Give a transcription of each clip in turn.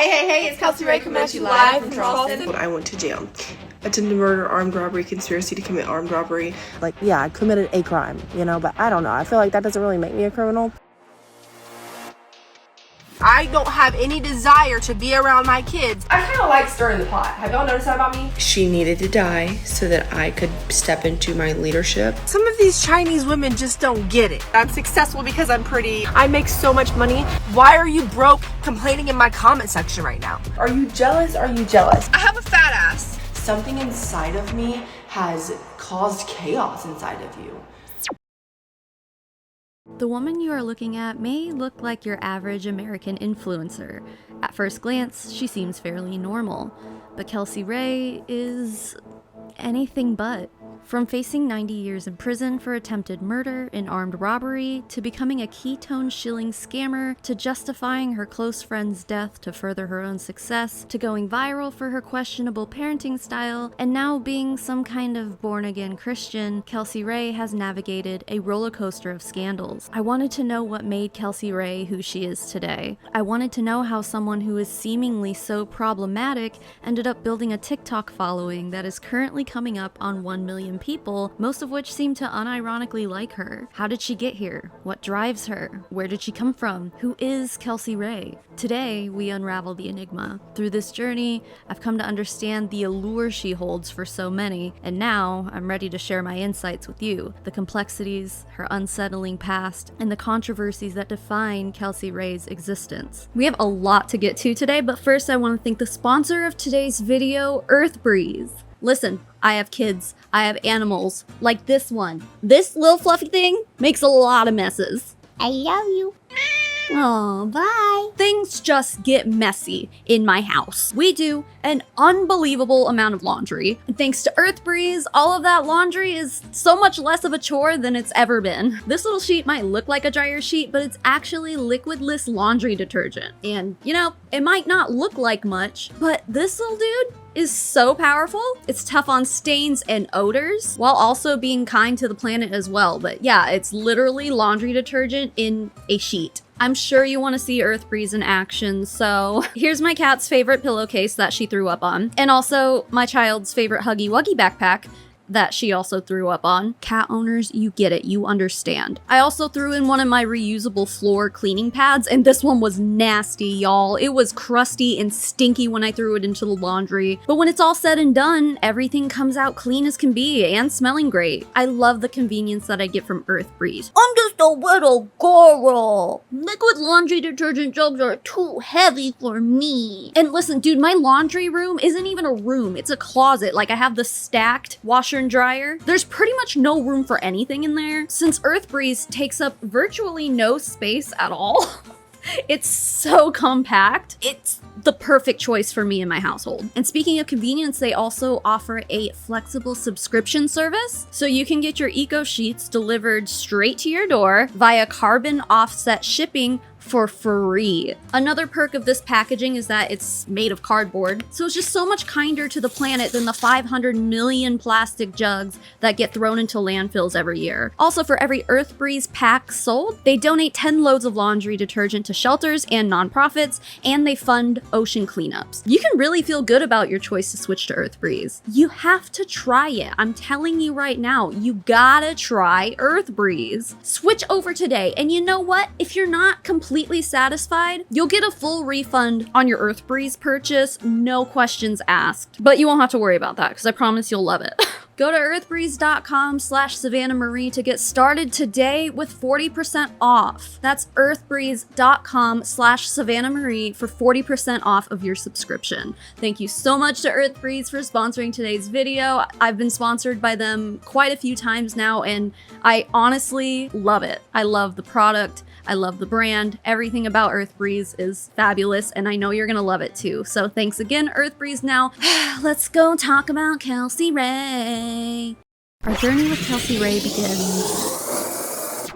Hey, it's Kelsey Rhae coming at you live from Charleston. When I went to jail. Attempted murder, armed robbery, conspiracy to commit armed robbery. Like, yeah, I committed a crime, but I don't know. I feel like that doesn't really make me a criminal. I don't have any desire to be around my kids. I kind of like stirring the pot. Have y'all noticed that about me? She needed to die so that I could step into my leadership. Some of these Chinese women just don't get it. I'm successful because I'm pretty. I make so much money. Why are you broke complaining in my comment section right now? Are you jealous? Are you jealous? I have a fat ass. Something inside of me has caused chaos inside of you. The woman you are looking at may look like your average American influencer. At first glance, she seems fairly normal, but Kelsey Rhae is anything but. From facing 90 years in prison for attempted murder and armed robbery, to becoming a ketone shilling scammer, to justifying her close friend's death to further her own success, to going viral for her questionable parenting style, and now being some kind of born-again Christian, Kelsey Rhae has navigated a roller coaster of scandals. I wanted to know what made Kelsey Rhae who she is today. I wanted to know how someone who is seemingly so problematic ended up building a TikTok following that is currently coming up on 1 million people, most of which seem to unironically like her. How did she get here? What drives her? Where did she come from? Who is Kelsey Rhae? Today, we unravel the enigma. Through this journey, I've come to understand the allure she holds for so many, and now I'm ready to share my insights with you. The complexities, her unsettling past, and the controversies that define Kelsey Rhae's existence. We have a lot to get to today, but first I want to thank the sponsor of today's video, EarthBreeze. Listen, I have kids, I have animals, like this one. This little fluffy thing makes a lot of messes. I love you. Oh, bye. Things just get messy in my house. We do an unbelievable amount of laundry. And thanks to EarthBreeze, all of that laundry is so much less of a chore than it's ever been. This little sheet might look like a dryer sheet, but it's actually liquidless laundry detergent. And, it might not look like much, but this little dude is so powerful. It's tough on stains and odors, while also being kind to the planet as well. But yeah, it's literally laundry detergent in a sheet. I'm sure you want to see EarthBreeze in action, so here's my cat's favorite pillowcase that she threw up on, and also my child's favorite Huggy Wuggy backpack that she also threw up on. Cat owners, you get it, you understand. I also threw in one of my reusable floor cleaning pads, and this one was nasty, y'all. It was crusty and stinky when I threw it into the laundry, but when it's all said and done, everything comes out clean as can be and smelling great. I love the convenience that I get from EarthBreeze. I'm just a little girl. Liquid laundry detergent jugs are too heavy for me. And listen, dude, my laundry room isn't even a room, it's a closet. Like, I have the stacked washer and dryer. There's pretty much no room for anything in there, since EarthBreeze takes up virtually no space at all. It's so compact. It's the perfect choice for me and my household. And speaking of convenience, they also offer a flexible subscription service, so you can get your eco sheets delivered straight to your door via carbon offset shipping for free. Another perk of this packaging is that it's made of cardboard, so it's just so much kinder to the planet than the 500 million plastic jugs that get thrown into landfills every year. Also, for every EarthBreeze pack sold, they donate 10 loads of laundry detergent to shelters and nonprofits, and they fund ocean cleanups. You can really feel good about your choice to switch to EarthBreeze. You have to try it. I'm telling you right now, you gotta try EarthBreeze. Switch over today, and you know what? If you're not completely satisfied, you'll get a full refund on your EarthBreeze purchase, no questions asked. But you won't have to worry about that, because I promise you'll love it. Go to earthbreeze.com/Savannah Marie to get started today with 40% off. That's earthbreeze.com/Savannah Marie for 40% off of your subscription. Thank you so much to EarthBreeze for sponsoring today's video. I've been sponsored by them quite a few times now, and I honestly love it. I love the product. I love the brand. Everything about EarthBreeze is fabulous, and I know you're gonna love it too. So thanks again, EarthBreeze. Now, let's go talk about Kelsey Rhae. Our journey with Kelsey Rhae begins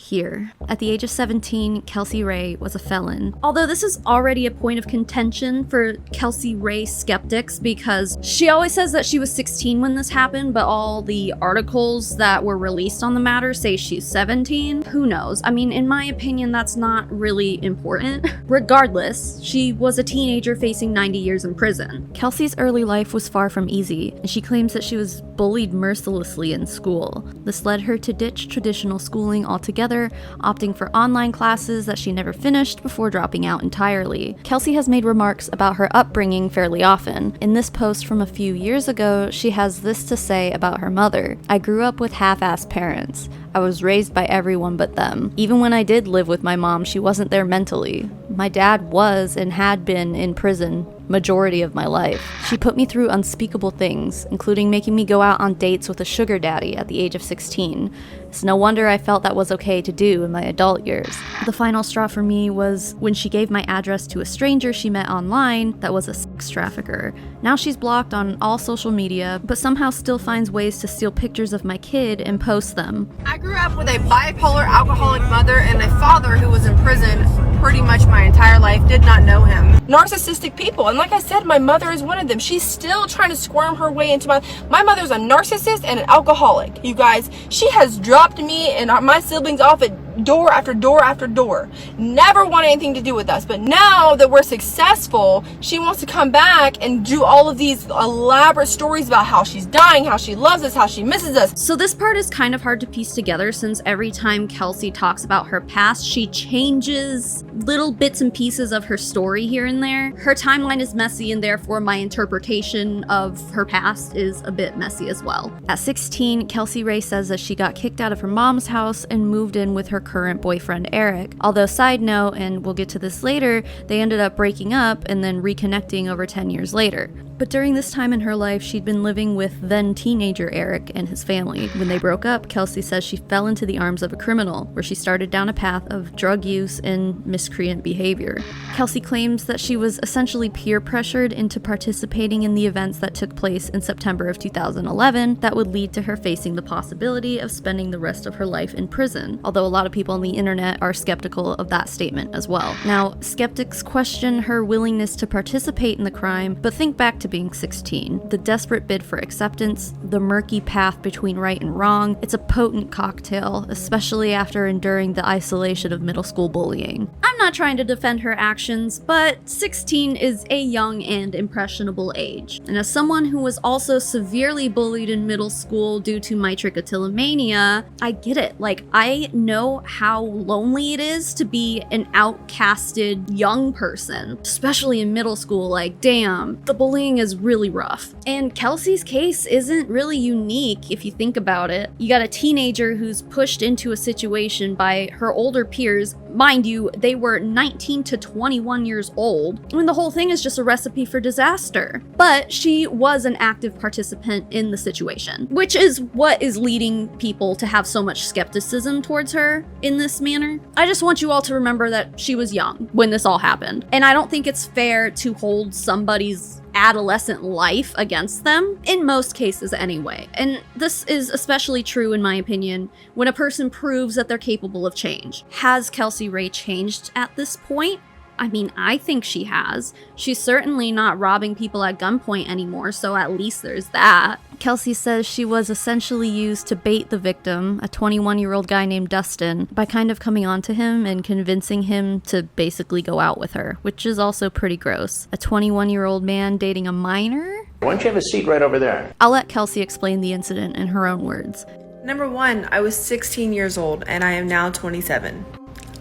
here. At the age of 17, Kelsey Rhae was a felon. Although this is already a point of contention for Kelsey Rhae skeptics because she always says that she was 16 when this happened, but all the articles that were released on the matter say she's 17. Who knows? I mean, in my opinion, that's not really important. Regardless, she was a teenager facing 90 years in prison. Kelsey's early life was far from easy, and she claims that she was bullied mercilessly in school. This led her to ditch traditional schooling altogether, opting for online classes that she never finished before dropping out entirely. Kelsey has made remarks about her upbringing fairly often. In this post from a few years ago, she has this to say about her mother. "I grew up with half-assed parents. I was raised by everyone but them. Even when I did live with my mom, she wasn't there mentally. My dad was and had been in prison majority of my life. She put me through unspeakable things, including making me go out on dates with a sugar daddy at the age of 16. It's no wonder I felt that was okay to do in my adult years. The final straw for me was when she gave my address to a stranger she met online that was a sex trafficker. Now she's blocked on all social media, but somehow still finds ways to steal pictures of my kid and post them." I grew up with a bipolar alcoholic mother and a father who was in prison pretty much my entire life, did not know him. Narcissistic people, and like I said, my mother is one of them. She's still trying to squirm her way into my mother's a narcissist and an alcoholic, you guys. She has dropped me and my siblings off at door after door after door. Never wanted anything to do with us, but now that we're successful, she wants to come back and do all of these elaborate stories about how she's dying, how she loves us, how she misses us. So this part is kind of hard to piece together since every time Kelsey talks about her past, she changes little bits and pieces of her story here and there. Her timeline is messy, and therefore my interpretation of her past is a bit messy as well. At 16, Kelsey Rhae says that she got kicked out of her mom's house and moved in with her current boyfriend Eric. Although, side note, and we'll get to this later, they ended up breaking up and then reconnecting over 10 years later. But during this time in her life, she'd been living with then teenager Eric and his family. When they broke up, Kelsey says she fell into the arms of a criminal, where she started down a path of drug use and miscreant behavior. Kelsey claims that she was essentially peer pressured into participating in the events that took place in September of 2011 that would lead to her facing the possibility of spending the rest of her life in prison, although a lot of people on the internet are skeptical of that statement as well. Now, skeptics question her willingness to participate in the crime, but think back to being 16. The desperate bid for acceptance, the murky path between right and wrong, it's a potent cocktail, especially after enduring the isolation of middle school bullying. I'm not trying to defend her actions, but 16 is a young and impressionable age. And as someone who was also severely bullied in middle school due to my trichotillomania, I get it. Like, I know how lonely it is to be an outcasted young person, especially in middle school. Like, damn, the bullying is really rough. And Kelsey's case isn't really unique if you think about it. You got a teenager who's pushed into a situation by her older peers. Mind you, they were 19 to 21 years old. I mean, the whole thing is just a recipe for disaster. But she was an active participant in the situation, which is what is leading people to have so much skepticism towards her in this manner. I just want you all to remember that she was young when this all happened. And I don't think it's fair to hold somebody's adolescent life against them, in most cases anyway. And this is especially true, in my opinion, when a person proves that they're capable of change. Has Kelsey Rhae changed at this point? I mean, I think she has. She's certainly not robbing people at gunpoint anymore, so at least there's that. Kelsey says she was essentially used to bait the victim, a 21-year-old guy named Dustin, by kind of coming on to him and convincing him to basically go out with her, which is also pretty gross. A 21-year-old man dating a minor? Why don't you have a seat right over there? I'll let Kelsey explain the incident in her own words. Number one, I was 16 years old and I am now 27.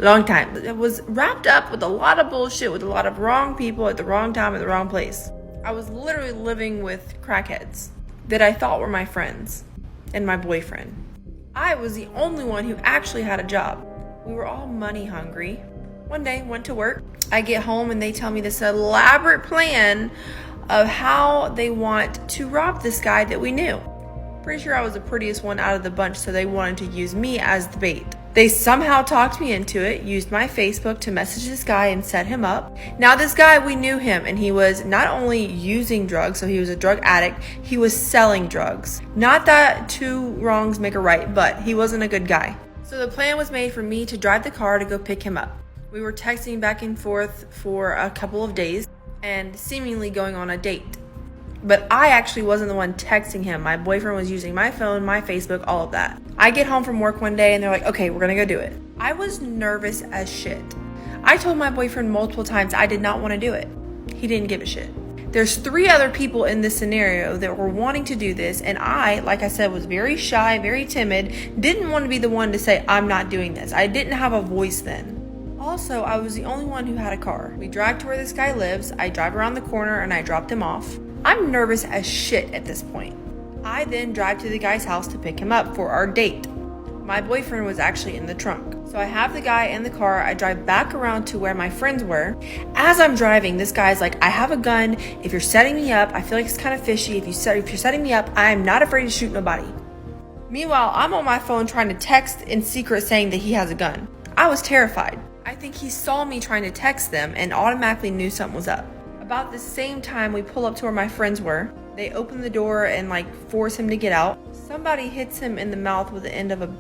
Long time. It was wrapped up with a lot of bullshit, with a lot of wrong people at the wrong time at the wrong place. I was literally living with crackheads that I thought were my friends and my boyfriend. I was the only one who actually had a job. We were all money hungry. One day, went to work. I get home and they tell me this elaborate plan of how they want to rob this guy that we knew. Pretty sure I was the prettiest one out of the bunch, so they wanted to use me as the bait. They somehow talked me into it, used my Facebook to message this guy and set him up. Now this guy, we knew him, and he was not only using drugs, so he was a drug addict, he was selling drugs. Not that two wrongs make a right, but he wasn't a good guy. So the plan was made for me to drive the car to go pick him up. We were texting back and forth for a couple of days and seemingly going on a date. But I actually wasn't the one texting him. My boyfriend was using my phone, my Facebook, all of that. I get home from work one day and they're like, okay, we're gonna go do it. I was nervous as shit. I told my boyfriend multiple times I did not want to do it. He didn't give a shit. There's 3 other people in this scenario that were wanting to do this, and I, like I said, was very shy, very timid, didn't want to be the one to say, I'm not doing this. I didn't have a voice then. Also, I was the only one who had a car. We drive to where this guy lives, I drive around the corner, and I dropped him off. I'm nervous as shit at this point. I then drive to the guy's house to pick him up for our date. My boyfriend was actually in the trunk. So I have the guy in the car, I drive back around to where my friends were. As I'm driving, this guy's like, I have a gun. If you're setting me up, I feel like it's kind of fishy. If you're setting me up, I am not afraid to shoot nobody. Meanwhile, I'm on my phone trying to text in secret saying that he has a gun. I was terrified. I think he saw me trying to text them and automatically knew something was up. About the same time we pull up to where my friends were, they open the door and force him to get out. Somebody hits him in the mouth with the end of a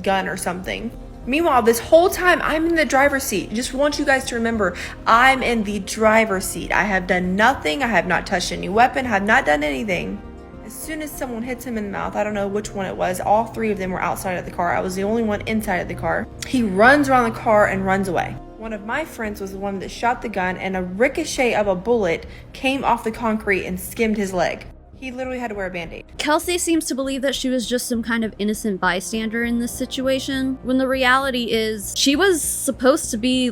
gun or something. Meanwhile, this whole time I'm in the driver's seat. Just want you guys to remember, I'm in the driver's seat. I have done nothing. I have not touched any weapon, have not done anything. As soon as someone hits him in the mouth, I don't know which one it was, all 3 of them were outside of the car. I was the only one inside of the car. He runs around the car and runs away. One of my friends was the one that shot the gun, and a ricochet of a bullet came off the concrete and skimmed his leg. He literally had to wear a band-aid. Kelsey seems to believe that she was just some kind of innocent bystander in this situation, when the reality is she was supposed to be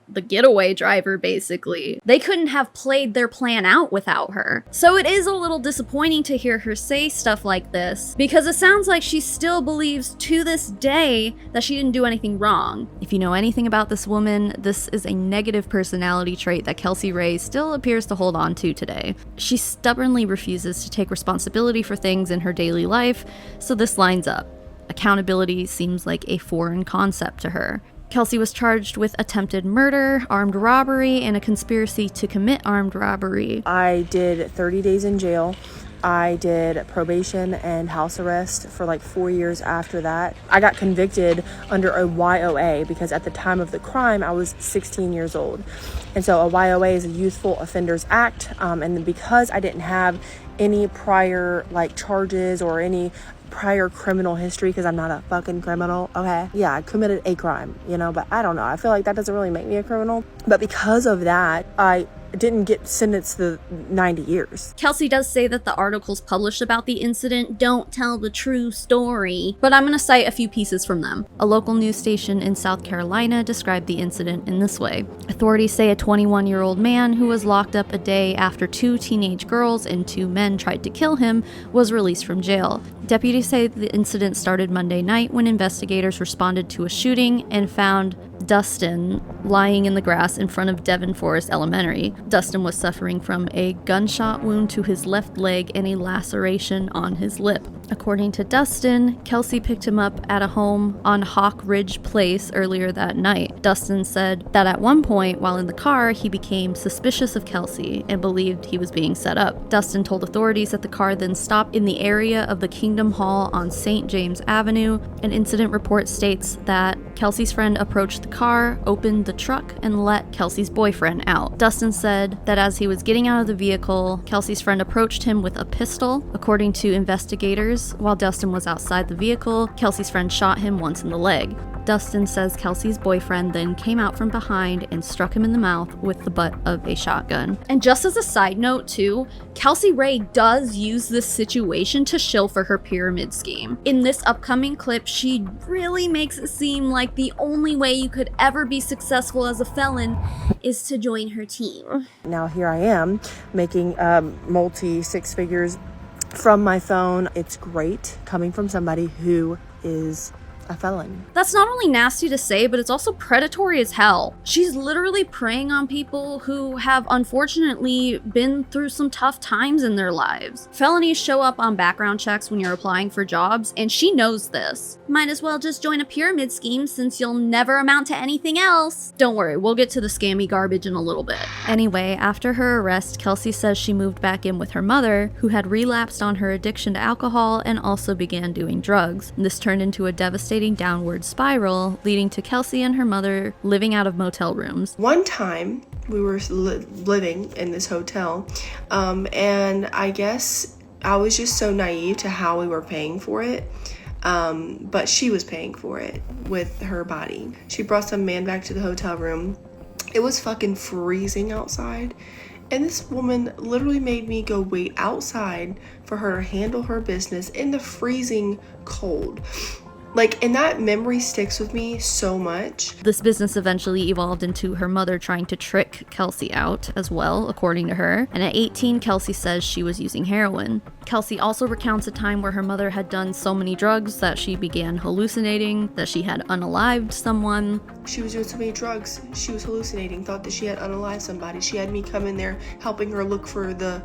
the getaway driver, basically. They couldn't have played their plan out without her. So it is a little disappointing to hear her say stuff like this, because it sounds like she still believes to this day that she didn't do anything wrong. If you know anything about this woman, this is a negative personality trait that Kelsey Rhae still appears to hold on to today. She stubbornly refuses to take responsibility for things in her daily life, so this lines up. Accountability seems like a foreign concept to her. Kelsey was charged with attempted murder, armed robbery, and a conspiracy to commit armed robbery. I did 30 days in jail. I did probation and house arrest for 4 years after that. I got convicted under a YOA because at the time of the crime, I was 16 years old. And so a YOA is a Youthful Offenders Act. And because I didn't have any prior charges or any prior criminal history, because I'm not a fucking criminal, okay? Yeah, I committed a crime, but I don't know. I feel like that doesn't really make me a criminal. But because of that, I didn't get sentenced to 90 years. Kelsey does say that the articles published about the incident don't tell the true story, but I'm going to cite a few pieces from them. A local news station in South Carolina described the incident in this way. Authorities say a 21-year-old man who was locked up a day after 2 teenage girls and 2 men tried to kill him was released from jail. Deputies say the incident started Monday night when investigators responded to a shooting and found Dustin lying in the grass in front of Devon Forest Elementary. Dustin was suffering from a gunshot wound to his left leg and a laceration on his lip. According to Dustin, Kelsey picked him up at a home on Hawk Ridge Place earlier that night. Dustin said that at one point while in the car, he became suspicious of Kelsey and believed he was being set up. Dustin told authorities that the car then stopped in the area of the Kingdom Hall on St. James Avenue. An incident report states that Kelsey's friend approached the car, opened the truck, and let Kelsey's boyfriend out. Dustin said that as he was getting out of the vehicle, Kelsey's friend approached him with a pistol. According to investigators, while Dustin was outside the vehicle, Kelsey's friend shot him once in the leg. Dustin says Kelsey's boyfriend then came out from behind and struck him in the mouth with the butt of a shotgun. And just as a side note too, Kelsey Rhae does use this situation to shill for her pyramid scheme. In this upcoming clip, she really makes it seem like the only way you could ever be successful as a felon is to join her team. Now here I am making multi-6 figures from my phone. It's great coming from somebody who is a felon. That's not only nasty to say, but it's also predatory as hell. She's literally preying on people who have unfortunately been through some tough times in their lives. Felonies show up on background checks when you're applying for jobs, and she knows this. Might as well just join a pyramid scheme since you'll never amount to anything else. Don't worry, we'll get to the scammy garbage in a little bit. Anyway, after her arrest, Kelsey says she moved back in with her mother, who had relapsed on her addiction to alcohol and also began doing drugs. This turned into a devastating escalating downward spiral, leading to Kelsey and her mother living out of motel rooms. One time, we were living in this hotel, and I guess I was just so naive to how we were paying for it. But she was paying for it with her body. She brought some man back to the hotel room. It was fucking freezing outside. And this woman literally made me go wait outside for her to handle her business in the freezing cold. Like, and that memory sticks with me so much. This business eventually evolved into her mother trying to trick Kelsey out as well, according to her. And at 18, Kelsey says she was using heroin. Kelsey also recounts a time where her mother had done so many drugs that she began hallucinating, that she had unalived someone. She was doing so many drugs. She was hallucinating, thought that she had unalived somebody. She had me come in there helping her look for the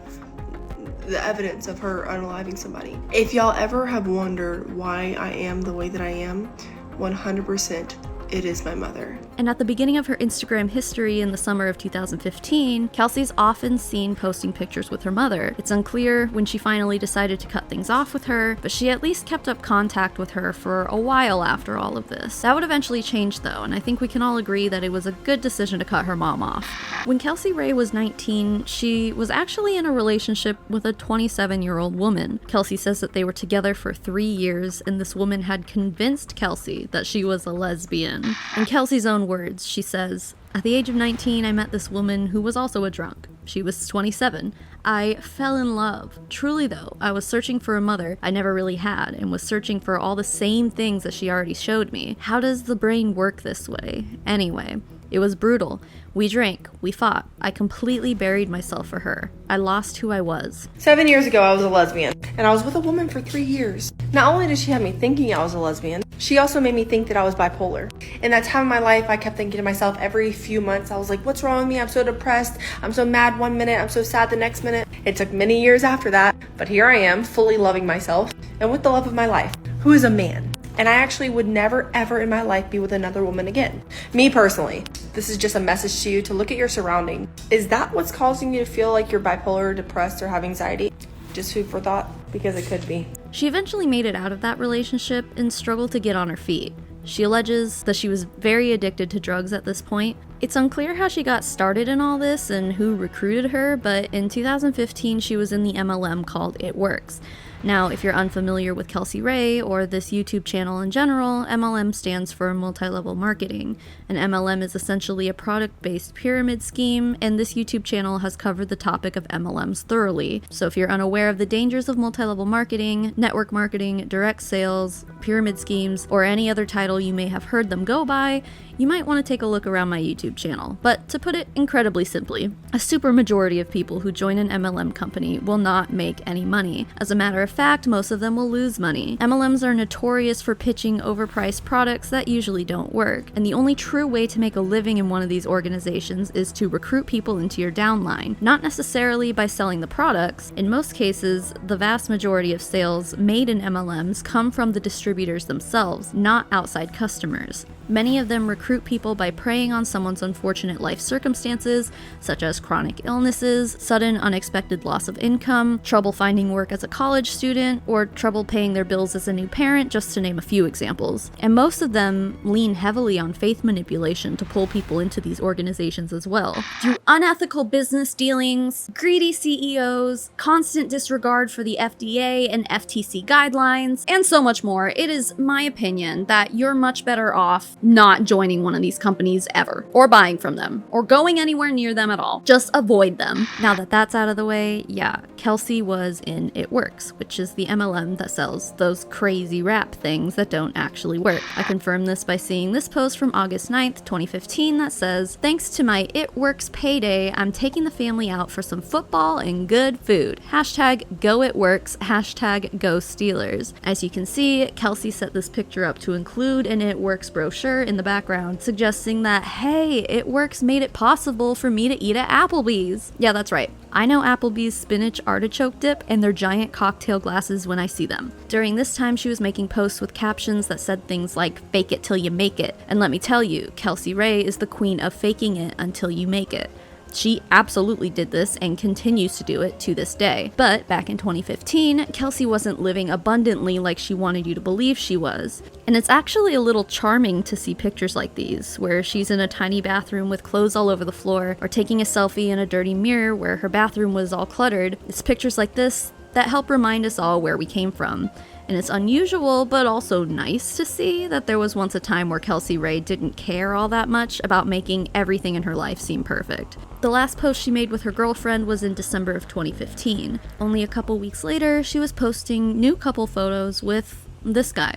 evidence of her unaliving somebody. If y'all ever have wondered why I am the way that I am, 100% it is my mother. And at the beginning of her Instagram history in the summer of 2015, Kelsey's often seen posting pictures with her mother. It's unclear when she finally decided to cut things off with her, but she at least kept up contact with her for a while after all of this. That would eventually change though, and I think we can all agree that it was a good decision to cut her mom off. When Kelsey Rhae was 19, she was actually in a relationship with a 27-year-old woman. Kelsey says that they were together for 3 years, and this woman had convinced Kelsey that she was a lesbian. In Kelsey's own words, she says, "At the age of 19, I met this woman who was also a drunk. She was 27. I fell in love. Truly though, I was searching for a mother I never really had and was searching for all the same things that she already showed me. How does the brain work this way? Anyway, it was brutal. We drank, we fought. I completely buried myself for her. I lost who I was." 7 years ago, I was a lesbian, and I was with a woman for 3 years. Not only did she have me thinking I was a lesbian, she also made me think that I was bipolar. In that time of my life, I kept thinking to myself every few months, I was like, what's wrong with me? I'm so depressed. I'm so mad one minute. I'm so sad the next minute. It took many years after that, but here I am, fully loving myself and with the love of my life, who is a man. And I actually would never, ever in my life be with another woman again. Me personally, this is just a message to you to look at your surrounding. Is that what's causing you to feel like you're bipolar, depressed, or have anxiety? Just food for thought, because it could be. She eventually made it out of that relationship and struggled to get on her feet. She alleges that she was very addicted to drugs at this point. It's unclear how she got started in all this and who recruited her, but in 2015 she was in the MLM called It Works. Now, if you're unfamiliar with Kelsey Rhae or this YouTube channel in general, MLM stands for multi-level marketing. An MLM is essentially a product-based pyramid scheme, and this YouTube channel has covered the topic of MLMs thoroughly. So if you're unaware of the dangers of multi-level marketing, network marketing, direct sales, pyramid schemes, or any other title you may have heard them go by, you might want to take a look around my YouTube channel. But to put it incredibly simply, a super majority of people who join an MLM company will not make any money. As a matter of fact, most of them will lose money. MLMs are notorious for pitching overpriced products that usually don't work, and the only true way to make a living in one of these organizations is to recruit people into your downline, not necessarily by selling the products. In most cases, the vast majority of sales made in MLMs come from the distributors themselves, not outside customers. Many of them recruit people by preying on someone's unfortunate life circumstances, such as chronic illnesses, sudden unexpected loss of income, trouble finding work as a college student, or trouble paying their bills as a new parent, just to name a few examples. And most of them lean heavily on faith manipulation to pull people into these organizations as well. Through unethical business dealings, greedy CEOs, constant disregard for the FDA and FTC guidelines, and so much more, it is my opinion that you're much better off not joining one of these companies ever, or buying from them, or going anywhere near them at all. Just avoid them. Now that that's out of the way, yeah, Kelsey was in It Works, which is the MLM that sells those crazy rap things that don't actually work. I confirm this by seeing this post from August 9th, 2015 that says, "Thanks to my It Works payday, I'm taking the family out for some football and good food. Hashtag Go It Works, hashtag Go Steelers." As you can see, Kelsey set this picture up to include an It Works brochure in the background, suggesting that, hey, It Works made it possible for me to eat at Applebee's. Yeah, that's right. I know Applebee's spinach artichoke dip and their giant cocktail glasses when I see them. During this time, she was making posts with captions that said things like, "Fake it till you make it." And let me tell you, Kelsey Rhae is the queen of faking it until you make it. She absolutely did this and continues to do it to this day. But back in 2015, Kelsey wasn't living abundantly like she wanted you to believe she was. And it's actually a little charming to see pictures like these, where she's in a tiny bathroom with clothes all over the floor, or taking a selfie in a dirty mirror where her bathroom was all cluttered. It's pictures like this that help remind us all where we came from. And it's unusual, but also nice to see that there was once a time where Kelsey Rhae didn't care all that much about making everything in her life seem perfect. The last post she made with her girlfriend was in December of 2015. Only a couple weeks later, she was posting new couple photos with this guy.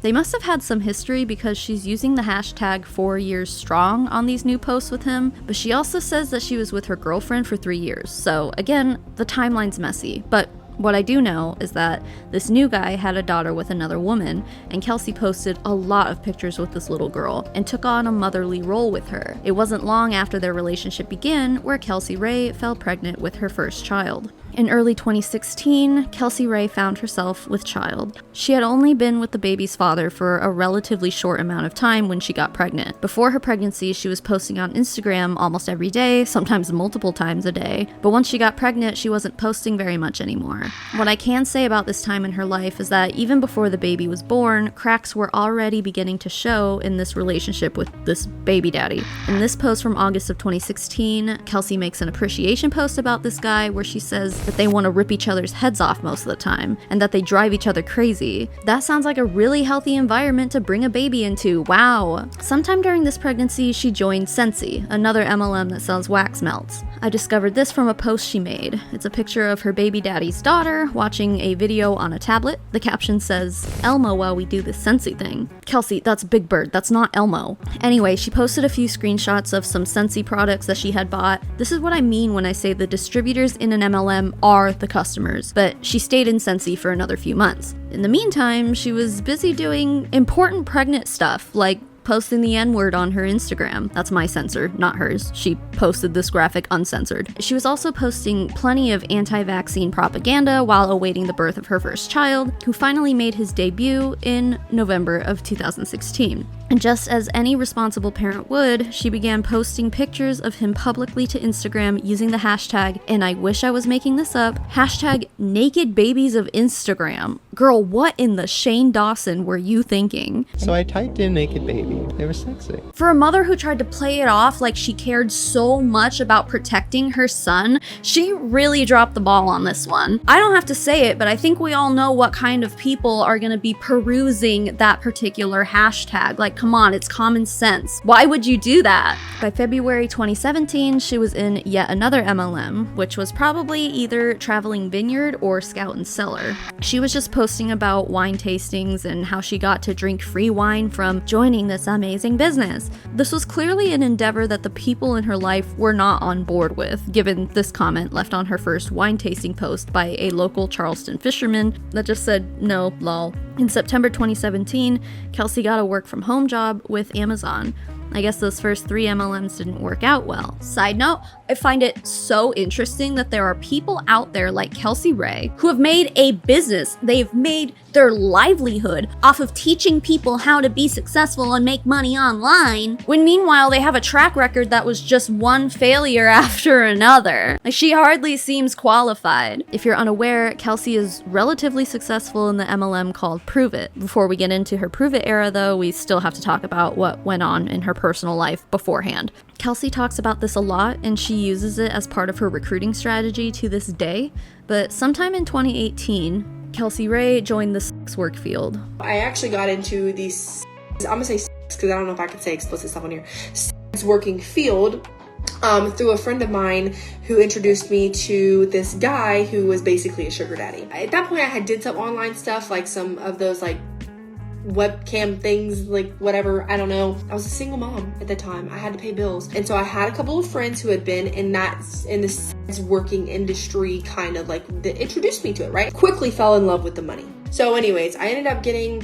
They must have had some history because she's using the hashtag 4yearsstrong on these new posts with him, but she also says that she was with her girlfriend for 3 years. So again, the timeline's messy, but what I do know is that this new guy had a daughter with another woman, and Kelsey posted a lot of pictures with this little girl and took on a motherly role with her. It wasn't long after their relationship began where Kelsey Rhae fell pregnant with her first child. In early 2016, Kelsey Rhae found herself with child. She had only been with the baby's father for a relatively short amount of time when she got pregnant. Before her pregnancy, she was posting on Instagram almost every day, sometimes multiple times a day. But once she got pregnant, she wasn't posting very much anymore. What I can say about this time in her life is that even before the baby was born, cracks were already beginning to show in this relationship with this baby daddy. In this post from August of 2016, Kelsey makes an appreciation post about this guy where she says that they want to rip each other's heads off most of the time, and that they drive each other crazy. That sounds like a really healthy environment to bring a baby into. Wow. Sometime during this pregnancy, she joined Scentsy, another MLM that sells wax melts. I discovered this from a post she made. It's a picture of her baby daddy's daughter watching a video on a tablet. The caption says, "Elmo while we do this Scentsy thing." Kelsey, that's Big Bird, that's not Elmo. Anyway, she posted a few screenshots of some Scentsy products that she had bought. This is what I mean when I say the distributors in an MLM are the customers, but she stayed in Scentsy for another few months. In the meantime, she was busy doing important pregnant stuff, like posting the N-word on her Instagram. That's my censor, not hers. She posted this graphic uncensored. She was also posting plenty of anti-vaccine propaganda while awaiting the birth of her first child, who finally made his debut in November of 2016. And just as any responsible parent would, she began posting pictures of him publicly to Instagram using the hashtag, and I wish I was making this up, hashtag naked babies of Instagram. Girl, what in the Shane Dawson were you thinking? So I typed in naked baby. They were sexy. For a mother who tried to play it off like she cared so much about protecting her son, she really dropped the ball on this one. I don't have to say it, but I think we all know what kind of people are gonna be perusing that particular hashtag. Like, come on, it's common sense. Why would you do that? By February 2017, she was in yet another MLM, which was probably either Traveling Vineyard or Scout and Cellar. She was just posting about wine tastings and how she got to drink free wine from joining this amazing business. This was clearly an endeavor that the people in her life were not on board with, given this comment left on her first wine tasting post by a local Charleston fisherman that just said, "No, lol." In September 2017, Kelsey got a work from home job with Amazon. I guess those first 3 MLMs didn't work out well. Side note, I find it so interesting that there are people out there like Kelsey Rhae who have made a business. They've made their livelihood off of teaching people how to be successful and make money online, when meanwhile they have a track record that was just one failure after another. Like, she hardly seems qualified. If you're unaware, Kelsey is relatively successful in the MLM called Pruvit. Before we get into her Pruvit era though, we still have to talk about what went on in her personal life beforehand. Kelsey talks about this a lot, and she uses it as part of her recruiting strategy to this day, but sometime in 2018, Kelsey Rhae joined the sex work field. I actually got into these, I'm gonna say sex because I don't know if I can say explicit stuff on here, sex working field through a friend of mine who introduced me to this guy who was basically a sugar daddy. At that point, I had did some online stuff, like some of those like webcam things, like whatever, I don't know. I was a single mom at the time. I had to pay bills, and so I had a couple of friends who had been in this working industry, kind of like, that introduced me to it, right? Quickly fell in love with the money. So anyways, I ended up getting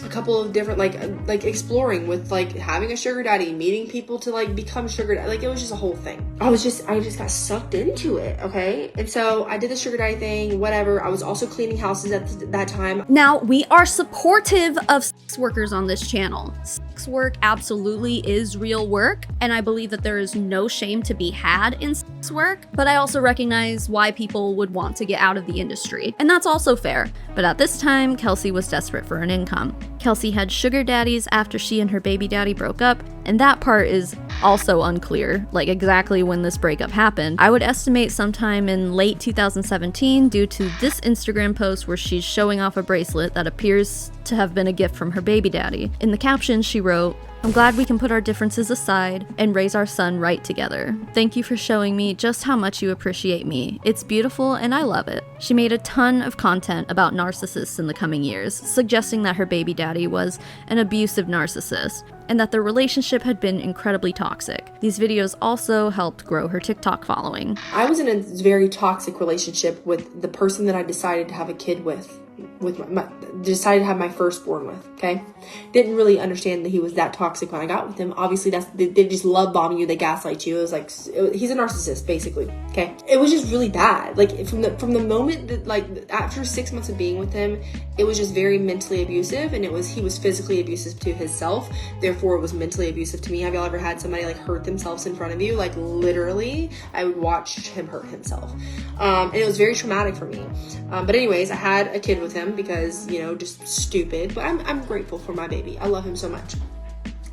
a couple of different, like exploring with, like, having a sugar daddy, meeting people to, like, become sugar daddy. Like, it was just a whole thing. I just got sucked into it, okay? And so I did the sugar daddy thing, whatever. I was also cleaning houses at that time. Now, we are supportive of sex workers on this channel. Sex work absolutely is real work, and I believe that there is no shame to be had in sex work, but I also recognize why people would want to get out of the industry, and that's also fair. But at this time, Kelsey was desperate for an income. Kelsey had sugar daddies after she and her baby daddy broke up, and that part is also unclear, like exactly when this breakup happened. I would estimate sometime in late 2017 due to this Instagram post where she's showing off a bracelet that appears to have been a gift from her baby daddy. In the caption, she wrote, "I'm glad we can put our differences aside and raise our son right together. Thank you for showing me just how much you appreciate me. It's beautiful and I love it." She made a ton of content about narcissists in the coming years, suggesting that her baby daddy was an abusive narcissist and that their relationship had been incredibly toxic. These videos also helped grow her TikTok following. I was in a very toxic relationship with the person that I decided to have a kid with decided to have my firstborn with, okay? Didn't really understand that he was that toxic when I got with him. Obviously, they just love bomb you, they gaslight you. It was like, he's a narcissist, basically, okay? It was just really bad. Like, from the moment that, like, after 6 months of being with him, it was just very mentally abusive, and he was physically abusive to himself, therefore it was mentally abusive to me. Have y'all ever had somebody, like, hurt themselves in front of you? Like, literally, I would watch him hurt himself. And it was very traumatic for me. But anyways, I had a kid with him because, you know, just stupid. But I'm grateful for my baby. I love him so much.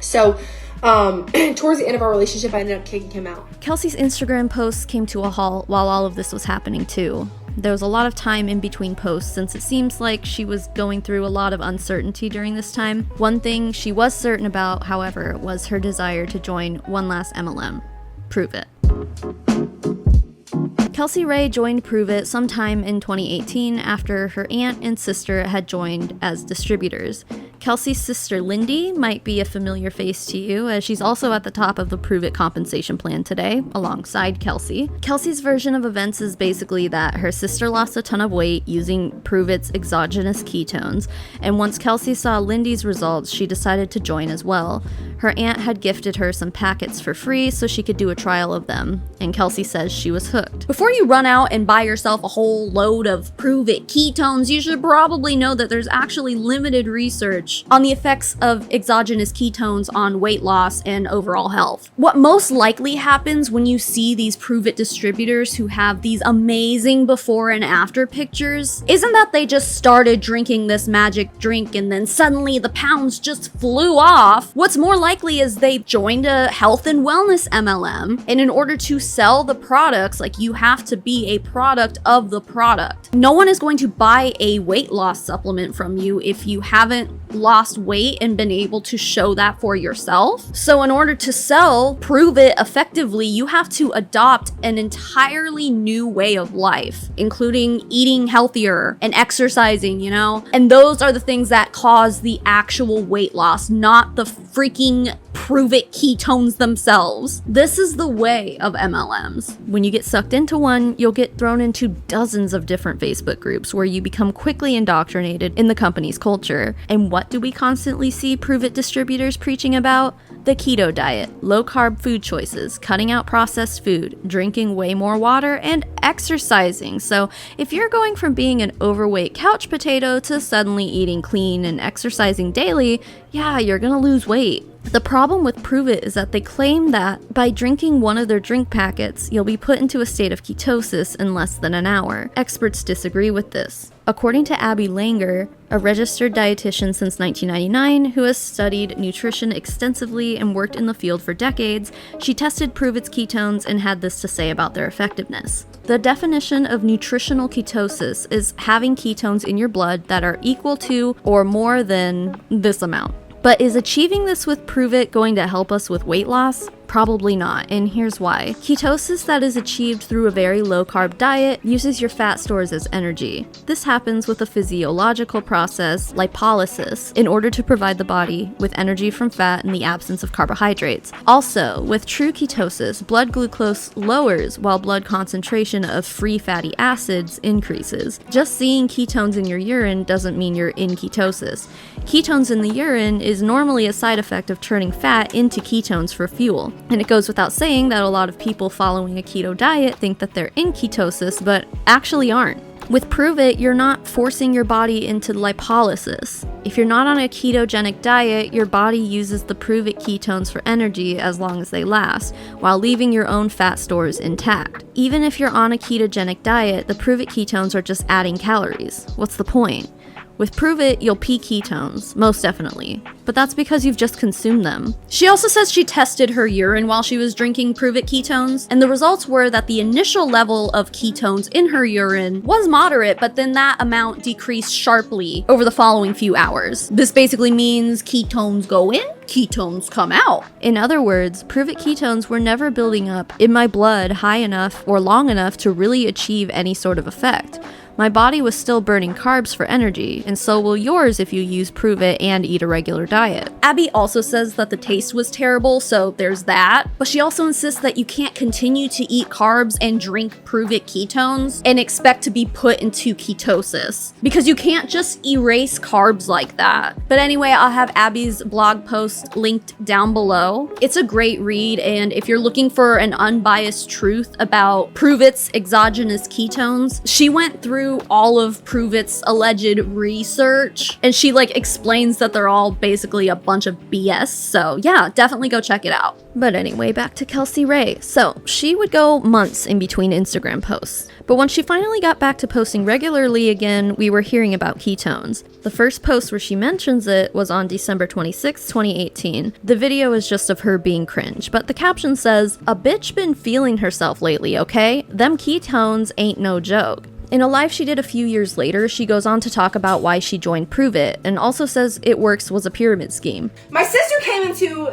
So, towards the end of our relationship, I ended up kicking him out. Kelsey's Instagram posts came to a halt while all of this was happening too. There was a lot of time in between posts since it seems like she was going through a lot of uncertainty during this time. One thing she was certain about, however, was her desire to join one last MLM, Pruvit. Kelsey Rhae joined Pruvit sometime in 2018 after her aunt and sister had joined as distributors. Kelsey's sister Lindy might be a familiar face to you, as she's also at the top of the Pruvit compensation plan today, alongside Kelsey. Kelsey's version of events is basically that her sister lost a ton of weight using Pruvit's exogenous ketones, and once Kelsey saw Lindy's results, she decided to join as well. Her aunt had gifted her some packets for free so she could do a trial of them, and Kelsey says she was hooked. Before you run out and buy yourself a whole load of Pruvit ketones, you should probably know that there's actually limited research on the effects of exogenous ketones on weight loss and overall health. What most likely happens when you see these Pruvit distributors who have these amazing before and after pictures isn't that they just started drinking this magic drink and then suddenly the pounds just flew off. What's more likely is they joined a health and wellness MLM, and in order to sell the products, like, you have to be a product of the product. No one is going to buy a weight loss supplement from you if you haven't lost weight and been able to show that for yourself. So in order to sell Pruvit effectively, you have to adopt an entirely new way of life, including eating healthier and exercising, you know? And those are the things that cause the actual weight loss, not the freaking Pruvit ketones themselves. This is the way of MLMs. When you get sucked into one, you'll get thrown into dozens of different Facebook groups where you become quickly indoctrinated in the company's culture. And what do we constantly see Pruvit distributors preaching about? The keto diet, low-carb food choices, cutting out processed food, drinking way more water, and exercising. So if you're going from being an overweight couch potato to suddenly eating clean and exercising daily, yeah, you're gonna lose weight. The problem with Pruvit is that they claim that by drinking one of their drink packets, you'll be put into a state of ketosis in less than an hour. Experts disagree with this. According to Abby Langer, a registered dietitian since 1999 who has studied nutrition extensively and worked in the field for decades, she tested Pruvit's ketones and had this to say about their effectiveness. The definition of nutritional ketosis is having ketones in your blood that are equal to or more than this amount. But is achieving this with Pruvit going to help us with weight loss? Probably not, and here's why. Ketosis that is achieved through a very low-carb diet uses your fat stores as energy. This happens with a physiological process, lipolysis, in order to provide the body with energy from fat in the absence of carbohydrates. Also, with true ketosis, blood glucose lowers while blood concentration of free fatty acids increases. Just seeing ketones in your urine doesn't mean you're in ketosis. Ketones in the urine is normally a side effect of turning fat into ketones for fuel. And it goes without saying that a lot of people following a keto diet think that they're in ketosis, but actually aren't. With Pruvit, you're not forcing your body into lipolysis. If you're not on a ketogenic diet, your body uses the Pruvit ketones for energy as long as they last, while leaving your own fat stores intact. Even if you're on a ketogenic diet, the Pruvit ketones are just adding calories. What's the point? With Pruvit, you'll pee ketones, most definitely, but that's because you've just consumed them. She also says she tested her urine while she was drinking Pruvit ketones, and the results were that the initial level of ketones in her urine was moderate, but then that amount decreased sharply over the following few hours. This basically means ketones go in, ketones come out. In other words, Pruvit ketones were never building up in my blood high enough or long enough to really achieve any sort of effect. My body was still burning carbs for energy, and so will yours if you use Pruvit and eat a regular diet. Abby also says that the taste was terrible, so there's that, but she also insists that you can't continue to eat carbs and drink Pruvit ketones and expect to be put into ketosis, because you can't just erase carbs like that. But anyway, I'll have Abby's blog post linked down below. It's a great read, and if you're looking for an unbiased truth about Pruvit's exogenous ketones, she went through all of Pruvit's alleged research, and she explains that they're all basically a bunch of BS. So yeah, definitely go check it out. But anyway, back to Kelsey Rhae. So she would go months in between Instagram posts, but when she finally got back to posting regularly again, we were hearing about ketones. The first post where she mentions it was on December 26, 2018. The video is just of her being cringe, but the caption says, "A bitch been feeling herself lately, okay? Them ketones ain't no joke." In a live she did a few years later, she goes on to talk about why she joined Pruvit, and also says It Works was a pyramid scheme. My sister came into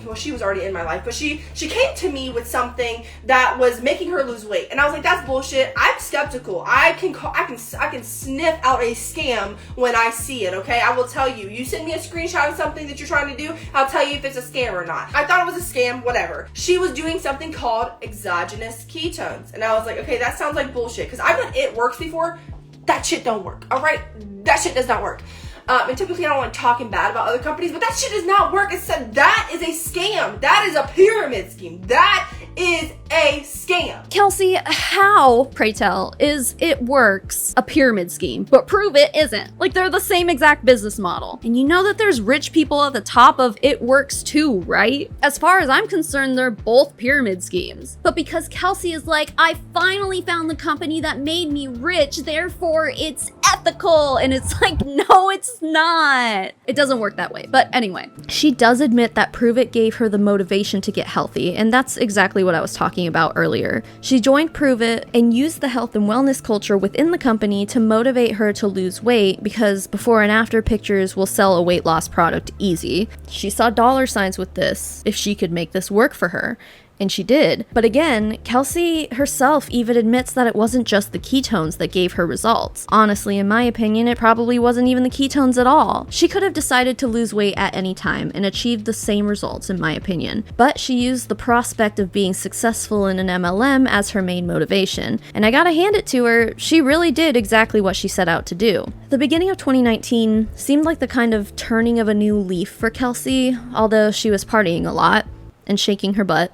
well, she was already in my life, but she came to me with something that was making her lose weight, and I was like, that's bullshit. I'm skeptical. I can sniff out a scam when I see it. Okay, I will tell you. You send me a screenshot of something that you're trying to do, I'll tell you if it's a scam or not. I thought it was a scam, whatever. She was doing something called exogenous ketones, and I was like, okay, that sounds like bullshit, because I've done It Works before. That shit don't work. All right, that shit does not work. And typically I don't want to talking bad about other companies, but that shit does not work. It said that is a scam. That is a pyramid scheme. That is a scam. Kelsey, how, pray tell, is It Works a pyramid scheme, but Pruvit isn't? They're the same exact business model. And you know that there's rich people at the top of It Works too, right? As far as I'm concerned, they're both pyramid schemes. But because Kelsey is like, I finally found the company that made me rich, therefore it's ethical. And it's like, no, it's not. It doesn't work that way. But anyway, she does admit that Pruvit gave her the motivation to get healthy, and that's exactly what I was talking about earlier. She joined Pruvit and used the health and wellness culture within the company to motivate her to lose weight, because before and after pictures will sell a weight loss product easy. She saw dollar signs with this if she could make this work for her. And she did. But again, Kelsey herself even admits that it wasn't just the ketones that gave her results. Honestly, in my opinion, it probably wasn't even the ketones at all. She could have decided to lose weight at any time and achieved the same results, in my opinion. But she used the prospect of being successful in an MLM as her main motivation. And I gotta hand it to her, she really did exactly what she set out to do. The beginning of 2019 seemed like the kind of turning of a new leaf for Kelsey, although she was partying a lot and shaking her butt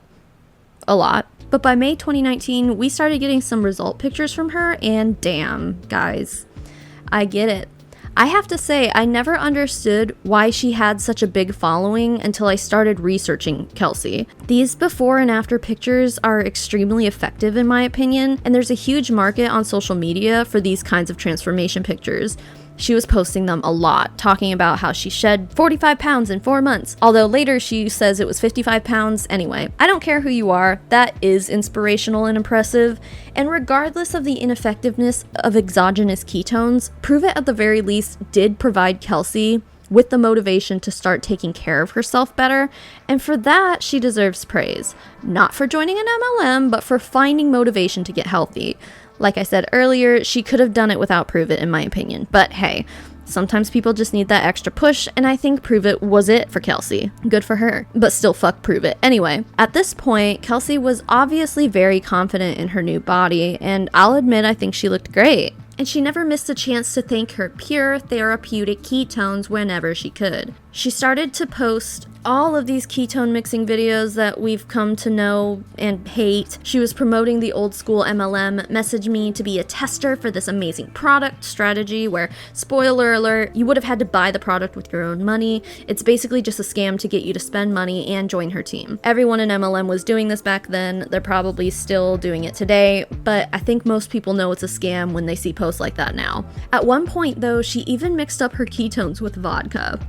a lot. But by May 2019, we started getting some result pictures from her, and damn, guys, I get it. I have to say, I never understood why she had such a big following until I started researching Kelsey. These before and after pictures are extremely effective in my opinion, and there's a huge market on social media for these kinds of transformation pictures. She was posting them a lot, talking about how she shed 45 pounds in 4 months, although later she says it was 55 pounds. Anyway, I don't care who you are, that is inspirational and impressive, and regardless of the ineffectiveness of exogenous ketones, Pruvit at the very least did provide Kelsey with the motivation to start taking care of herself better, and for that, she deserves praise. Not for joining an MLM, but for finding motivation to get healthy. Like I said earlier, she could have done it without Pruvit, in my opinion, but hey, sometimes people just need that extra push, and I think Pruvit was it for Kelsey. Good for her. But still, fuck Pruvit. Anyway, at this point, Kelsey was obviously very confident in her new body, and I'll admit I think she looked great. And she never missed a chance to thank her pure therapeutic ketones whenever she could. She started to post all of these ketone mixing videos that we've come to know and hate. She was promoting the old school MLM, message me to be a tester for this amazing product strategy where, spoiler alert, you would have had to buy the product with your own money. It's basically just a scam to get you to spend money and join her team. Everyone in MLM was doing this back then. They're probably still doing it today, but I think most people know it's a scam when they see posts like that now. At one point though, she even mixed up her ketones with vodka.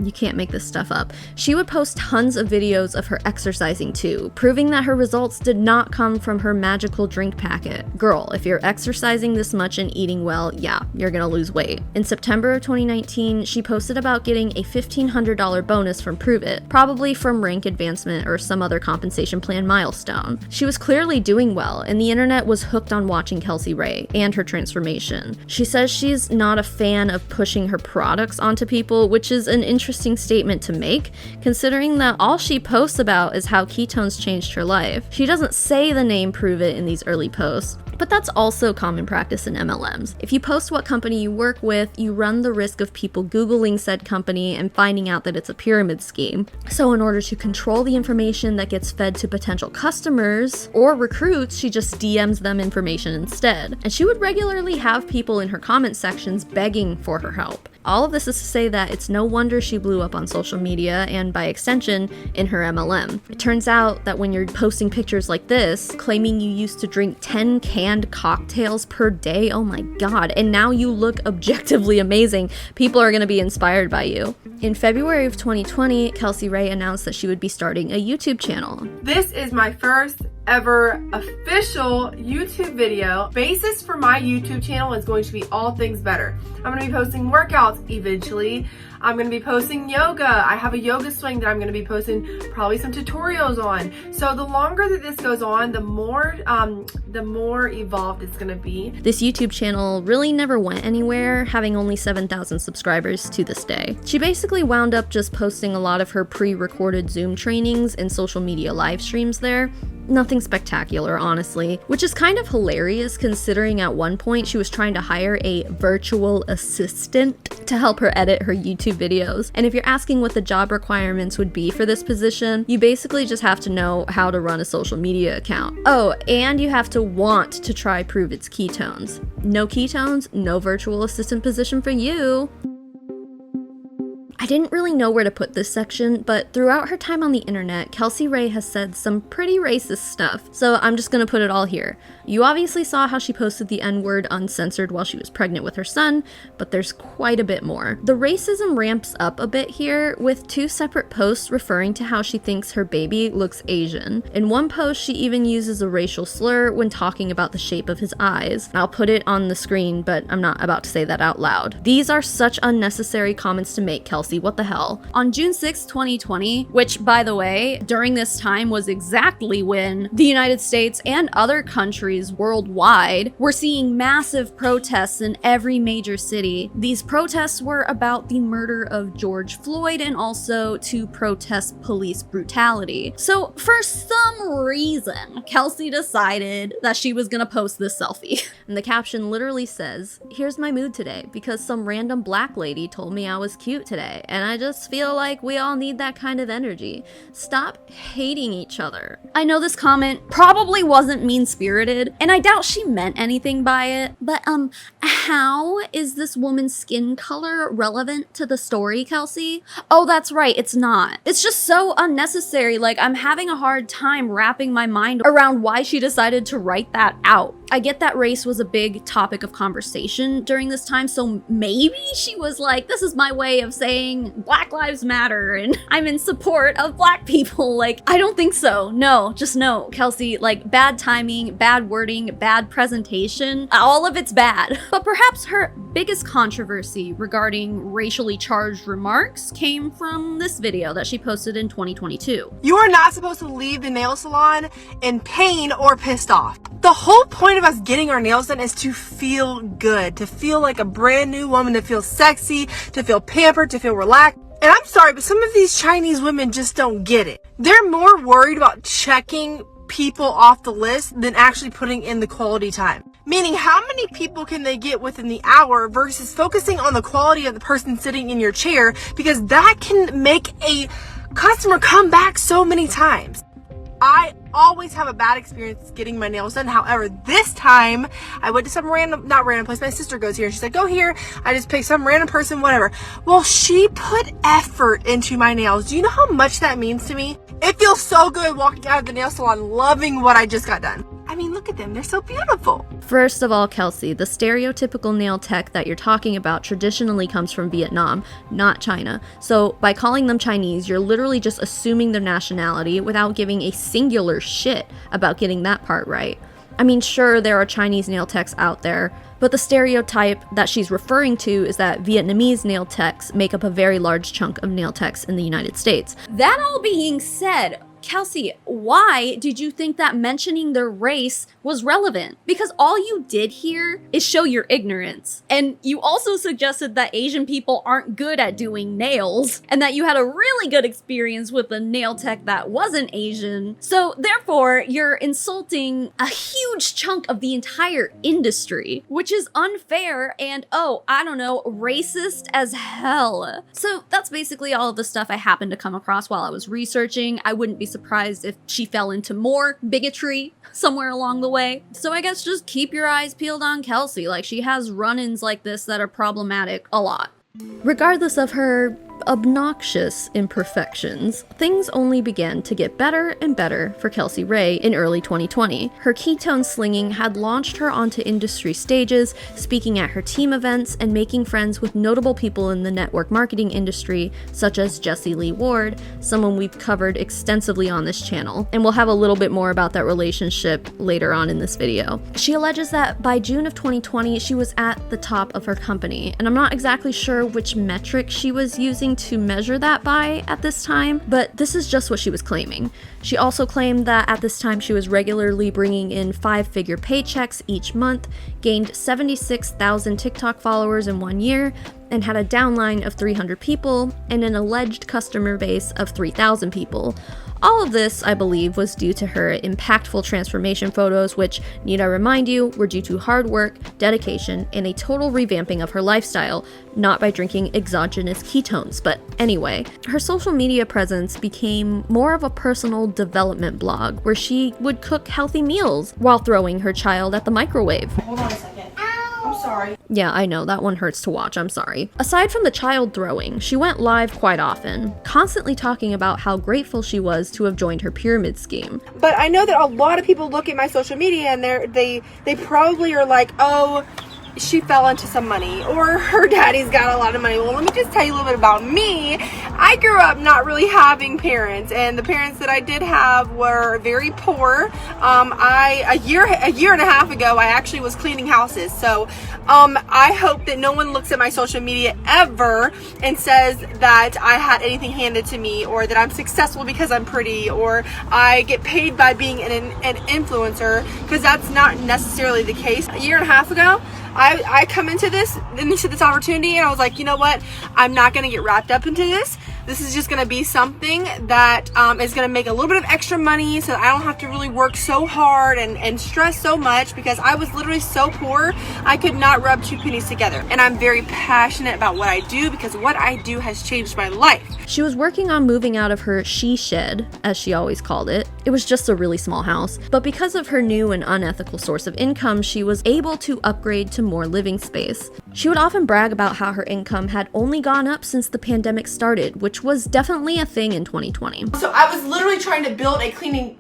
You can't make this stuff up. She would post tons of videos of her exercising too, proving that her results did not come from her magical drink packet. Girl, if you're exercising this much and eating well, yeah, you're gonna lose weight. In September of 2019, she posted about getting a $1,500 bonus from Pruvit, probably from rank advancement or some other compensation plan milestone. She was clearly doing well, and the internet was hooked on watching Kelsey Rhae and her transformation. She says she's not a fan of pushing her products onto people, which is an interesting statement to make, considering that all she posts about is how ketones changed her life. She doesn't say the name Pruvit in these early posts, but that's also common practice in MLMs. If you post what company you work with, you run the risk of people Googling said company and finding out that it's a pyramid scheme. So in order to control the information that gets fed to potential customers or recruits, she just DMs them information instead. And she would regularly have people in her comment sections begging for her help. All of this is to say that it's no wonder she blew up on social media and, by extension, in her MLM. It turns out that when you're posting pictures like this, claiming you used to drink 10 canned cocktails per day, oh my god, and now you look objectively amazing, people are going to be inspired by you. In February of 2020, Kelsey Rhae announced that she would be starting a YouTube channel. This is my first ever official YouTube video. Basis for my YouTube channel is going to be all things better. I'm going to be posting workouts eventually. I'm going to be posting yoga. I have a yoga swing that I'm going to be posting probably some tutorials on. So the longer that this goes on, the more evolved it's going to be. This YouTube channel really never went anywhere, having only 7,000 subscribers to this day. She basically wound up just posting a lot of her pre-recorded Zoom trainings and social media live streams there. Nothing spectacular, honestly, which is kind of hilarious considering at one point she was trying to hire a virtual assistant to help her edit her YouTube videos. And if you're asking what the job requirements would be for this position, you basically just have to know how to run a social media account. Oh, and you have to want to try Pruvit's ketones. No ketones, no virtual assistant position for you. I didn't really know where to put this section, but throughout her time on the internet, Kelsey Rhae has said some pretty racist stuff, so I'm just gonna put it all here. You obviously saw how she posted the N-word uncensored while she was pregnant with her son, but there's quite a bit more. The racism ramps up a bit here, with 2 separate posts referring to how she thinks her baby looks Asian. In one post, she even uses a racial slur when talking about the shape of his eyes. I'll put it on the screen, but I'm not about to say that out loud. These are such unnecessary comments to make, Kelsey. What the hell? On June 6, 2020, which, by the way, during this time was exactly when the United States and other countries worldwide were seeing massive protests in every major city. These protests were about the murder of George Floyd and also to protest police brutality. So for some reason, Kelsey decided that she was gonna post this selfie. And the caption literally says, "Here's my mood today because some random black lady told me I was cute today. And I just feel like we all need that kind of energy. Stop hating each other." I know this comment probably wasn't mean-spirited, and I doubt she meant anything by it, but how is this woman's skin color relevant to the story, Kelsey? Oh, that's right, it's not. It's just so unnecessary. Like, I'm having a hard time wrapping my mind around why she decided to write that out. I get that race was a big topic of conversation during this time, so maybe she was like, this is my way of saying Black Lives Matter and I'm in support of black people. Like, I don't think so. No, just no. Kelsey, like, bad timing, bad wording, bad presentation, all of it's bad. But perhaps her biggest controversy regarding racially charged remarks came from this video that she posted in 2022. You are not supposed to leave the nail salon in pain or pissed off. The whole point of us getting our nails done is to feel good, to feel like a brand new woman, to feel sexy, to feel pampered, to feel relaxed. And I'm sorry, but some of these Chinese women just don't get it. They're more worried about checking people off the list than actually putting in the quality time. Meaning, how many people can they get within the hour versus focusing on the quality of the person sitting in your chair, because that can make a customer come back so many times. I always have a bad experience getting my nails done. However, this time I went to some not random place. My sister goes here and she's like, go here. I just picked some random person, whatever. Well, she put effort into my nails. Do you know how much that means to me? It feels so good walking out of the nail salon loving what I just got done. I mean, look at them. They're so beautiful. First of all, Kelsey, the stereotypical nail tech that you're talking about traditionally comes from Vietnam, not China. So by calling them Chinese, you're literally just assuming their nationality without giving a singular shit about getting that part right. I mean, sure, there are Chinese nail techs out there, but the stereotype that she's referring to is that Vietnamese nail techs make up a very large chunk of nail techs in the United States. That all being said, Kelsey, why did you think that mentioning their race was relevant? Because all you did here is show your ignorance. And you also suggested that Asian people aren't good at doing nails, and that you had a really good experience with a nail tech that wasn't Asian. So therefore, you're insulting a huge chunk of the entire industry, which is unfair and, oh, I don't know, racist as hell. So that's basically all of the stuff I happened to come across while I was researching. I wouldn't be surprised if she fell into more bigotry somewhere along the way. So I guess just keep your eyes peeled on Kelsey. Like, she has run-ins like this that are problematic a lot. Regardless of her obnoxious imperfections, things only began to get better and better for Kelsey Rhae in early 2020. Her ketone slinging had launched her onto industry stages, speaking at her team events and making friends with notable people in the network marketing industry, such as Jessie Lee Ward, someone we've covered extensively on this channel, and we'll have a little bit more about that relationship later on in this video. She alleges that by June of 2020, she was at the top of her company, and I'm not exactly sure which metric she was using to measure that by at this time, but this is just what she was claiming. She also claimed that at this time she was regularly bringing in 5-figure paychecks each month, gained 76,000 TikTok followers in 1 year, and had a downline of 300 people and an alleged customer base of 3,000 people. All of this, I believe, was due to her impactful transformation photos, which, need I remind you, were due to hard work, dedication, and a total revamping of her lifestyle, not by drinking exogenous ketones. But anyway, her social media presence became more of a personal development blog where she would cook healthy meals while throwing her child at the microwave. Hold on a second. I'm sorry. Yeah, I know, that one hurts to watch, I'm sorry. Aside from the child throwing, she went live quite often, constantly talking about how grateful she was to have joined her pyramid scheme. But I know that a lot of people look at my social media and they probably are like, oh, she fell into some money, or her daddy's got a lot of money. Well, let me just tell you a little bit about me. I grew up not really having parents, and the parents that I did have were very poor. A year and a half ago, I actually was cleaning houses. So I hope that no one looks at my social media ever and says that I had anything handed to me, or that I'm successful because I'm pretty, or I get paid by being an influencer, because that's not necessarily the case. A year and a half ago, I come into this opportunity, and I was like, you know what? I'm not going to get wrapped up into this. This is just going to be something that is going to make a little bit of extra money, so I don't have to really work so hard and stress so much, because I was literally so poor, I could not rub two pennies together. And I'm very passionate about what I do, because what I do has changed my life. She was working on moving out of her she shed, as she always called it. It was just a really small house, but because of her new and unethical source of income, she was able to upgrade to more living space. She would often brag about how her income had only gone up since the pandemic started, which was definitely a thing in 2020. So I was literally trying to build a cleaning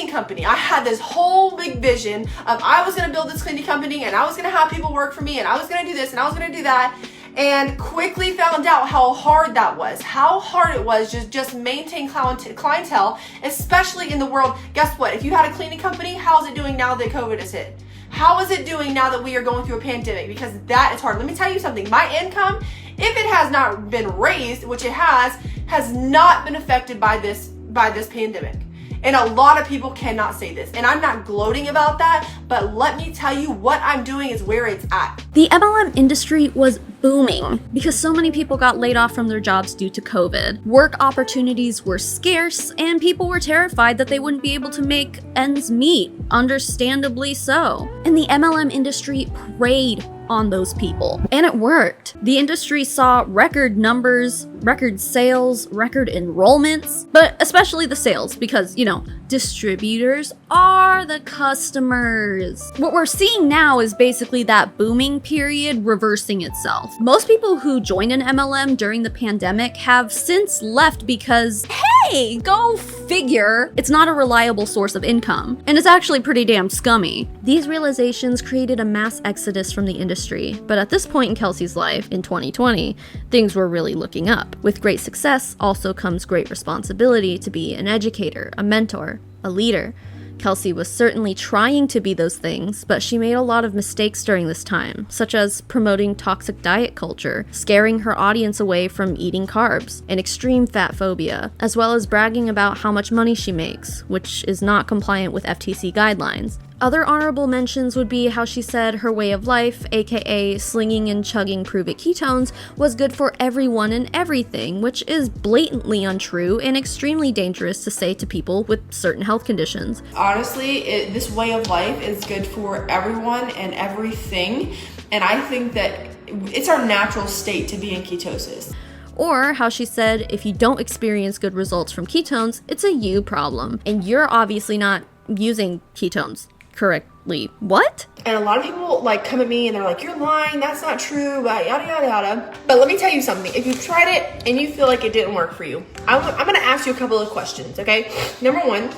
company. I had this whole big vision of I was going to build this cleaning company, and I was going to have people work for me, and I was going to do this, and I was going to do that. And quickly found out how hard that was, how hard it was just maintain clientele, especially in the world. Guess what? If you had a cleaning company, how's it doing now that COVID has hit? How is it doing now that we are going through a pandemic? Because that is hard. Let me tell you something. My income, if it has not been raised, which it has not been affected by this pandemic. And a lot of people cannot say this. And I'm not gloating about that, but let me tell you, what I'm doing is where it's at. The MLM industry was booming because so many people got laid off from their jobs due to COVID. Work opportunities were scarce and people were terrified that they wouldn't be able to make ends meet, understandably so. And the MLM industry preyed on those people. And it worked. The industry saw record numbers, record sales, record enrollments, but especially the sales because, you know, distributors are the customers. What we're seeing now is basically that booming period reversing itself. Most people who joined an MLM during the pandemic have since left because, hey, go figure, it's not a reliable source of income, and it's actually pretty damn scummy. These realizations created a mass exodus from the industry, but at this point in Kelsey's life, in 2020, things were really looking up. With great success also comes great responsibility to be an educator, a mentor, a leader. Kelsey was certainly trying to be those things, but she made a lot of mistakes during this time, such as promoting toxic diet culture, scaring her audience away from eating carbs, and extreme fat phobia, as well as bragging about how much money she makes, which is not compliant with FTC guidelines. Other honorable mentions would be how she said her way of life, aka slinging and chugging Pruvit ketones, was good for everyone and everything, which is blatantly untrue and extremely dangerous to say to people with certain health conditions. Honestly, this way of life is good for everyone and everything, and I think that it's our natural state to be in ketosis. Or how she said, if you don't experience good results from ketones, it's a you problem, and you're obviously not using ketones correctly. What? And a lot of people like come at me and they're like, you're lying, that's not true, yada yada yada. But let me tell you something. If you've tried it and you feel like it didn't work for you, I'm gonna ask you a couple of questions, okay? Number one,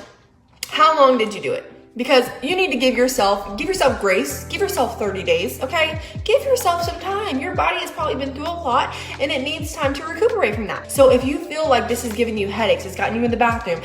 how long did you do it? Because you need to give yourself grace, give yourself 30 days, okay? Give yourself some time. Your body has probably been through a lot and it needs time to recuperate from that. So if you feel like this is giving you headaches, it's gotten you in the bathroom,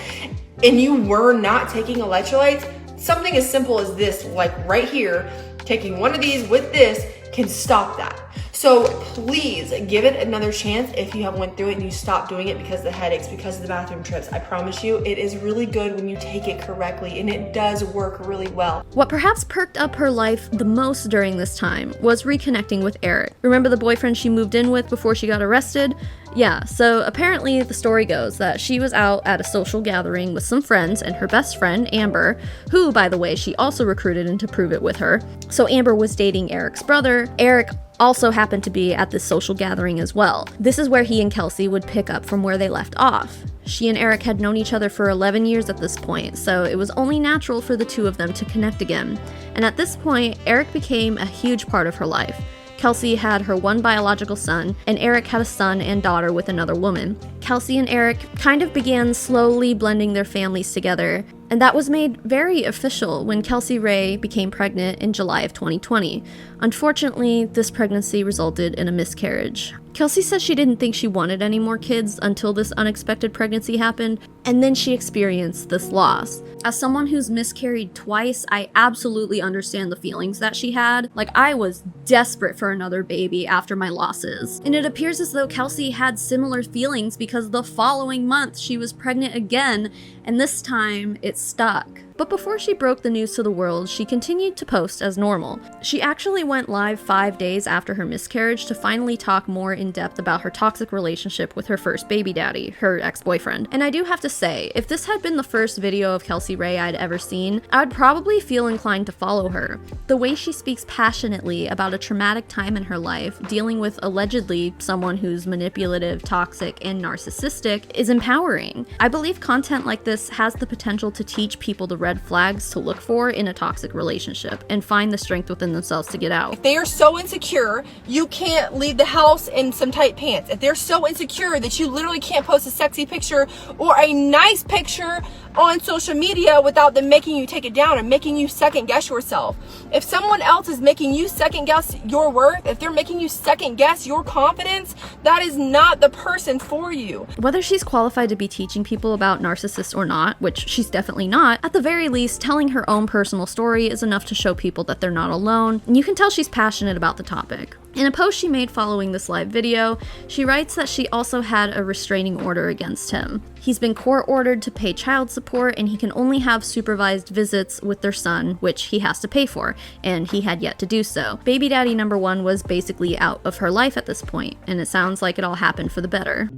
and you were not taking electrolytes, something as simple as this, like right here, taking one of these with this can stop that. So please give it another chance if you have went through it and you stopped doing it because of the headaches, because of the bathroom trips. I promise you, it is really good when you take it correctly, and it does work really well. What perhaps perked up her life the most during this time was reconnecting with Eric. Remember the boyfriend she moved in with before she got arrested? Yeah, so apparently the story goes that she was out at a social gathering with some friends and her best friend, Amber, who, by the way, she also recruited into Pruvit with her. So Amber was dating Eric's brother. Eric also happened to be at this social gathering as well. This is where he and Kelsey would pick up from where they left off. She and Eric had known each other for 11 years at this point, so it was only natural for the two of them to connect again. And at this point, Eric became a huge part of her life. Kelsey had her one biological son, and Eric had a son and daughter with another woman. Kelsey and Eric kind of began slowly blending their families together, and that was made very official when Kelsey Rhae became pregnant in July of 2020. Unfortunately, this pregnancy resulted in a miscarriage. Kelsey says she didn't think she wanted any more kids until this unexpected pregnancy happened, and then she experienced this loss. As someone who's miscarried twice, I absolutely understand the feelings that she had. Like, I was desperate for another baby after my losses. And it appears as though Kelsey had similar feelings because the following month she was pregnant again, and this time it stuck. But before she broke the news to the world, she continued to post as normal. She actually went live 5 days after her miscarriage to finally talk more in depth about her toxic relationship with her first baby daddy, her ex-boyfriend. And I do have to say, if this had been the first video of Kelsey Rhae I'd ever seen, I'd probably feel inclined to follow her. The way she speaks passionately about a traumatic time in her life, dealing with allegedly someone who's manipulative, toxic, and narcissistic, is empowering. I believe content like this has the potential to teach people the red flags to look for in a toxic relationship and find the strength within themselves to get out. If they are so insecure, you can't leave the house in some tight pants. If they're so insecure that you literally can't post a sexy picture or a nice picture on social media without them making you take it down and making you second guess yourself. If someone else is making you second guess your worth, if they're making you second guess your confidence, that is not the person for you. Whether she's qualified to be teaching people about narcissists or not, which she's definitely not, at the very least, telling her own personal story is enough to show people that they're not alone, and you can tell she's passionate about the topic. In a post she made following this live video, she writes that she also had a restraining order against him. He's been court-ordered to pay child support, and he can only have supervised visits with their son, which he has to pay for, and he had yet to do so. Baby daddy number one was basically out of her life at this point, and it sounds like it all happened for the better.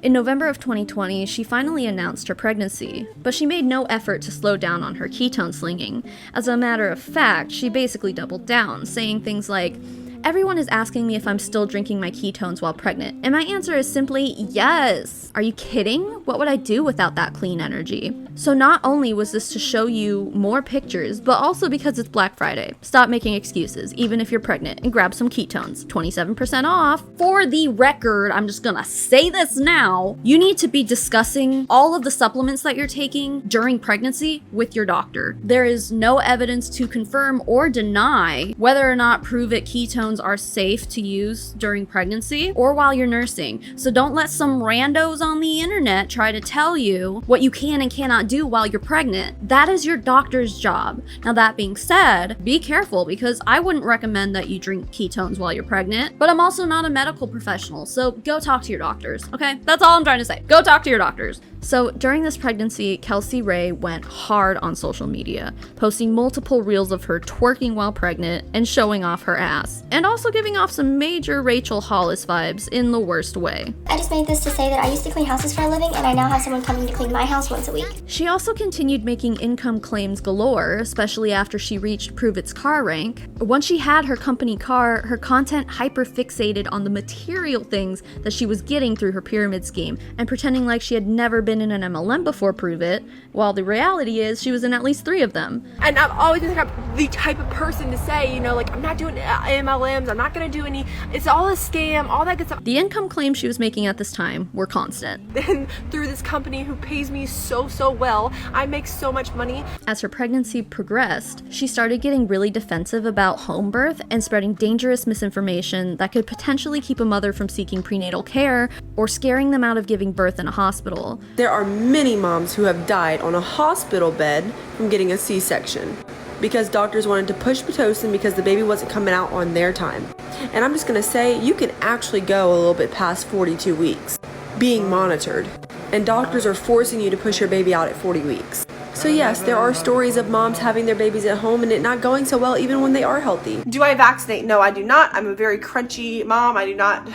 In November of 2020, she finally announced her pregnancy, but she made no effort to slow down on her ketone slinging. As a matter of fact, she basically doubled down, saying things like, "Everyone is asking me if I'm still drinking my ketones while pregnant, and my answer is simply yes. Are you kidding? What would I do without that clean energy?" So not only was this to show you more pictures, but also because it's Black Friday. Stop making excuses, even if you're pregnant, and grab some ketones. 27% off. For the record, I'm just gonna say this now, you need to be discussing all of the supplements that you're taking during pregnancy with your doctor. There is no evidence to confirm or deny whether or not Pruvit ketones are safe to use during pregnancy or while you're nursing. So don't let some randos on the internet try to tell you what you can and cannot do while you're pregnant. That is your doctor's job. Now, that being said, be careful, because I wouldn't recommend that you drink ketones while you're pregnant, but I'm also not a medical professional, so go talk to your doctors, okay? That's all I'm trying to say. Go talk to your doctors. So during this pregnancy, Kelsey Rhae went hard on social media, posting multiple reels of her twerking while pregnant and showing off her ass, and also giving off some major Rachel Hollis vibes in the worst way. I just made this to say that I used to clean houses for a living, and I now have someone coming to clean my house once a week. She also continued making income claims galore, especially after she reached Pruvit's car rank. Once she had her company car, her content hyper-fixated on the material things that she was getting through her pyramid scheme, and pretending like she had never been in an MLM before Pruvit, while the reality is she was in at least 3 of them. And I've always been the type of person to say, you know, like, I'm not doing MLMs, I'm not gonna do any, it's all a scam, all that good stuff. The income claims she was making at this time were constant. And through this company who pays me so well, I make so much money. As her pregnancy progressed, she started getting really defensive about home birth and spreading dangerous misinformation that could potentially keep a mother from seeking prenatal care or scaring them out of giving birth in a hospital. There are many moms who have died on a hospital bed from getting a C-section because doctors wanted to push Pitocin because the baby wasn't coming out on their time. And I'm just gonna say, you can actually go a little bit past 42 weeks being monitored, and doctors are forcing you to push your baby out at 40 weeks. So yes, there are stories of moms having their babies at home and it not going so well even when they are healthy. Do I vaccinate? No, I do not. I'm a very crunchy mom. I do not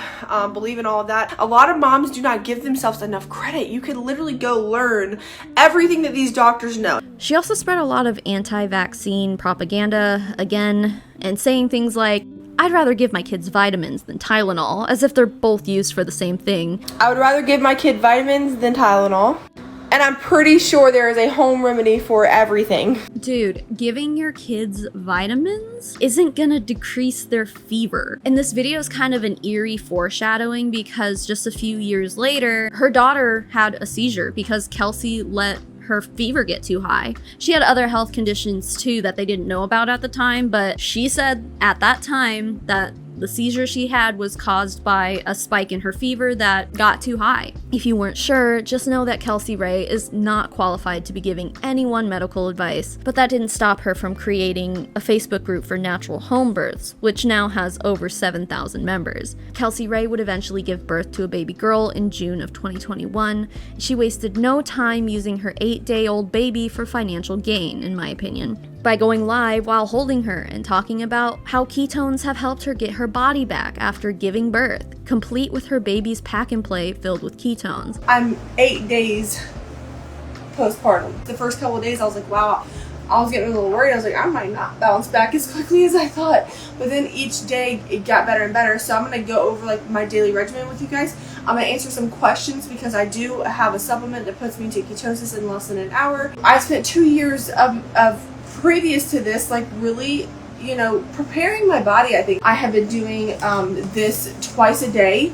believe in all of that. A lot of moms do not give themselves enough credit. You could literally go learn everything that these doctors know. She also spread a lot of anti-vaccine propaganda, again, and saying things like, "I'd rather give my kids vitamins than Tylenol," as if they're both used for the same thing. I would rather give my kid vitamins than Tylenol. And I'm pretty sure there is a home remedy for everything. Dude, giving your kids vitamins isn't gonna decrease their fever. And this video is kind of an eerie foreshadowing because just a few years later, her daughter had a seizure because Kelsey let her fever get too high. She had other health conditions too that they didn't know about at the time, but she said at that time that the seizure she had was caused by a spike in her fever that got too high. If you weren't sure, just know that Kelsey Rhae is not qualified to be giving anyone medical advice, but that didn't stop her from creating a Facebook group for natural home births, which now has over 7,000 members. Kelsey Rhae would eventually give birth to a baby girl in June of 2021. She wasted no time using her 8-day-old baby for financial gain, in my opinion, by going live while holding her and talking about how ketones have helped her get her body back after giving birth, complete with her baby's pack and play filled with ketones. I'm 8 days postpartum. The first couple of days I was like, wow, I was getting a little worried. I was like, I might not bounce back as quickly as I thought. But then each day it got better and better. So I'm gonna go over like my daily regimen with you guys. I'm gonna answer some questions because I do have a supplement that puts me into ketosis in less than an hour. I spent 2 years of previous to this, like really you know, preparing my body. I think I have been doing this twice a day.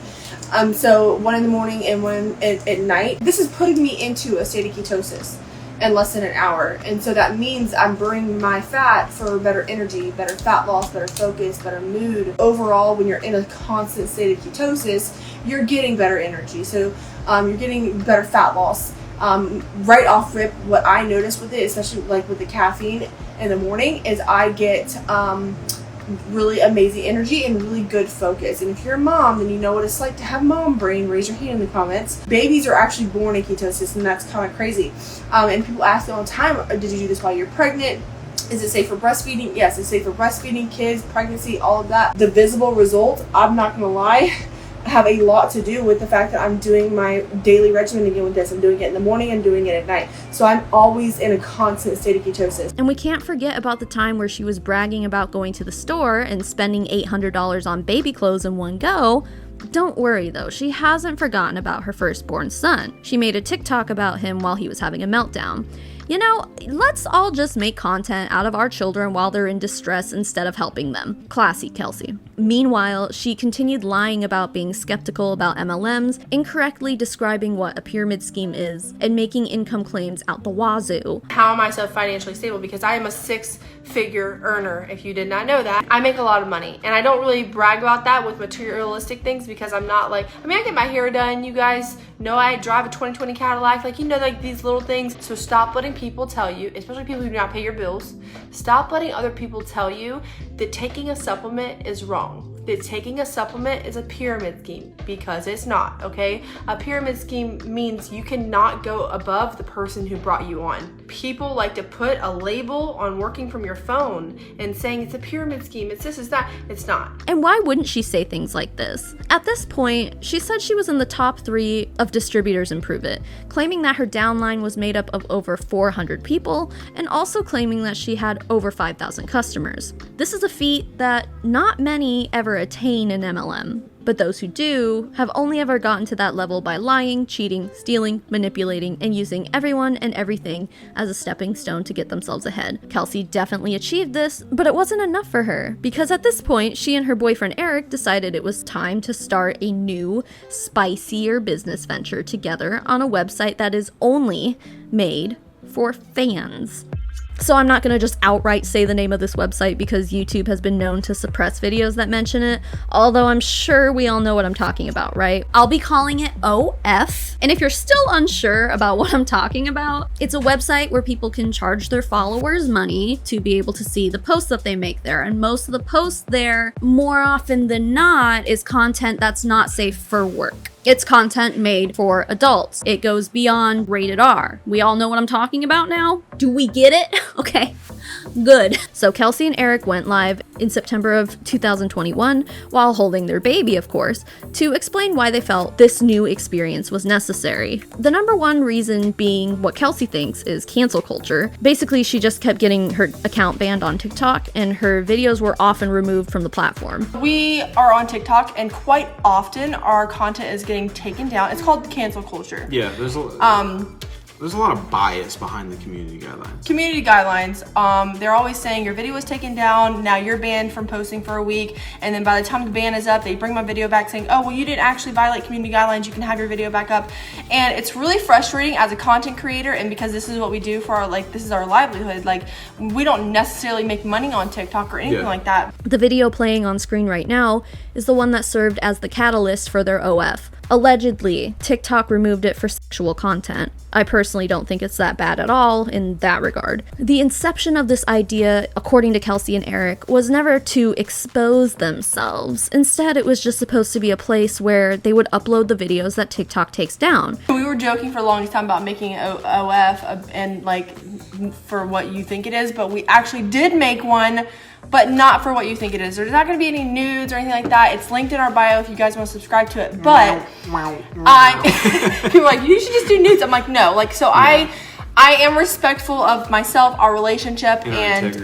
So one in the morning and one at night. This is putting me into a state of ketosis in less than an hour. And so that means I'm burning my fat for better energy, better fat loss, better focus, better mood. Overall, when you're in a constant state of ketosis, you're getting better energy. So you're getting better fat loss. Right off rip, what I notice with it, especially like with the caffeine in the morning, is I get really amazing energy and really good focus. And if you're a mom, then you know what it's like to have mom brain. Raise your hand in the comments. Babies are actually born in ketosis, and that's kind of crazy. And people ask me all the time, did you do this while you're pregnant? Is it safe for breastfeeding? Yes, it's safe for breastfeeding, kids, pregnancy, all of that. The visible result, I'm not gonna lie, have a lot to do with the fact that I'm doing my daily regimen again with this. I'm doing it in the morning, I'm doing it at night. So I'm always in a constant state of ketosis. And we can't forget about the time where she was bragging about going to the store and spending $800 on baby clothes in one go. Don't worry though, she hasn't forgotten about her firstborn son. She made a TikTok about him while he was having a meltdown. You know, let's all just make content out of our children while they're in distress instead of helping them. Classy, Kelsey. Meanwhile, she continued lying about being skeptical about MLMs, incorrectly describing what a pyramid scheme is, and making income claims out the wazoo. How am I so financially stable? Because I am a 6-figure earner, if you did not know that. I make a lot of money, and I don't really brag about that with materialistic things because I'm not like, I mean, I get my hair done, you guys know I drive a 2020 Cadillac, like, you know, like these little things. So stop letting people tell you, especially people who do not pay your bills, stop letting other people tell you that taking a supplement is wrong. That taking a supplement is a pyramid scheme, because it's not, okay? A pyramid scheme means you cannot go above the person who brought you on. People like to put a label on working from your phone and saying it's a pyramid scheme, it's this, it's that. It's not. And why wouldn't she say things like this? At this point, she said she was in the top 3 of distributors in Pruvit, claiming that her downline was made up of over 400 people, and also claiming that she had over 5,000 customers. This is a feat that not many ever attain in MLM, but those who do have only ever gotten to that level by lying, cheating, stealing, manipulating, and using everyone and everything as a stepping stone to get themselves ahead. Kelsey definitely achieved this, but it wasn't enough for her, because at this point, she and her boyfriend Eric decided it was time to start a new, spicier business venture together on a website that is only made for fans. So I'm not going to just outright say the name of this website because YouTube has been known to suppress videos that mention it, although I'm sure we all know what I'm talking about, right? I'll be calling it OF. And if you're still unsure about what I'm talking about, it's a website where people can charge their followers money to be able to see the posts that they make there. And most of the posts there, more often than not, is content that's not safe for work. It's content made for adults. It goes beyond rated R. We all know what I'm talking about now? Do we get it? Okay, good. So Kelsey and Eric went live in September of 2021, while holding their baby, of course, to explain why they felt this new experience was necessary. The number one reason being what Kelsey thinks is cancel culture. Basically, she just kept getting her account banned on TikTok, and her videos were often removed from the platform. We are on TikTok, and quite often our content is getting taken down. It's called cancel culture. Yeah, there's a lot of bias behind the community guidelines. Community guidelines. They're always saying your video was taken down, now you're banned from posting for a week, and then by the time the ban is up, they bring my video back saying, oh, well, you didn't actually violate community guidelines, you can have your video back up. And it's really frustrating as a content creator, and because this is what we do for our, like, this is our livelihood, like, we don't necessarily make money on TikTok or anything like that. The video playing on screen right now is the one that served as the catalyst for their OF. Allegedly, TikTok removed it for sexual content. I personally don't think it's that bad at all in that regard. The inception of this idea, according to Kelsey and Eric, was never to expose themselves. Instead, it was just supposed to be a place where they would upload the videos that TikTok takes down. We were joking for the longest time about making OF and like for what you think it is, but we actually did make one, but not for what you think it is. There's not going to be any nudes or anything like that. It's linked in our bio if you guys want to subscribe to it. But people are like, you should just do nudes. I'm like, no. Like, so yeah. I am respectful of myself, our relationship, and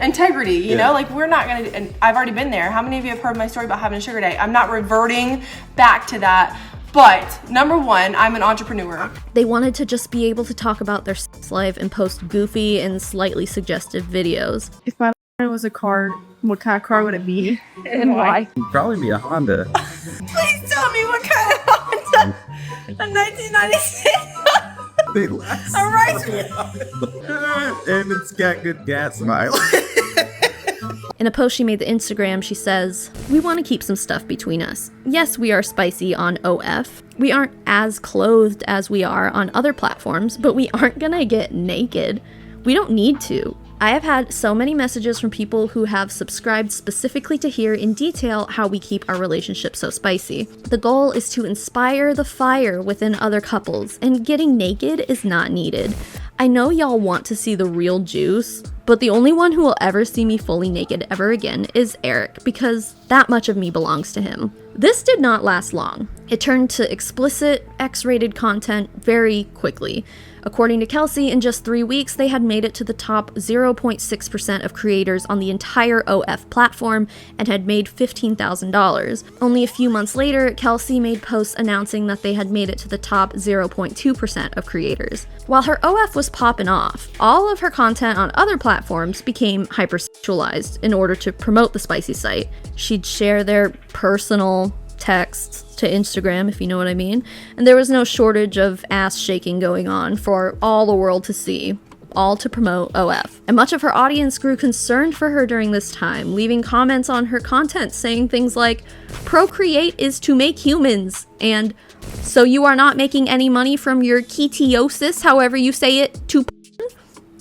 integrity. You know, like we're not gonna. And I've already been there. How many of you have heard my story about having a sugar daddy? I'm not reverting back to that. But number one, I'm an entrepreneur. They wanted to just be able to talk about their sex life and post goofy and slightly suggestive videos. If my it was a car, what kind of car would it be? And why? It'd probably be a Honda. Please tell me what kind of Honda. A 1996. They last. All right. And it's got good gas mileage. In a post she made to Instagram, she says, "We want to keep some stuff between us. Yes, we are spicy on OF. We aren't as clothed as we are on other platforms, but we aren't gonna get naked. We don't need to. I have had so many messages from people who have subscribed specifically to hear in detail how we keep our relationship so spicy. The goal is to inspire the fire within other couples, and getting naked is not needed. I know y'all want to see the real juice, but the only one who will ever see me fully naked ever again is Eric, because that much of me belongs to him." This did not last long. It turned to explicit, X-rated content very quickly. According to Kelsey, in just 3 weeks, they had made it to the top 0.6% of creators on the entire OF platform and had made $15,000. Only a few months later, Kelsey made posts announcing that they had made it to the top 0.2% of creators. While her OF was popping off, all of her content on other platforms became hypersexualized in order to promote the spicy site. She'd share their personal texts to Instagram, if you know what I mean, and there was no shortage of ass shaking going on for all the world to see, all to promote OF. And much of her audience grew concerned for her during this time, leaving comments on her content saying things like, "Procreate is to make humans," and "So you are not making any money from your ketiosis, however you say it, to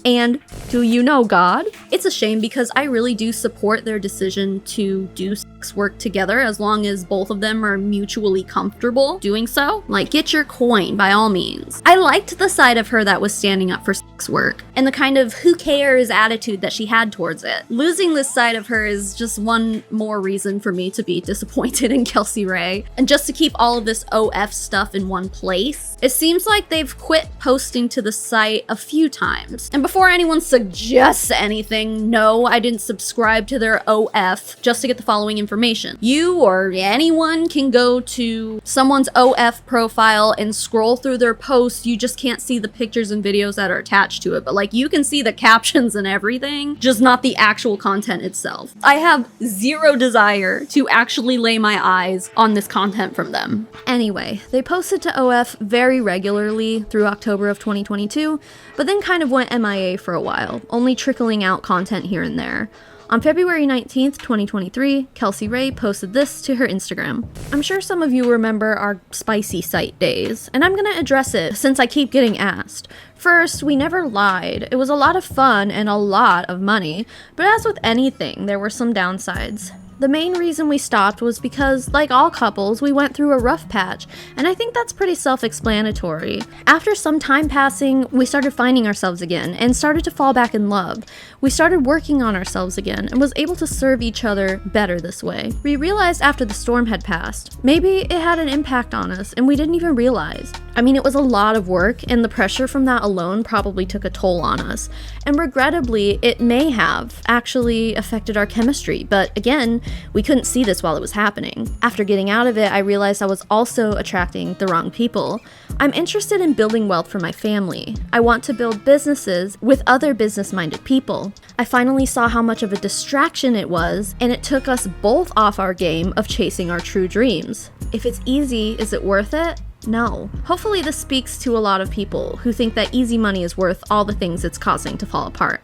and do you know God?" It's a shame because I really do support their decision to do sex work together as long as both of them are mutually comfortable doing so. Like, get your coin by all means. I liked the side of her that was standing up for sex work and the kind of who cares attitude that she had towards it. Losing this side of her is just one more reason for me to be disappointed in Kelsey Rhae. And just to keep all of this OF stuff in one place, it seems like they've quit posting to the site a few times. And before anyone suggests anything, no, I didn't subscribe to their OF just to get the following information. You or anyone can go to someone's OF profile and scroll through their posts. You just can't see the pictures and videos that are attached to it, but like you can see the captions and everything, just not the actual content itself. I have zero desire to actually lay my eyes on this content from them. Anyway, they posted to OF very regularly through October of 2022, but then kind of went MIA for a while, only trickling out content here and there. On February 19th, 2023, Kelsey Rhae posted this to her Instagram. I'm sure some of you remember our spicy site days, and I'm gonna address it since I keep getting asked. First, we never lied. It was a lot of fun and a lot of money, but as with anything, there were some downsides. The main reason we stopped was because, like all couples, we went through a rough patch, and I think that's pretty self-explanatory. After some time passing, we started finding ourselves again and started to fall back in love. We started working on ourselves again and was able to serve each other better this way. We realized after the storm had passed, maybe it had an impact on us and we didn't even realize. I mean, it was a lot of work, and the pressure from that alone probably took a toll on us. And regrettably, it may have actually affected our chemistry, but again, we couldn't see this while it was happening. After getting out of it, I realized I was also attracting the wrong people. I'm interested in building wealth for my family. I want to build businesses with other business-minded people. I finally saw how much of a distraction it was, and it took us both off our game of chasing our true dreams. If it's easy, is it worth it? No. Hopefully this speaks to a lot of people who think that easy money is worth all the things it's causing to fall apart.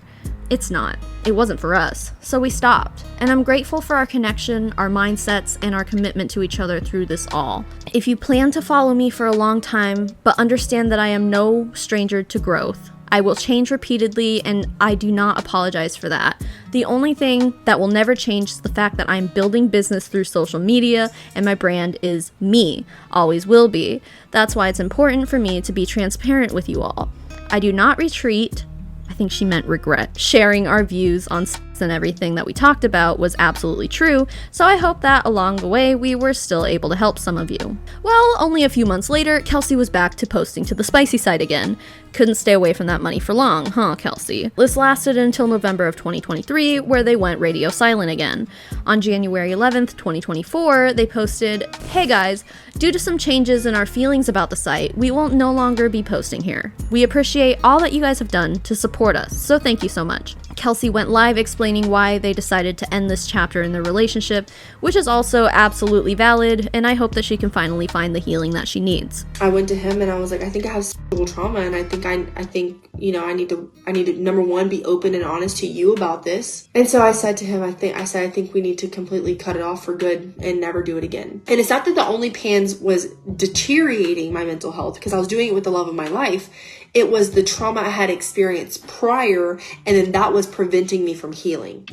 It's not. It wasn't for us, so we stopped. And I'm grateful for our connection, our mindsets, and our commitment to each other through this all. If you plan to follow me for a long time, but understand that I am no stranger to growth, I will change repeatedly, and I do not apologize for that. The only thing that will never change is the fact that I'm building business through social media, and my brand is me. Always will be. That's why it's important for me to be transparent with you all. I do not retreat. I think she meant regret. Sharing our views on sex and everything that we talked about was absolutely true, so I hope that along the way we were still able to help some of you. Well, only a few months later, Kelsey was back to posting to the spicy site again. Couldn't stay away from that money for long, huh, Kelsey? This lasted until November of 2023, where they went radio silent again. On January 11th, 2024, they posted, "Hey guys, due to some changes in our feelings about the site, we will no longer be posting here. We appreciate all that you guys have done to support us, so thank you so much." Kelsey went live explaining why they decided to end this chapter in their relationship, which is also absolutely valid, and I hope that she can finally find the healing that she needs. I went to him and I was like, I think I have sexual trauma, and I think you know, I need to number one, be open and honest to you about this. And so I said to him, I think we need to completely cut it off for good and never do it again. And it's not that the OnlyPans was deteriorating my mental health, because I was doing it with the love of my life. It was the trauma I had experienced prior, and then that was preventing me from healing.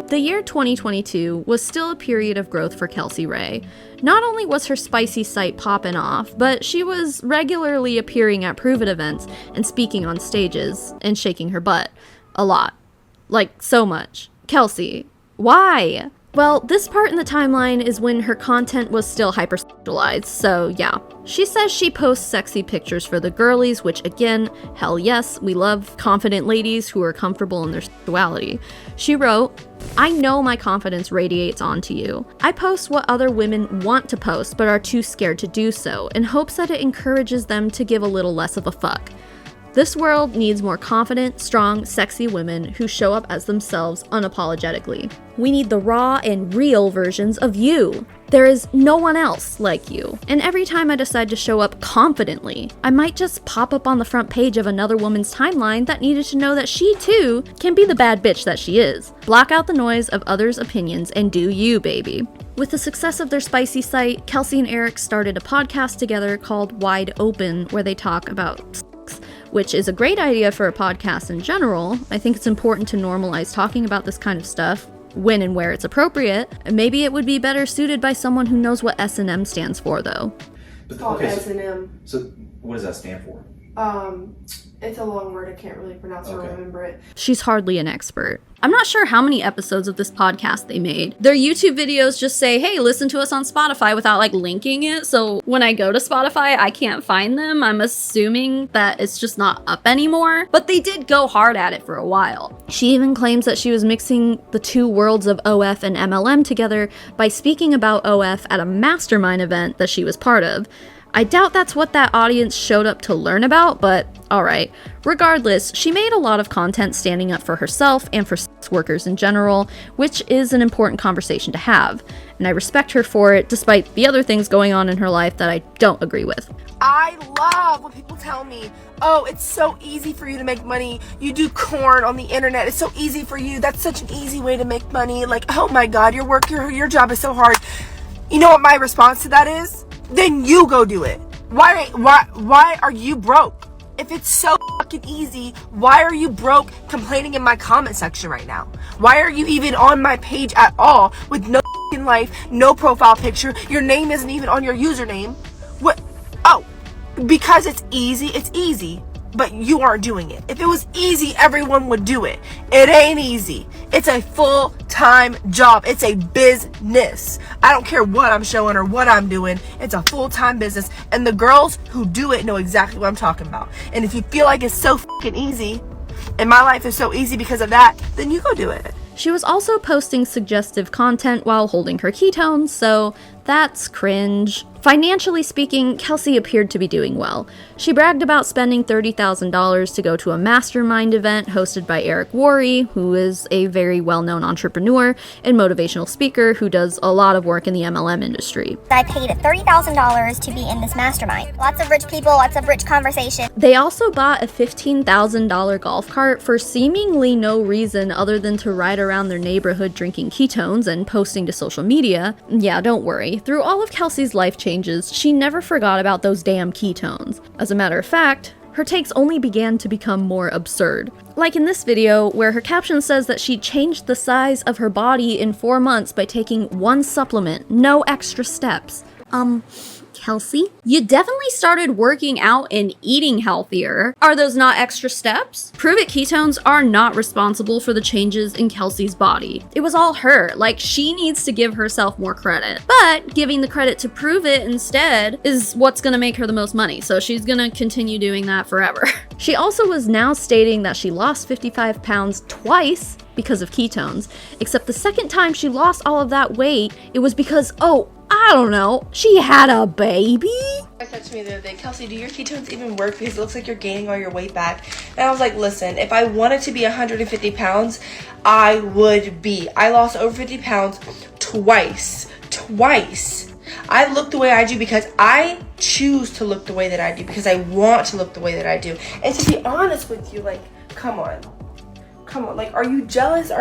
The year 2022 was still a period of growth for Kelsey Rhae. Not only was her spicy site popping off, but she was regularly appearing at Pruvit events and speaking on stages and shaking her butt. A lot. Like, so much. Kelsey, why? Well, this part in the timeline is when her content was still hypersexualized, so yeah. She says she posts sexy pictures for the girlies, which again, hell yes, we love confident ladies who are comfortable in their sexuality. She wrote, "I know my confidence radiates onto you. I post what other women want to post but are too scared to do so, in hopes that it encourages them to give a little less of a fuck. This world needs more confident, strong, sexy women who show up as themselves unapologetically. We need the raw and real versions of you. There is no one else like you. And every time I decide to show up confidently, I might just pop up on the front page of another woman's timeline that needed to know that she too can be the bad bitch that she is. Block out the noise of others' opinions and do you, baby." With the success of their spicy site, Kelsey and Eric started a podcast together called Wide Open, where they talk about sex, which is a great idea for a podcast in general. I think it's important to normalize talking about this kind of stuff when and where it's appropriate. Maybe it would be better suited by someone who knows what S&M stands for, though. It's called S&M. So what does that stand for? It's a long word. I can't really pronounce it or remember it. She's hardly an expert. I'm not sure how many episodes of this podcast they made. Their YouTube videos just say, hey, listen to us on Spotify, without like linking it. So when I go to Spotify, I can't find them. I'm assuming that it's just not up anymore. But they did go hard at it for a while. She even claims that she was mixing the two worlds of OF and MLM together by speaking about OF at a mastermind event that she was part of. I doubt that's what that audience showed up to learn about, but alright. Regardless, she made a lot of content standing up for herself and for sex workers in general, which is an important conversation to have. And I respect her for it, despite the other things going on in her life that I don't agree with. I love when people tell me, oh, it's so easy for you to make money. You do corn on the internet. It's so easy for you. That's such an easy way to make money. Like, oh my God, your job is so hard. You know what my response to that is? Then you go do it. Why are you broke? If it's so fucking easy, why are you broke complaining in my comment section right now? Why are you even on my page at all with no fucking life, no profile picture? Your name isn't even on your username. What? Oh, because it's easy, but you aren't doing it. If it was easy, everyone would do it. It ain't easy. It's a full-time job. It's a business. I don't care what I'm showing or what I'm doing. It's a full-time business. And the girls who do it know exactly what I'm talking about. And if you feel like it's so fucking easy, and my life is so easy because of that, then you go do it. She was also posting suggestive content while holding her ketones, so that's cringe. Financially speaking, Kelsey appeared to be doing well. She bragged about spending $30,000 to go to a mastermind event hosted by Eric Worre, who is a very well-known entrepreneur and motivational speaker who does a lot of work in the MLM industry. I paid $30,000 to be in this mastermind. Lots of rich people, lots of rich conversation. They also bought a $15,000 golf cart for seemingly no reason other than to ride around their neighborhood drinking ketones and posting to social media. Yeah, don't worry. Through all of Kelsey's life changes, she never forgot about those damn ketones. As a matter of fact, her takes only began to become more absurd. Like in this video, where her caption says that she changed the size of her body in 4 months by taking one supplement, no extra steps. Kelsey, you definitely started working out and eating healthier. Are those not extra steps? Pruvit ketones are not responsible for the changes in Kelsey's body. It was all her. Like, she needs to give herself more credit. But giving the credit to Pruvit instead is what's gonna make her the most money, so she's gonna continue doing that forever. She also was now stating that she lost 55 pounds twice because of ketones, except the second time she lost all of that weight, it was because, I don't know, she had a baby? I said to me the other day, Kelsey, do your ketones even work? Because it looks like you're gaining all your weight back. And I was like, listen, if I wanted to be 150 pounds, I would be. I lost over 50 pounds twice. I look the way I do because I choose to look the way that I do, because I want to look the way that I do. And to be honest with you, like, come on, like, are you jealous?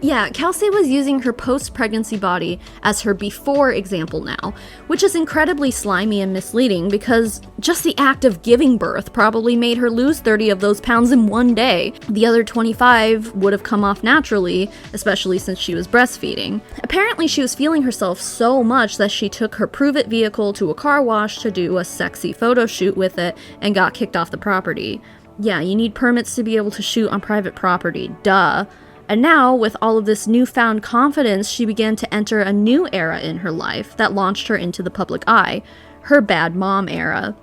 Yeah, Kelsey was using her post-pregnancy body as her before example now, which is incredibly slimy and misleading because just the act of giving birth probably made her lose 30 of those pounds in one day. The other 25 would have come off naturally, especially since she was breastfeeding. Apparently she was feeling herself so much that she took her Pruvit vehicle to a car wash to do a sexy photo shoot with it and got kicked off the property. Yeah, you need permits to be able to shoot on private property, duh. And now, with all of this newfound confidence, she began to enter a new era in her life that launched her into the public eye, her bad mom era.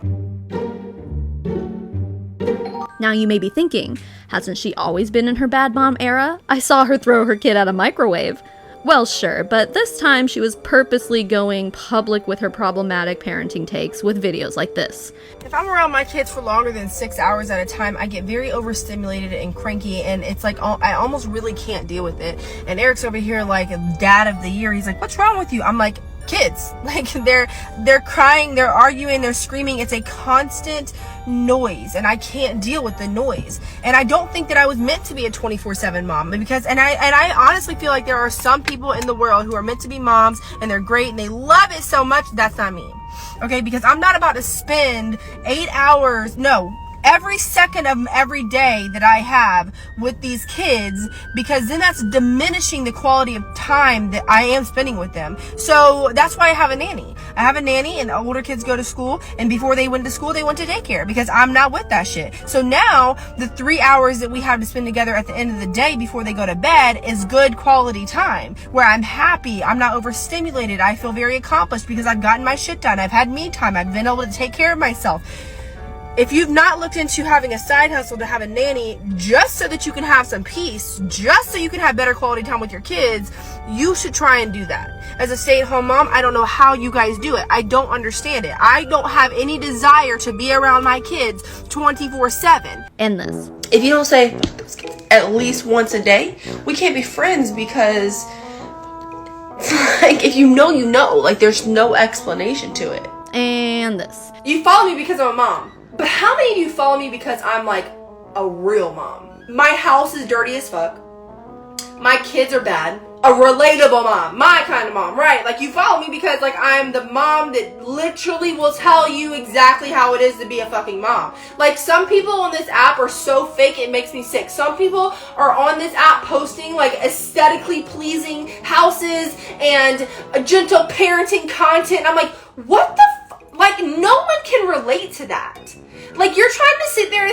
Now you may be thinking, hasn't she always been in her bad mom era? I saw her throw her kid at a microwave. Well, sure, but this time she was purposely going public with her problematic parenting takes with videos like this. If I'm around my kids for longer than 6 hours at a time, I get very overstimulated and cranky, and it's like I almost really can't deal with it. And Eric's over here like dad of the year. He's like, what's wrong with you? I'm like, kids. Like, they're crying, they're arguing, they're screaming. It's a constant noise, and I can't deal with the noise. And I don't think that I was meant to be a 24/7 mom, because I honestly feel like there are some people in the world who are meant to be moms and they're great and they love it so much. That's not me. Okay, because I'm not about to spend 8 hours, no, every second of every day that I have with these kids, because then that's diminishing the quality of time that I am spending with them. So that's why I have a nanny. I have a nanny, and older kids go to school, and before they went to school, they went to daycare, because I'm not with that shit. So now the 3 hours that we have to spend together at the end of the day before they go to bed is good quality time, where I'm happy, I'm not overstimulated, I feel very accomplished because I've gotten my shit done, I've had me time, I've been able to take care of myself. If you've not looked into having a side hustle to have a nanny just so that you can have some peace, just so you can have better quality time with your kids, you should try and do that. As a stay-at-home mom, I don't know how you guys do it. I don't understand it. I don't have any desire to be around my kids 24/7. And this. If you don't say at least once a day, we can't be friends, because like, if you know, you know. Like, there's no explanation to it. And this. You follow me because I'm a mom. But how many of you follow me because I'm like a real mom? My house is dirty as fuck. My kids are bad. A relatable mom. My kind of mom, right? Like, you follow me because like I'm the mom that literally will tell you exactly how it is to be a fucking mom. Like, some people on this app are so fake it makes me sick. Some people are on this app posting like aesthetically pleasing houses and gentle parenting content. I'm like, what the like, no one can relate to that. Like, you're trying to sit there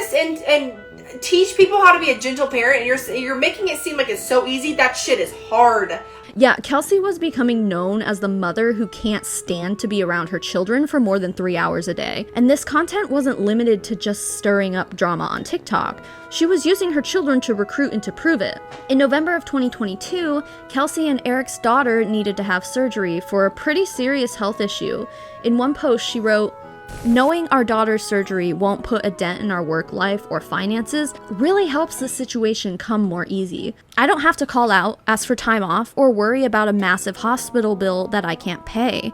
and teach people how to be a gentle parent, and you're making it seem like it's so easy. That shit is hard. Yeah, Kelsey was becoming known as the mother who can't stand to be around her children for more than 3 hours a day. And this content wasn't limited to just stirring up drama on TikTok. She was using her children to recruit into Pruvit. In November of 2022, Kelsey and Eric's daughter needed to have surgery for a pretty serious health issue. In one post, she wrote, "Knowing our daughter's surgery won't put a dent in our work life or finances really helps the situation come more easy. I don't have to call out, ask for time off, or worry about a massive hospital bill that I can't pay.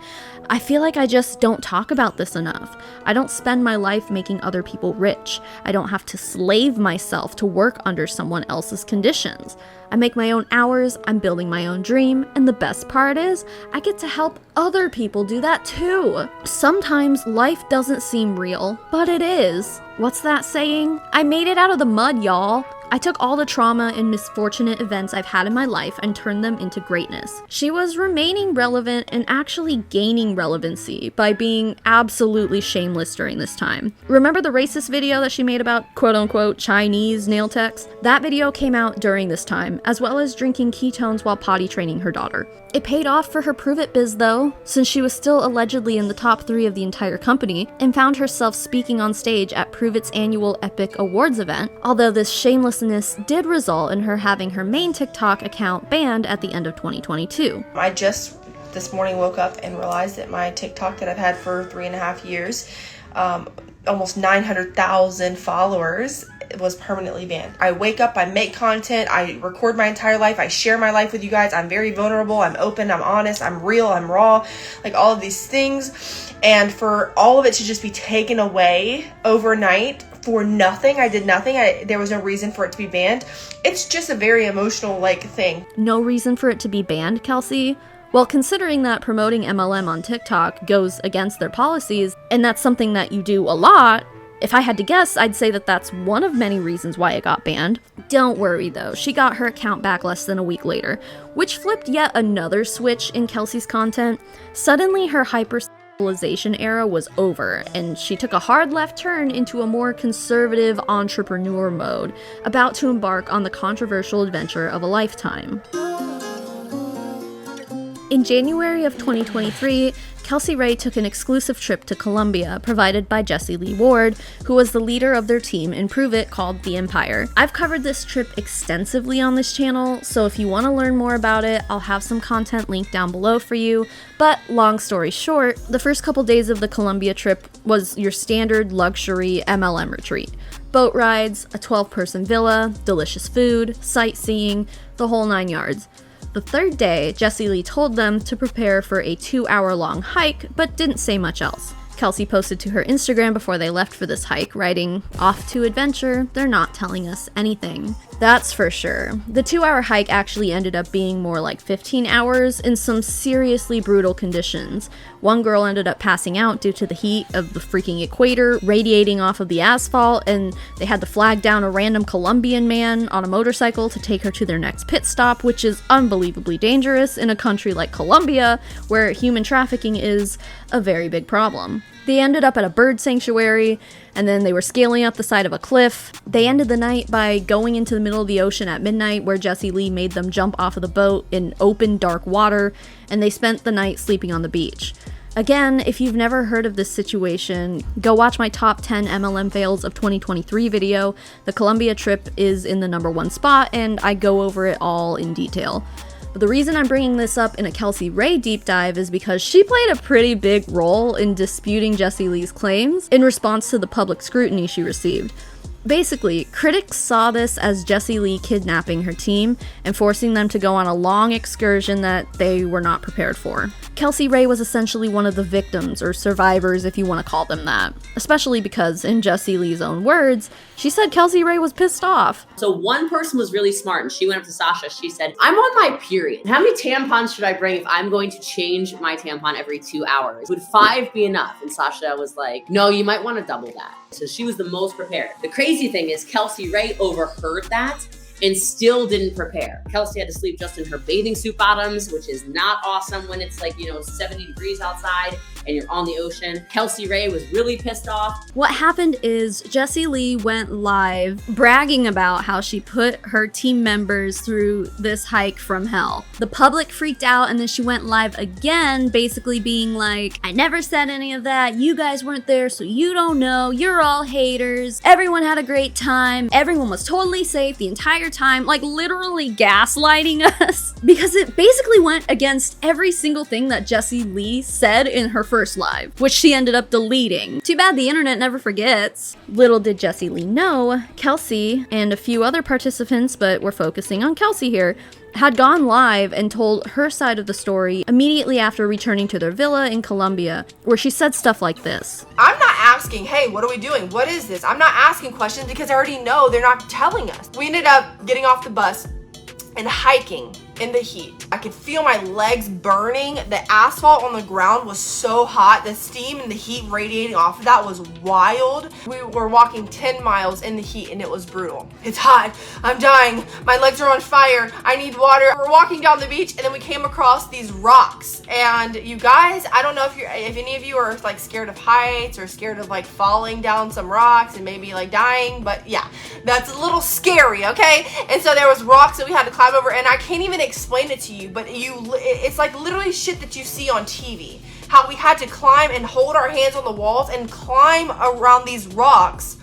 I feel like I just don't talk about this enough. I don't spend my life making other people rich. I don't have to slave myself to work under someone else's conditions. I make my own hours, I'm building my own dream, and the best part is, I get to help other people do that too. Sometimes life doesn't seem real, but it is. What's that saying? I made it out of the mud, y'all. I took all the trauma and misfortunate events I've had in my life and turned them into greatness." She was remaining relevant and actually gaining relevancy by being absolutely shameless during this time. Remember the racist video that she made about quote-unquote Chinese nail techs? That video came out during this time, as well as drinking ketones while potty training her daughter. It paid off for her Pruvit biz though, since she was still allegedly in the top 3 of the entire company and found herself speaking on stage at Pruvit's annual Epic Awards event, although this shamelessness did result in her having her main TikTok account banned at the end of 2022. I just this morning woke up and realized that my TikTok that I've had for 3.5 years, almost 900,000 followers, was permanently banned. I wake up, I make content, I record my entire life, I share my life with you guys. I'm very vulnerable, I'm open, I'm honest, I'm real, I'm raw, like all of these things. And for all of it to just be taken away overnight for nothing, I did nothing, there was no reason for it to be banned. It's just a very emotional thing. No reason for it to be banned, Kelsey? Well, considering that promoting MLM on TikTok goes against their policies, and that's something that you do a lot, if I had to guess, I'd say that that's one of many reasons why it got banned. Don't worry though, she got her account back less than a week later, which flipped yet another switch in Kelsey's content. Suddenly her hypersexualization era was over, and she took a hard left turn into a more conservative entrepreneur mode, about to embark on the controversial adventure of a lifetime. In January of 2023, Kelsey Rhae took an exclusive trip to Colombia, provided by Jessie Lee Ward, who was the leader of their team in Pruvit called The Empire. I've covered this trip extensively on this channel, so if you want to learn more about it, I'll have some content linked down below for you. But long story short, the first couple days of the Colombia trip was your standard luxury MLM retreat. Boat rides, a 12-person villa, delicious food, sightseeing, the whole 9 yards. The third day, Jessie Lee told them to prepare for a 2-hour-long hike, but didn't say much else. Kelsey posted to her Instagram before they left for this hike, writing, "Off to adventure, they're not telling us anything." That's for sure. The 2-hour hike actually ended up being more like 15 hours in some seriously brutal conditions. One girl ended up passing out due to the heat of the freaking equator radiating off of the asphalt, and they had to flag down a random Colombian man on a motorcycle to take her to their next pit stop, which is unbelievably dangerous in a country like Colombia, where human trafficking is a very big problem. They ended up at a bird sanctuary, and then they were scaling up the side of a cliff. They ended the night by going into the middle of the ocean at midnight, where Jessie Lee made them jump off of the boat in open, dark water, and they spent the night sleeping on the beach. Again, if you've never heard of this situation, go watch my top 10 MLM fails of 2023 video. The Colombia trip is in the #1 spot, and I go over it all in detail. But the reason I'm bringing this up in a Kelsey Rhae deep dive is because she played a pretty big role in disputing Jessie Lee's claims in response to the public scrutiny she received. Basically, critics saw this as Jessie Lee kidnapping her team and forcing them to go on a long excursion that they were not prepared for. Kelsey Rhae was essentially one of the victims, or survivors if you want to call them that, especially because, in Jessie Lee's own words, she said Kelsey Rhae was pissed off. So one person was really smart, and she went up to Sasha. She said, "I'm on my period. How many tampons should I bring if I'm going to change my tampon every 2 hours? Would 5 be enough?" And Sasha was like, "No, you might want to double that." So she was the most prepared. The crazy thing is Kelsey Rhae overheard that and still didn't prepare. Kelsey had to sleep just in her bathing suit bottoms, which is not awesome when it's 70 degrees outside and you're on the ocean. Kelsey Rhae was really pissed off. What happened is Jessie Lee went live bragging about how she put her team members through this hike from hell. The public freaked out, and then she went live again, basically being like, "I never said any of that. You guys weren't there, so you don't know. You're all haters. Everyone had a great time. Everyone was totally safe the entire time," like literally gaslighting us, because it basically went against every single thing that Jessie Lee said in her first live, which she ended up deleting. Too bad the internet never forgets. Little did Jessie Lee know, Kelsey and a few other participants, but we're focusing on Kelsey here, had gone live and told her side of the story immediately after returning to their villa in Colombia, where she said stuff like this. I'm not asking, "Hey, what are we doing? What is this?" I'm not asking questions because I already know they're not telling us. We ended up getting off the bus and hiking in the heat. I could feel my legs burning. The asphalt on the ground was so hot. The steam and the heat radiating off of that was wild. We were walking 10 miles in the heat and it was brutal. It's hot. I'm dying. My legs are on fire. I need water. We're walking down the beach and then we came across these rocks. And you guys, I don't know if any of you are scared of heights or scared of falling down some rocks and maybe dying, but yeah, that's a little scary, okay? And so there was rocks that we had to climb over, and I can't even explain it to you, but it's literally shit that you see on TV. How we had to climb and hold our hands on the walls and climb around these rocks,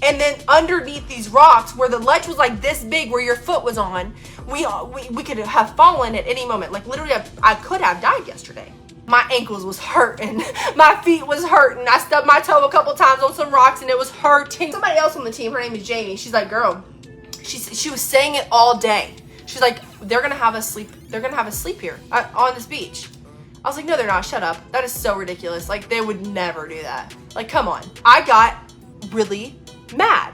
and then underneath these rocks where the ledge was this big where your foot was on we could have fallen at any moment. Like literally, I could have died yesterday. My ankles was hurting. My feet was hurting. I stubbed my toe a couple times on some rocks and it was hurting. Somebody else on the team, her name is Jamie. She's like, girl, she was saying it all day. She's like, they're gonna have us sleep here on this beach. I was like, no, they're not. Shut up. That is so ridiculous. Like, they would never do that. Like, come on. I got really mad.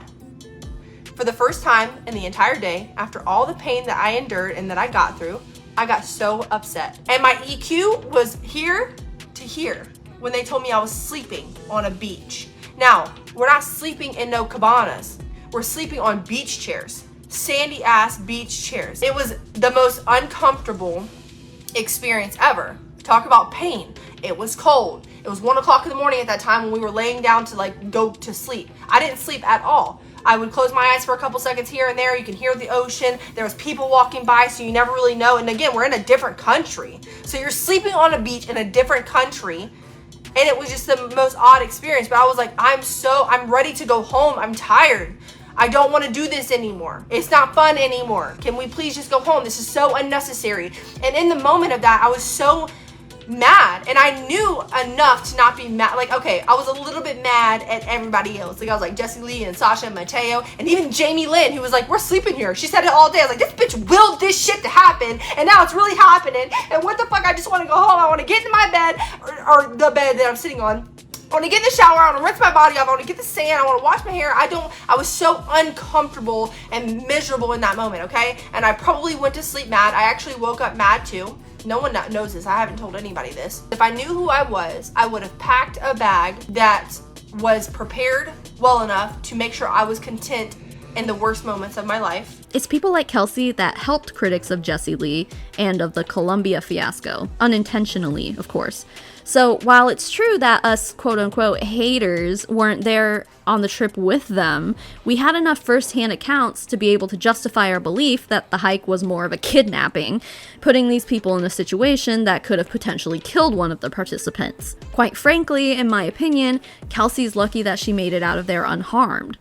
For the first time in the entire day, after all the pain that I endured and that I got through, I got so upset. And my EQ was here to here when they told me I was sleeping on a beach. Now, we're not sleeping in no cabanas. We're sleeping on beach chairs. Sandy ass beach chairs. It was the most uncomfortable experience ever. Talk about pain. It was cold. It was 1 o'clock in the morning at that time when we were laying down to like go to sleep. I didn't sleep at all. I would close my eyes for a couple seconds here and there. You can hear the ocean. There was people walking by, so you never really know. And again, we're in a different country. So you're sleeping on a beach in a different country. And it was just the most odd experience. But I was like, I'm ready to go home. I'm tired. I don't want to do this anymore. It's not fun anymore. Can we please just go home? This is so unnecessary. And in the moment of that, I was so mad, and I knew enough to not be mad. Like, okay, I was a little bit mad at everybody else. Like, I was like Jessie Lee and Sasha and Mateo, and even Jamie Lynn, who was like, we're sleeping here. She said it all day. I was like, this bitch willed this shit to happen, and now it's really happening. And what the fuck? I just want to go home. I want to get in my bed, or the bed that I'm sitting on. I want to get in the shower. I want to rinse my body off. I want to get the sand. I want to wash my hair. I was so uncomfortable and miserable in that moment, okay? And I probably went to sleep mad. I actually woke up mad too. No one knows this. I haven't told anybody this. If I knew who I was, I would have packed a bag that was prepared well enough to make sure I was content in the worst moments of my life. It's people like Kelsey that helped critics of Jessie Lee and of the Colombia fiasco, unintentionally, of course. So while it's true that us quote-unquote haters weren't there on the trip with them, we had enough first-hand accounts to be able to justify our belief that the hike was more of a kidnapping, putting these people in a situation that could have potentially killed one of the participants. Quite frankly, in my opinion, Kelsey's lucky that she made it out of there unharmed.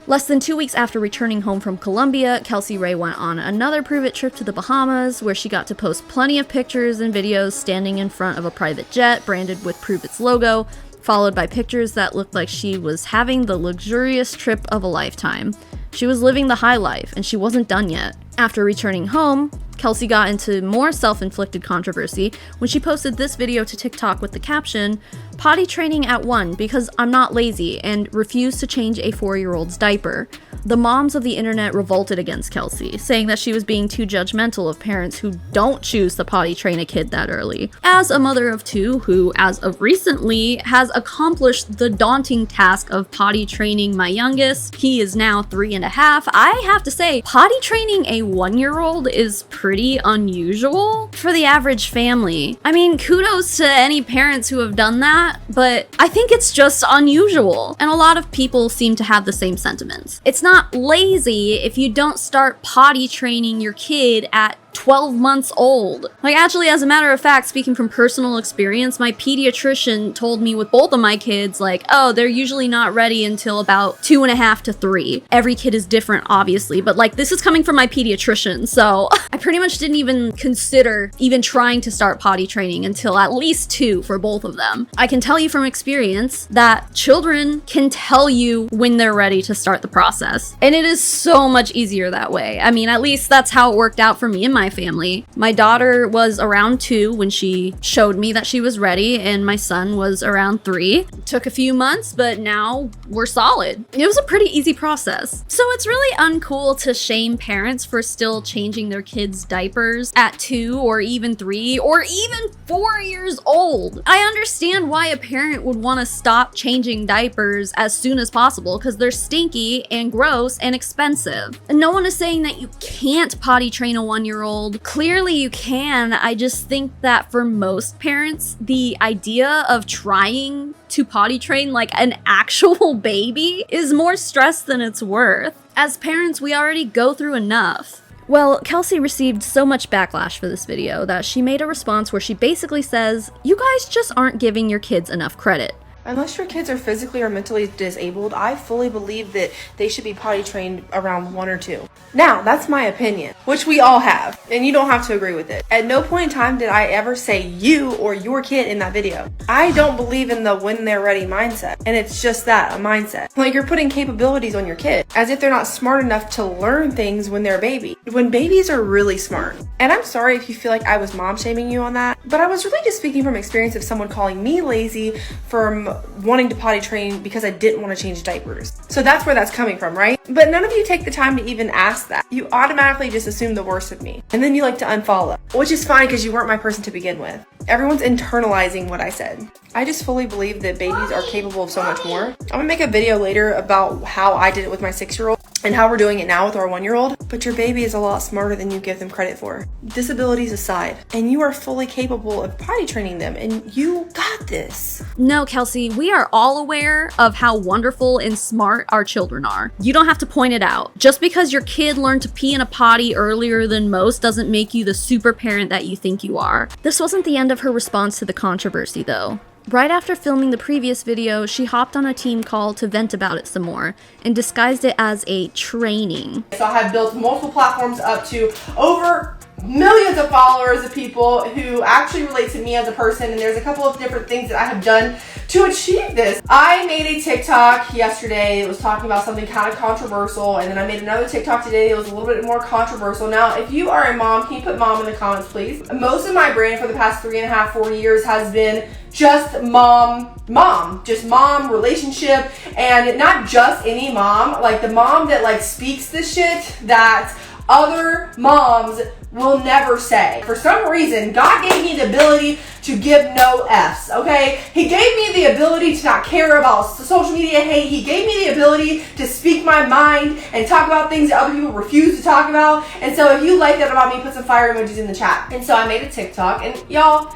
Less than 2 weeks after returning home from Colombia, Kelsey Rhae went on another Pruvit trip to the Bahamas, where she got to post plenty of pictures and videos standing in front of a private jet branded with Pruvit's logo, followed by pictures that looked like she was having the luxurious trip of a lifetime. She was living the high life, and she wasn't done yet. After returning home, Kelsey got into more self-inflicted controversy when she posted this video to TikTok with the caption, "Potty training at 1 because I'm not lazy and refuse to change a 4-year-old's diaper." The moms of the internet revolted against Kelsey, saying that she was being too judgmental of parents who don't choose to potty train a kid that early. As a mother of 2 who, as of recently, has accomplished the daunting task of potty training my youngest, he is now 3.5, I have to say, potty training a 1-year-old is pretty unusual for the average family. I mean, kudos to any parents who have done that, but I think it's just unusual, and a lot of people seem to have the same sentiments. It's not lazy if you don't start potty training your kid at 12 months old. Like, actually, as a matter of fact, speaking from personal experience, my pediatrician told me with both of my kids, like, oh, they're usually not ready until about 2.5 to 3. Every kid is different, obviously, but like, this is coming from my pediatrician, so I pretty much didn't even consider even trying to start potty training until at least 2 for both of them. I can tell you from experience that children can tell you when they're ready to start the process, and it is so much easier that way. I mean, at least that's how it worked out for me and my family. My daughter was around 2 when she showed me that she was ready, and my son was around 3. It took a few months, but now we're solid. It was a pretty easy process. So it's really uncool to shame parents for still changing their kids' diapers at 2 or even 3 or even 4 years old. I understand why a parent would want to stop changing diapers as soon as possible because they're stinky and gross and expensive. And no one is saying that you can't potty train a 1-year-old. Clearly you can. I just think that for most parents, the idea of trying to potty train like an actual baby is more stress than it's worth. As parents, we already go through enough. Well, Kelsey received so much backlash for this video that she made a response where she basically says, "You guys just aren't giving your kids enough credit." Unless your kids are physically or mentally disabled, I fully believe that they should be potty trained around 1 or 2. Now, that's my opinion, which we all have, and you don't have to agree with it. At no point in time did I ever say you or your kid in that video. I don't believe in the when they're ready mindset, and it's just that, a mindset. Like, you're putting capabilities on your kid, as if they're not smart enough to learn things when they're a baby. When babies are really smart. And I'm sorry if you feel like I was mom shaming you on that, but I was really just speaking from experience of someone calling me lazy from wanting to potty train because I didn't want to change diapers. So that's where that's coming from, right? But none of you take the time to even ask that. You automatically just assume the worst of me. And then you like to unfollow, which is fine because you weren't my person to begin with. Everyone's internalizing what I said. I just fully believe that babies are capable of so much more. I'm gonna make a video later about how I did it with my 6-year-old and how we're doing it now with our 1-year-old, but your baby is a lot smarter than you give them credit for. Disabilities aside, and you are fully capable of potty training them, and you got this. No, Kelsey, we are all aware of how wonderful and smart our children are. You don't have to point it out. Just because your kid learned to pee in a potty earlier than most doesn't make you the super parent that you think you are. This wasn't the end of her response to the controversy, though. Right after filming the previous video, she hopped on a team call to vent about it some more and disguised it as a training. So I have built multiple platforms up to over millions of followers of people who actually relate to me as a person, and there's a couple of different things that I have done to achieve this. I made a TikTok yesterday that was talking about something kind of controversial, and then I made another TikTok today that was a little bit more controversial. Now, if you are a mom, can you put mom in the comments, please? Most of my brand for the past 3.5, 4 years has been just just mom relationship, and not just any mom, like the mom that like speaks the shit that other moms will never say. For some reason, God gave me the ability to give no F's, okay? He gave me the ability to not care about social media hate. He gave me the ability to speak my mind and talk about things that other people refuse to talk about. And so if you like that about me, put some fire emojis in the chat. And so I made a TikTok, and y'all,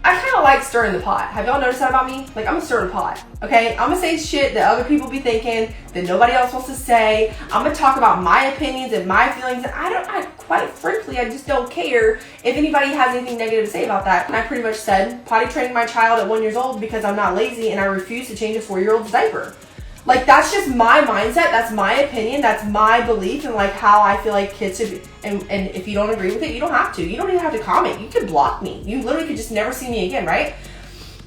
I kind of like stirring the pot. Have y'all noticed that about me? Like, I'm gonna stir the pot, okay? I'm gonna say shit that other people be thinking that nobody else wants to say. I'm gonna talk about my opinions and my feelings. And quite frankly, I just don't care if anybody has anything negative to say about that. And I pretty much said, potty training my child at 1 year old because I'm not lazy and I refuse to change a 4-year-old's diaper. Like, that's just my mindset, that's my opinion, that's my belief, and like how I feel like kids should be. And if you don't agree with it, you don't have to. You don't even have to comment. You could block me. You literally could just never see me again, right?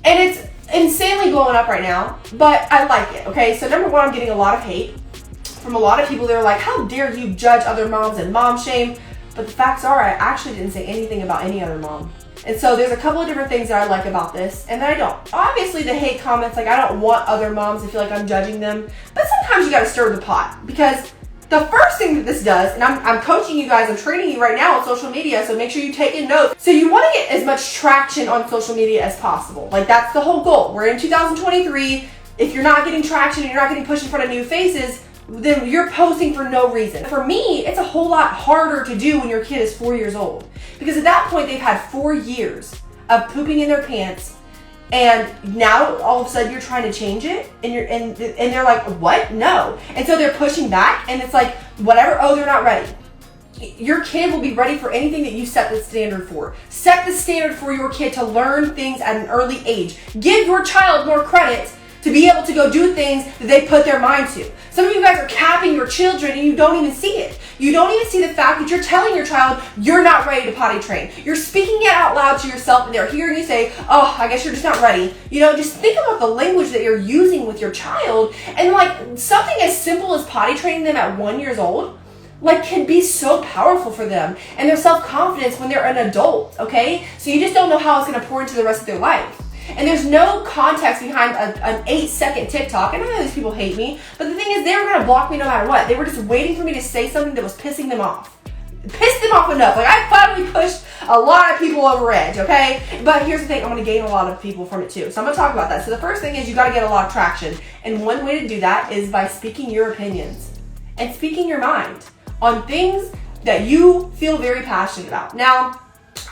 And it's insanely blowing up right now, but I like it, okay? So number one, I'm getting a lot of hate from a lot of people that are like, how dare you judge other moms and mom shame? But the facts are, I actually didn't say anything about any other mom. And so there's a couple of different things that I like about this and that I don't. Obviously the hate comments, like I don't want other moms to feel like I'm judging them, but sometimes you gotta stir the pot, because the first thing that this does, and I'm coaching you guys, I'm training you right now on social media, so make sure you take in notes. So you wanna get as much traction on social media as possible. Like, that's the whole goal. We're in 2023. If you're not getting traction and you're not getting pushed in front of new faces, then you're posting for no reason. For me, it's a whole lot harder to do when your kid is 4 years old, because at that point they've had 4 years of pooping in their pants, and now all of a sudden you're trying to change it, and they're like, what? No. And so they're pushing back, and it's like, whatever, oh, they're not ready. Your kid will be ready for anything that you set the standard for. Set the standard for your kid to learn things at an early age. Give your child more credit to be able to go do things that they put their mind to. Some of you guys are capping your children and you don't even see it. You don't even see the fact that you're telling your child you're not ready to potty train. You're speaking it out loud to yourself, and they're hearing you say, oh, I guess you're just not ready. You know, just think about the language that you're using with your child, and like something as simple as potty training them at 1 year old, like, can be so powerful for them and their self-confidence when they're an adult, okay? So you just don't know how it's gonna pour into the rest of their life. And there's no context behind an 8-second TikTok. And I know these people hate me, but the thing is, they were gonna block me no matter what. They were just waiting for me to say something that was pissing them off. Pissed them off enough. Like, I finally pushed a lot of people over edge, okay? But here's the thing, I'm gonna gain a lot of people from it too. So I'm gonna talk about that. So the first thing is you gotta get a lot of traction. And one way to do that is by speaking your opinions and speaking your mind on things that you feel very passionate about. Now,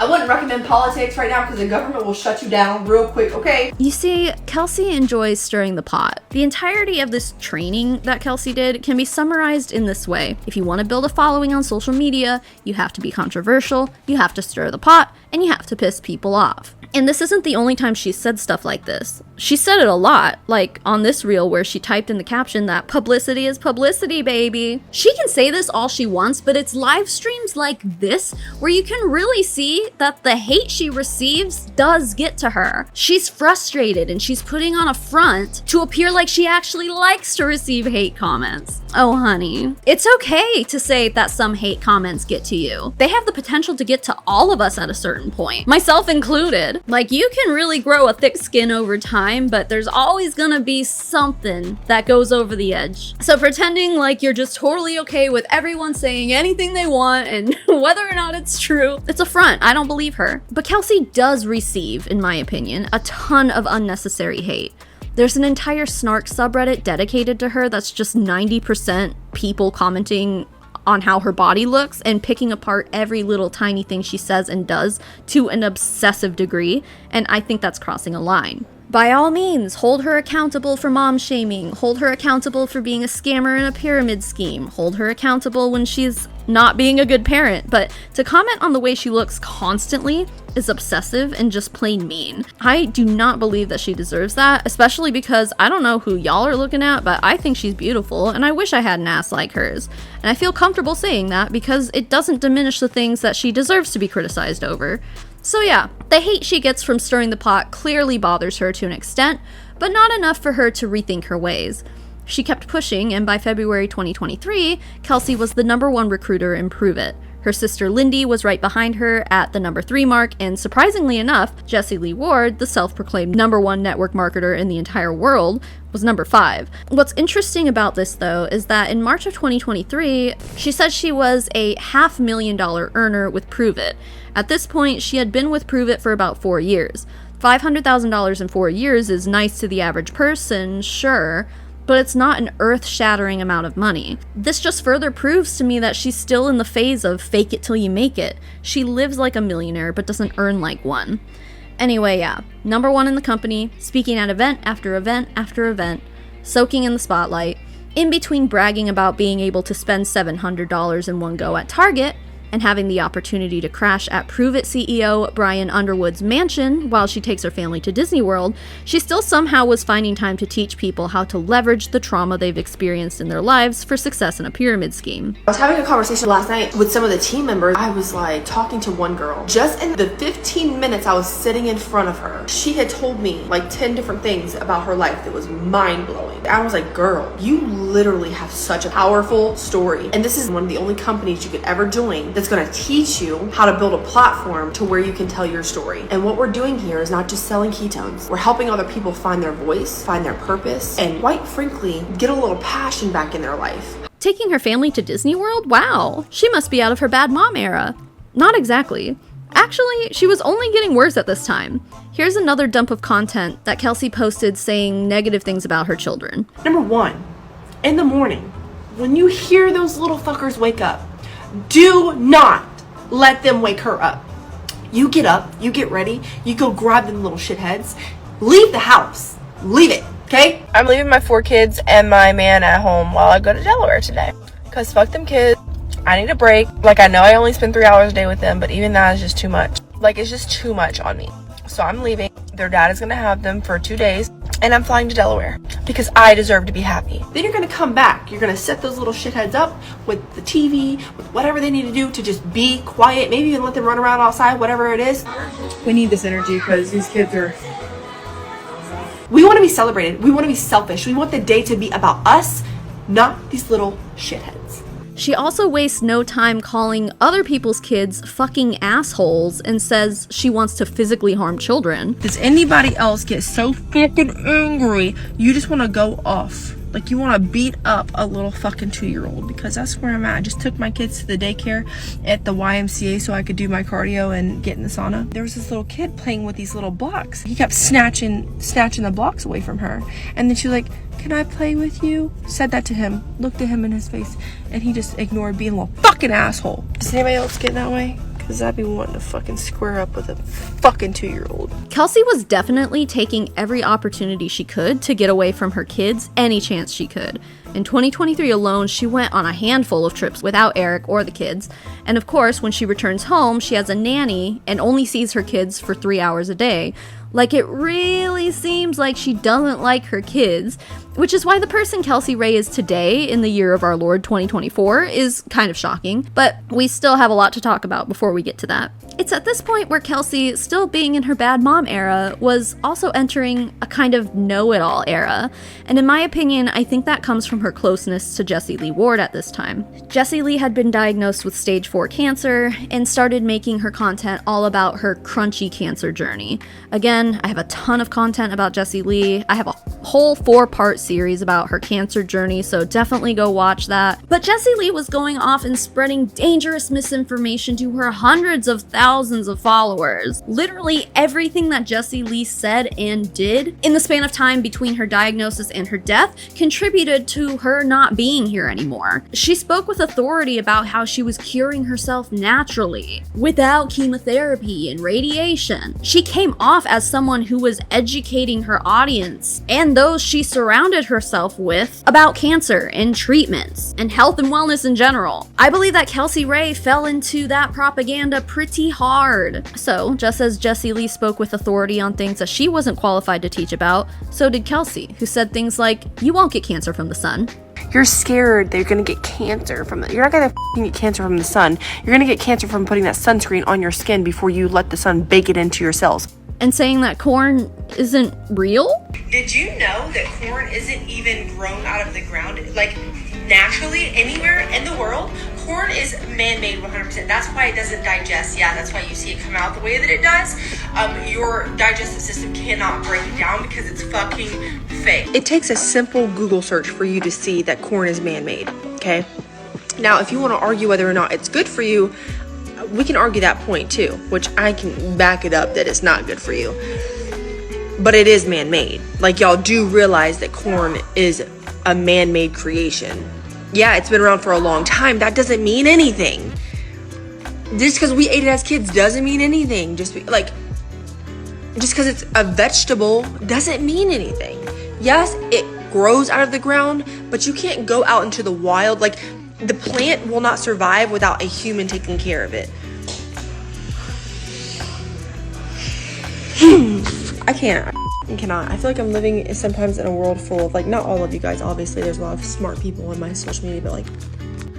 I wouldn't recommend politics right now because the government will shut you down real quick, okay? You see, Kelsey enjoys stirring the pot. The entirety of this training that Kelsey did can be summarized in this way. If you want to build a following on social media, you have to be controversial, you have to stir the pot, and you have to piss people off. And this isn't the only time she's said stuff like this. She said it a lot, like on this reel where she typed in the caption that publicity is publicity, baby. She can say this all she wants, but it's live streams like this where you can really see that the hate she receives does get to her. She's frustrated and she's putting on a front to appear like she actually likes to receive hate comments. Oh, honey. It's okay to say that some hate comments get to you. They have the potential to get to all of us at a certain point, myself included. Like, you can really grow a thick skin over time, but there's always gonna be something that goes over the edge. So pretending like you're just totally okay with everyone saying anything they want and whether or not it's true, it's a front. I don't believe her. But Kelsey does receive, in my opinion, a ton of unnecessary hate. There's an entire snark subreddit dedicated to her that's just 90% people commenting on how her body looks and picking apart every little tiny thing she says and does to an obsessive degree, and I think that's crossing a line. By all means, hold her accountable for mom shaming, hold her accountable for being a scammer in a pyramid scheme, hold her accountable when she's not being a good parent, but to comment on the way she looks constantly is obsessive and just plain mean. I do not believe that she deserves that, especially because I don't know who y'all are looking at, but I think she's beautiful and I wish I had an ass like hers. And I feel comfortable saying that because it doesn't diminish the things that she deserves to be criticized over. So yeah, the hate she gets from stirring the pot clearly bothers her to an extent, but not enough for her to rethink her ways. She kept pushing, and by February 2023, Kelsey was the #1 recruiter in Pruvit. Her sister Lindy was right behind her at the #3 mark, and surprisingly enough, Jessie Lee Ward, the self-proclaimed #1 network marketer in the entire world, was #5. What's interesting about this, though, is that in March of 2023, she said she was a $500,000 earner with Pruvit. At this point, she had been with Pruvit for about 4 years. $500,000 in 4 years is nice to the average person, sure, but it's not an earth-shattering amount of money. This just further proves to me that she's still in the phase of fake it till you make it. She lives like a millionaire, but doesn't earn like one. Anyway, yeah, #1 in the company, speaking at event after event after event, soaking in the spotlight, in between bragging about being able to spend $700 in one go at Target, and having the opportunity to crash at Pruvit CEO Brian Underwood's mansion while she takes her family to Disney World, she still somehow was finding time to teach people how to leverage the trauma they've experienced in their lives for success in a pyramid scheme. I was having a conversation last night with some of the team members. I was like talking to one girl. Just in the 15 minutes I was sitting in front of her, she had told me like 10 different things about her life that was mind-blowing. I was like, girl, you literally have such a powerful story. And this is one of the only companies you could ever join that's going to teach you how to build a platform to where you can tell your story. And what we're doing here is not just selling ketones. We're helping other people find their voice, find their purpose, and quite frankly, get a little passion back in their life. Taking her family to Disney World? Wow, she must be out of her bad mom era. Not exactly. Actually, she was only getting worse at this time. Here's another dump of content that Kelsey posted saying negative things about her children. #1, in the morning, when you hear those little fuckers wake up, do not let them wake her up. You get up, you get ready, you go grab them little shitheads, leave the house, leave it, okay? I'm leaving my 4 kids and my man at home while I go to Delaware today. Cause fuck them kids, I need a break. Like, I know I only spend 3 hours a day with them, but even that is just too much. Like, it's just too much on me. So I'm leaving. Their dad is gonna have them for 2 days, and I'm flying to Delaware because I deserve to be happy. Then you're gonna come back. You're gonna set those little shitheads up with the TV, with whatever they need to do to just be quiet. Maybe even let them run around outside, whatever it is. We need this energy because these kids are... We wanna be celebrated. We wanna be selfish. We want the day to be about us, not these little shitheads. She also wastes no time calling other people's kids fucking assholes and says she wants to physically harm children. Does anybody else get so fucking angry you just want to go off? Like, you want to beat up a little fucking 2-year-old? Because that's where I'm at. I just took my kids to the daycare at the YMCA so I could do my cardio and get in the sauna. There was this little kid playing with these little blocks. He kept snatching the blocks away from her. And then she was like, "Can I play with you?" Said that to him, looked at him in his face, and he just ignored being a little fucking asshole. Does anybody else get that way? Because I'd be wanting to fucking square up with a fucking 2-year-old. Kelsey was definitely taking every opportunity she could to get away from her kids any chance she could. In 2023 alone, she went on a handful of trips without Eric or the kids. And of course, when she returns home, she has a nanny and only sees her kids for 3 hours a day. Like, it really seems like she doesn't like her kids, which is why the person Kelsey Rhae is today in the year of our Lord 2024 is kind of shocking, but we still have a lot to talk about before we get to that. It's at this point where Kelsey, still being in her bad mom era, was also entering a kind of know-it-all era, and in my opinion, I think that comes from her closeness to Jessie Lee Ward at this time. Jessie Lee had been diagnosed with stage 4 cancer and started making her content all about her crunchy cancer journey. Again, I have a ton of content about Jessie Lee. I have a whole 4-part series about her cancer journey, so definitely go watch that. But Jessie Lee was going off and spreading dangerous misinformation to her hundreds of thousands of followers. Literally everything that Jessie Lee said and did in the span of time between her diagnosis and her death contributed to her not being here anymore. She spoke with authority about how she was curing herself naturally, without chemotherapy and radiation. She came off as someone who was educating her audience and those she surrounded herself with about cancer and treatments and health and wellness in general. I believe that Kelsey Rhae fell into that propaganda pretty hard. So, just as Jessie Lee spoke with authority on things that she wasn't qualified to teach about, so did Kelsey, who said things like, "You won't get cancer from the sun." You're scared that you're gonna get cancer from it. You're not gonna get cancer from the sun. You're gonna get cancer from putting that sunscreen on your skin before you let the sun bake it into your cells. And saying that corn isn't real? Did you know that corn isn't even grown out of the ground, like naturally anywhere in the world? Corn is man-made 100%. That's why it doesn't digest. Yeah, that's why you see it come out the way that it does. Your digestive system cannot break it down because it's fucking fake. It takes a simple Google search for you to see that corn is man-made, okay? Now, if you want to argue whether or not it's good for you, we can argue that point too, which I can back it up that it's not good for you. But it is man-made. Like, y'all do realize that corn is a man-made creation. Yeah, it's been around for a long time. That doesn't mean anything. Just because we ate it as kids doesn't mean anything. Just because it's a vegetable doesn't mean anything. Yes, it grows out of the ground, but you can't go out into the wild. Like, the plant will not survive without a human taking care of it. I cannot. I feel like I'm living sometimes in a world full of, like, not all of you guys, obviously, there's a lot of smart people on my social media, but like...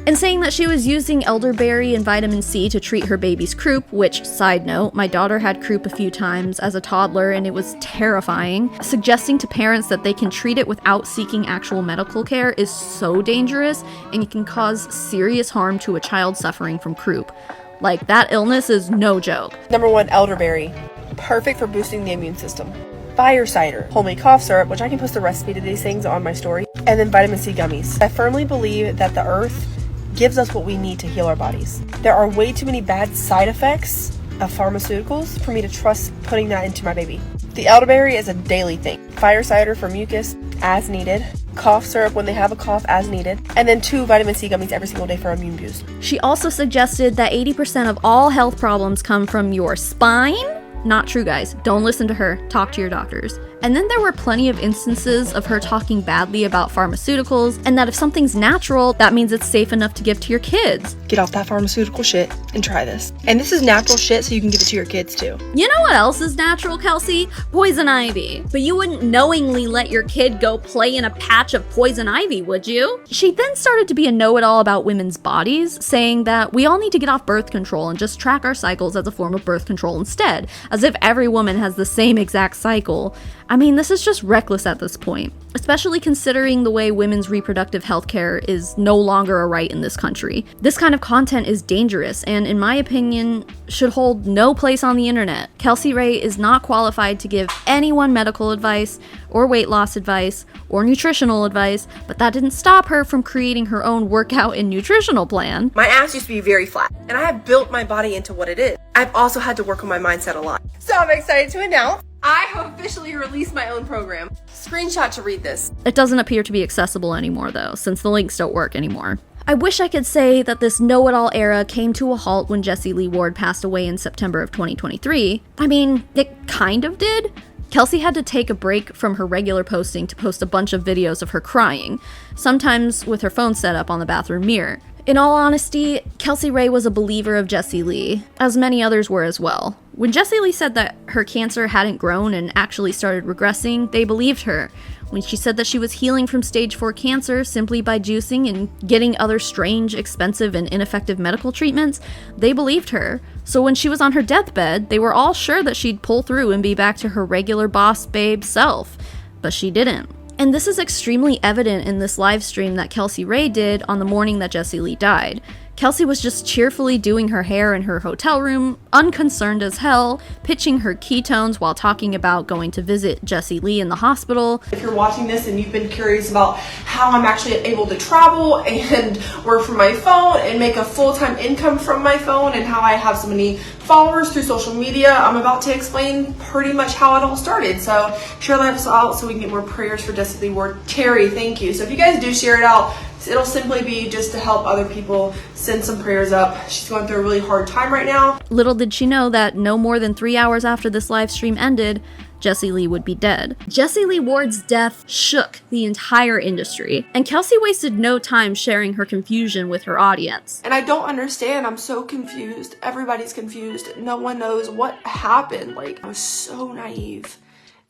And saying that she was using elderberry and vitamin C to treat her baby's croup, which, side note, my daughter had croup a few times as a toddler and it was terrifying. Suggesting to parents that they can treat it without seeking actual medical care is so dangerous, and it can cause serious harm to a child suffering from croup. Like, that illness is no joke. Number 1, elderberry. Perfect for boosting the immune system. Fire cider, homemade cough syrup, which I can post the recipe to these things on my story, and then vitamin C gummies. I firmly believe that the earth gives us what we need to heal our bodies. There are way too many bad side effects of pharmaceuticals for me to trust putting that into my baby. The elderberry is a daily thing. Fire cider for mucus as needed. Cough syrup when they have a cough as needed. And then 2 vitamin C gummies every single day for immune boost. She also suggested that 80% of all health problems come from your spine. Not true, guys. Don't listen to her. Talk to your doctors. And then there were plenty of instances of her talking badly about pharmaceuticals, and that if something's natural, that means it's safe enough to give to your kids. Get off that pharmaceutical shit and try this. And this is natural shit, so you can give it to your kids too. You know what else is natural, Kelsey? Poison ivy. But you wouldn't knowingly let your kid go play in a patch of poison ivy, would you? She then started to be a know-it-all about women's bodies, saying that we all need to get off birth control and just track our cycles as a form of birth control instead, as if every woman has the same exact cycle. I mean, this is just reckless at this point, especially considering the way women's reproductive health care is no longer a right in this country. This kind of content is dangerous and, in my opinion, should hold no place on the internet. Kelsey Rhae is not qualified to give anyone medical advice or weight loss advice or nutritional advice, but that didn't stop her from creating her own workout and nutritional plan. My ass used to be very flat, and I have built my body into what it is. I've also had to work on my mindset a lot. So I'm excited to announce I have officially released my own program. Screenshot to read this. It doesn't appear to be accessible anymore, though, since the links don't work anymore. I wish I could say that this know-it-all era came to a halt when Jessie Lee Ward passed away in September of 2023. I mean, it kind of did. Kelsey had to take a break from her regular posting to post a bunch of videos of her crying, sometimes with her phone set up on the bathroom mirror. In all honesty, Kelsey Rhae was a believer of Jessie Lee, as many others were as well. When Jessie Lee said that her cancer hadn't grown and actually started regressing, they believed her. When she said that she was healing from stage 4 cancer simply by juicing and getting other strange, expensive, and ineffective medical treatments, they believed her. So when she was on her deathbed, they were all sure that she'd pull through and be back to her regular boss babe self. But she didn't. And this is extremely evident in this live stream that Kelsey Rhae did on the morning that Jessie Lee died. Kelsey was just cheerfully doing her hair in her hotel room, unconcerned as hell, pitching her ketones while talking about going to visit Jessie Lee in the hospital. If you're watching this and you've been curious about how I'm actually able to travel and work from my phone and make a full-time income from my phone and how I have so many followers through social media, I'm about to explain pretty much how it all started. So share that out so we can get more prayers for Jessie Lee Ward. Terry, thank you. So if you guys do share it out, it'll simply be just to help other people, send some prayers up. She's going through a really hard time right now. Little did she know that no more than 3 hours after this live stream ended, Jessie Lee would be dead. Jessie Lee Ward's death shook the entire industry, and Kelsey wasted no time sharing her confusion with her audience. And I don't understand. I'm so confused. Everybody's confused. No one knows what happened. Like, I was so naive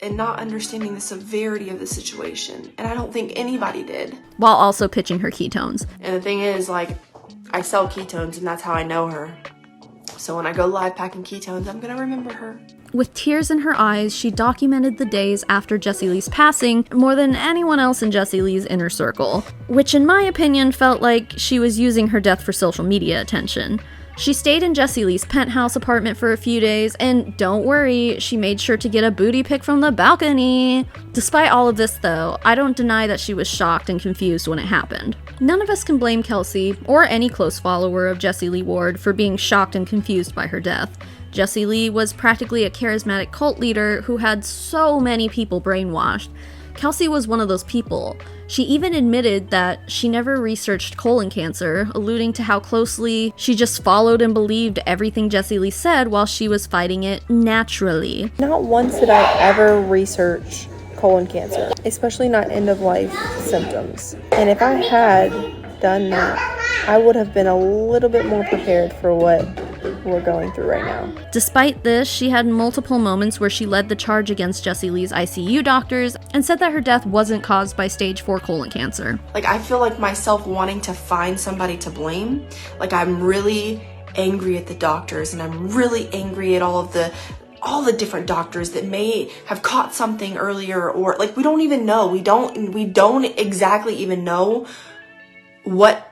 and not understanding the severity of the situation. And I don't think anybody did. While also pitching her ketones. And the thing is, like, I sell ketones and that's how I know her. So when I go live packing ketones, I'm gonna remember her. With tears in her eyes, she documented the days after Jessie Lee's passing more than anyone else in Jessie Lee's inner circle, which in my opinion felt like she was using her death for social media attention. She stayed in Jessie Lee's penthouse apartment for a few days, and don't worry, she made sure to get a booty pic from the balcony. Despite all of this though, I don't deny that she was shocked and confused when it happened. None of us can blame Kelsey, or any close follower of Jessie Lee Ward, for being shocked and confused by her death. Jessie Lee was practically a charismatic cult leader who had so many people brainwashed. Kelsey was one of those people. She even admitted that she never researched colon cancer, alluding to how closely she just followed and believed everything Jessie Lee said while she was fighting it naturally. Not once did I ever research colon cancer, especially not end-of-life symptoms. And if I had done that, I would have been a little bit more prepared for what we're going through right now. Despite this, she had multiple moments where she led the charge against Jessie Lee's ICU doctors and said that her death wasn't caused by stage 4 colon cancer. Like, I feel like myself wanting to find somebody to blame. Like, I'm really angry at the doctors, and I'm really angry at all the different doctors that may have caught something earlier, or like, we don't even know. We don't exactly even know what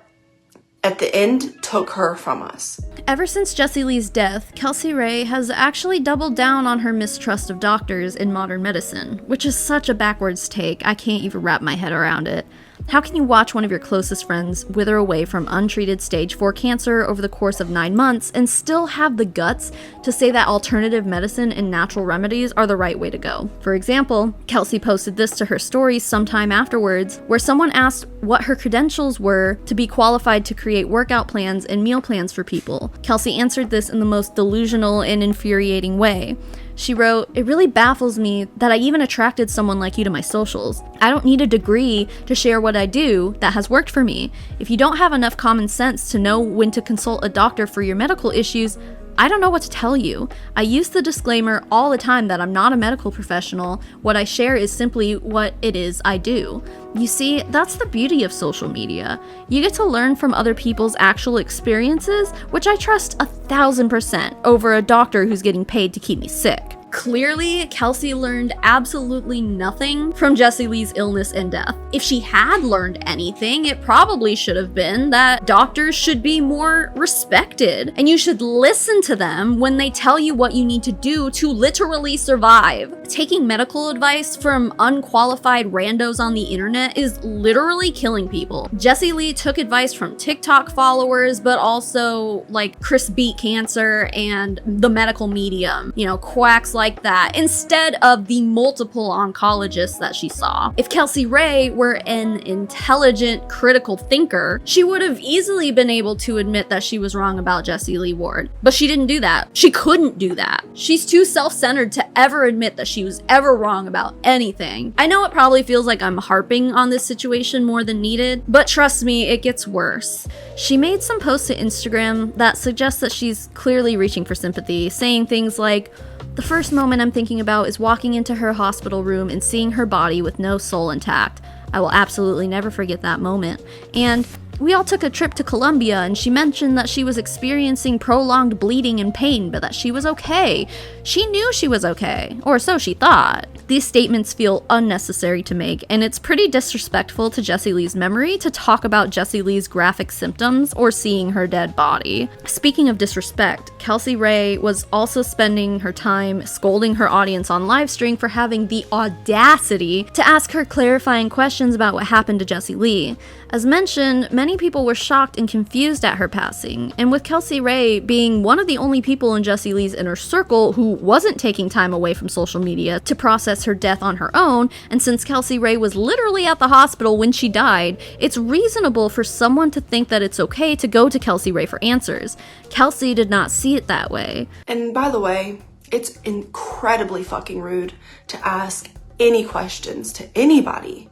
at the end took her from us. Ever since Jessie Lee's death, Kelsey Rhae has actually doubled down on her mistrust of doctors in modern medicine, which is such a backwards take, I can't even wrap my head around it. How can you watch one of your closest friends wither away from untreated stage 4 cancer over the course of 9 months and still have the guts to say that alternative medicine and natural remedies are the right way to go? For example, Kelsey posted this to her stories sometime afterwards, where someone asked what her credentials were to be qualified to create workout plans and meal plans for people. Kelsey answered this in the most delusional and infuriating way. She wrote, "It really baffles me that I even attracted someone like you to my socials. I don't need a degree to share what I do that has worked for me. If you don't have enough common sense to know when to consult a doctor for your medical issues, I don't know what to tell you. I use the disclaimer all the time that I'm not a medical professional. What I share is simply what it is I do." You see, that's the beauty of social media. You get to learn from other people's actual experiences, which I trust 1,000% over a doctor who's getting paid to keep me sick. Clearly, Kelsey learned absolutely nothing from Jessie Lee's illness and death. If she had learned anything, it probably should have been that doctors should be more respected, and you should listen to them when they tell you what you need to do to literally survive. Taking medical advice from unqualified randos on the internet is literally killing people. Jessie Lee took advice from TikTok followers, but also like Chris Beat Cancer and the medical medium, quacks like that instead of the multiple oncologists that she saw. If Kelsey Rhae were an intelligent, critical thinker, she would have easily been able to admit that she was wrong about Jessie Lee Ward. But she didn't do that. She couldn't do that. She's too self-centered to ever admit that she was ever wrong about anything. I know it probably feels like I'm harping on this situation more than needed, but trust me, it gets worse. She made some posts to Instagram that suggest that she's clearly reaching for sympathy, saying things like, "The first moment I'm thinking about is walking into her hospital room and seeing her body with no soul intact. I will absolutely never forget that moment." And "We all took a trip to Colombia and she mentioned that she was experiencing prolonged bleeding and pain, but that she was okay. She knew she was okay, or so she thought." These statements feel unnecessary to make, and it's pretty disrespectful to Jessie Lee's memory to talk about Jessie Lee's graphic symptoms or seeing her dead body. Speaking of disrespect, Kelsey Rhae was also spending her time scolding her audience on livestream for having the audacity to ask her clarifying questions about what happened to Jessie Lee. As mentioned, many people were shocked and confused at her passing, and with Kelsey Rhae being one of the only people in Jessie Lee's inner circle who wasn't taking time away from social media to process her death on her own, and since Kelsey Rhae was literally at the hospital when she died, it's reasonable for someone to think that it's okay to go to Kelsey Rhae for answers. Kelsey did not see it that way. And by the way, it's incredibly fucking rude to ask any questions to anybody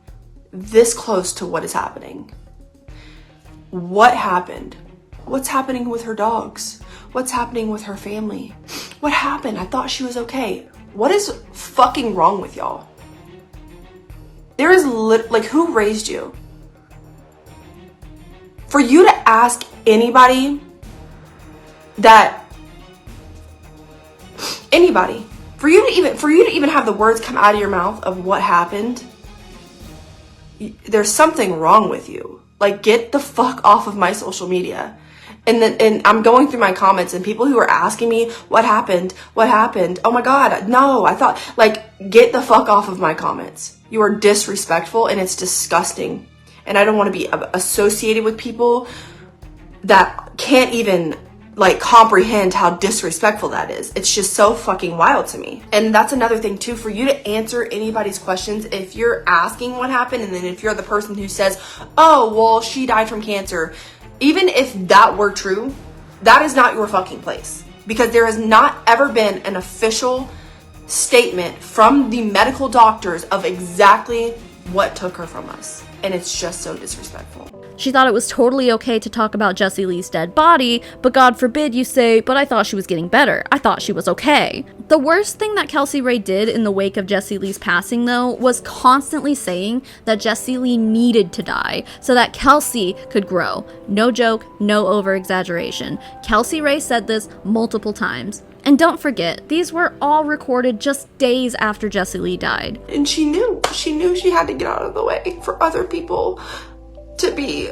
this close to what is happening. What happened? What's happening with her dogs? What's happening with her family? What happened? I thought she was okay. What is fucking wrong with y'all? There is like, who raised you? For you to ask anybody that, anybody, for you to even have the words come out of your mouth of what happened, there's something wrong with you. Like, get the fuck off of my social media. And I'm going through my comments and people who are asking me, what happened? Oh my God, no, I thought, like, get the fuck off of my comments. You are disrespectful and it's disgusting. And I don't want to be associated with people that can't even, like, comprehend how disrespectful that is. It's just so fucking wild to me. And that's another thing too, for you to answer anybody's questions, if you're asking what happened and then if you're the person who says, oh, well, she died from cancer, even if that were true, that is not your fucking place. Because there has not ever been an official statement from the medical doctors of exactly what took her from us. And it's just so disrespectful. She thought it was totally okay to talk about Jessie Lee's dead body, but God forbid you say, but I thought she was getting better. I thought she was okay. The worst thing that Kelsey Rhae did in the wake of Jessie Lee's passing, though, was constantly saying that Jessie Lee needed to die so that Kelsey could grow. No joke, no over-exaggeration. Kelsey Rhae said this multiple times. And don't forget, these were all recorded just days after Jessie Lee died. And she knew she had to get out of the way for other people to be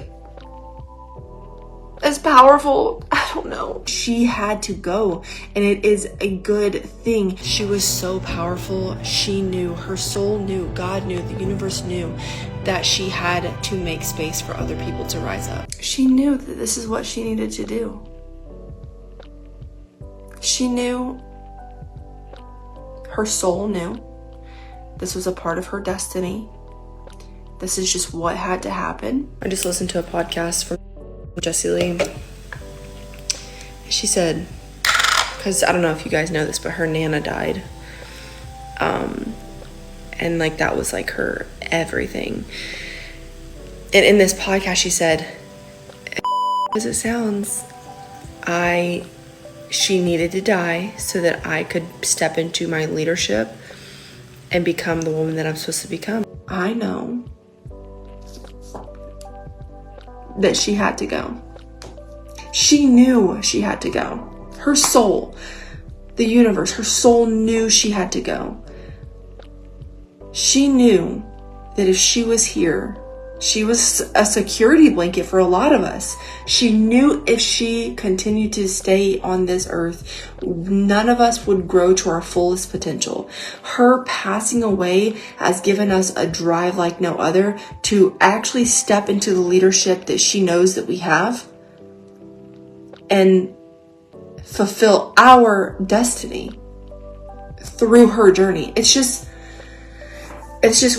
as powerful. I don't know. She had to go, and it is a good thing. She was so powerful. She knew, her soul knew, God knew, the universe knew that she had to make space for other people to rise up. She knew that this is what she needed to do. She knew, her soul knew, this was a part of her destiny. This is just what had to happen. I just listened to a podcast from Jessie Lee. She said, because I don't know if you guys know this, but her Nana died. And like that was like her everything. And in this podcast she said, as it sounds, she needed to die so that I could step into my leadership and become the woman that I'm supposed to become. I know that she had to go. She knew she had to go. Her soul, the universe, her soul knew she had to go. She knew that if she was here, she was a security blanket for a lot of us. She knew if she continued to stay on this earth, none of us would grow to our fullest potential. Her passing away has given us a drive like no other to actually step into the leadership that she knows that we have and fulfill our destiny through her journey. It's just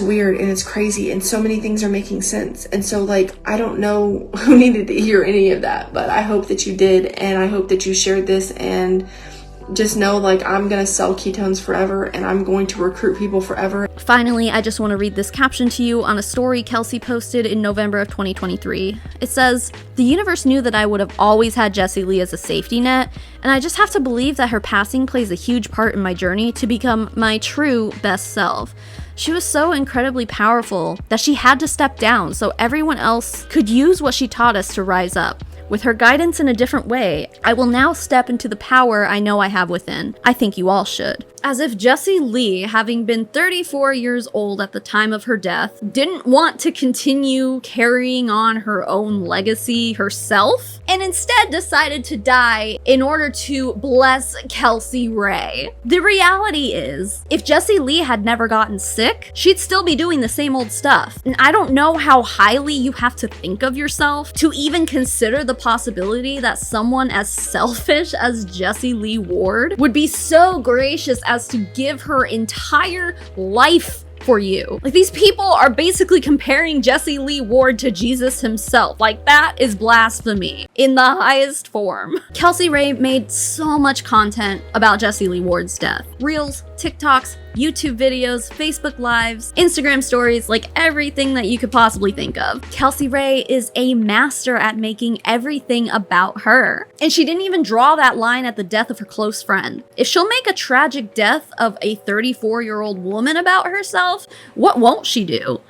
weird and it's crazy, and so many things are making sense. And so like, I don't know who needed to hear any of that, but I hope that you did, and I hope that you shared this. And just know, like, I'm gonna sell ketones forever, and I'm going to recruit people forever. Finally, I just want to read this caption to you on a story Kelsey posted in November of 2023. It says, "The universe knew that I would have always had Jessie Lee as a safety net, and I just have to believe that her passing plays a huge part in my journey to become my true best self. She was so incredibly powerful that she had to step down so everyone else could use what she taught us to rise up. With her guidance in a different way, I will now step into the power I know I have within. I think you all should." As if Jessie Lee, having been 34 years old at the time of her death, didn't want to continue carrying on her own legacy herself, and instead decided to die in order to bless Kelsey Rhae. The reality is, if Jessie Lee had never gotten sick, she'd still be doing the same old stuff. And I don't know how highly you have to think of yourself to even consider the possibility that someone as selfish as Jessie Lee Ward would be so gracious as to give her entire life for you. Like, these people are basically comparing Jessie Lee Ward to Jesus himself. Like, that is blasphemy in the highest form. Kelsey Rhae made so much content about Jessie Lee Ward's death. Reels, TikToks, YouTube videos, Facebook Lives, Instagram stories, like everything that you could possibly think of. Kelsey Rhae is a master at making everything about her. And she didn't even draw that line at the death of her close friend. If she'll make a tragic death of a 34-year-old woman about herself, what won't she do?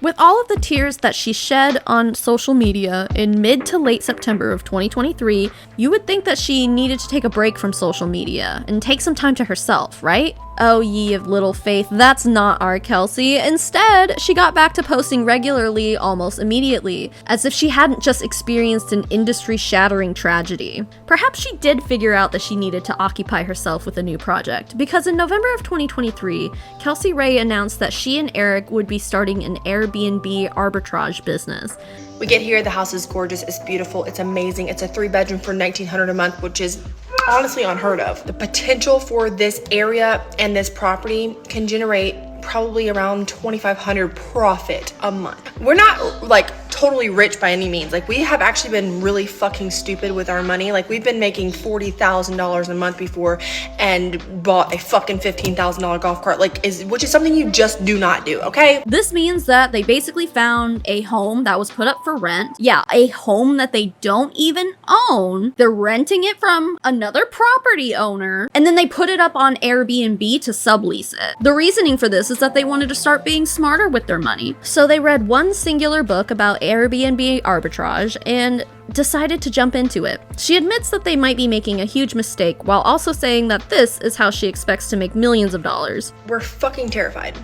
With all of the tears that she shed on social media in mid to late September of 2023, you would think that she needed to take a break from social media and take some time to herself, right? Oh, ye of little faith, that's not our Kelsey. Instead, she got back to posting regularly almost immediately, as if she hadn't just experienced an industry-shattering tragedy. Perhaps she did figure out that she needed to occupy herself with a new project, because in November of 2023, Kelsey Rhae announced that she and Eric would be starting an AirBNB arbitrage business. We get here, the house is gorgeous, it's beautiful, it's amazing. It's a 3-bedroom for $1,900 a month, which is honestly unheard of. The potential for this area and this property can generate probably around $2,500 profit a month. We're not like totally rich by any means. Like, we have actually been really fucking stupid with our money. Like, we've been making $40,000 a month before and bought a fucking $15,000 golf cart, which is something you just do not do, okay? This means that they basically found a home that was put up for rent. Yeah, a home that they don't even own. They're renting it from another property owner, and then they put it up on Airbnb to sublease it. The reasoning for this is that they wanted to start being smarter with their money. So they read one singular book about Airbnb arbitrage and decided to jump into it. She admits that they might be making a huge mistake, while also saying that this is how she expects to make millions of dollars. We're fucking terrified,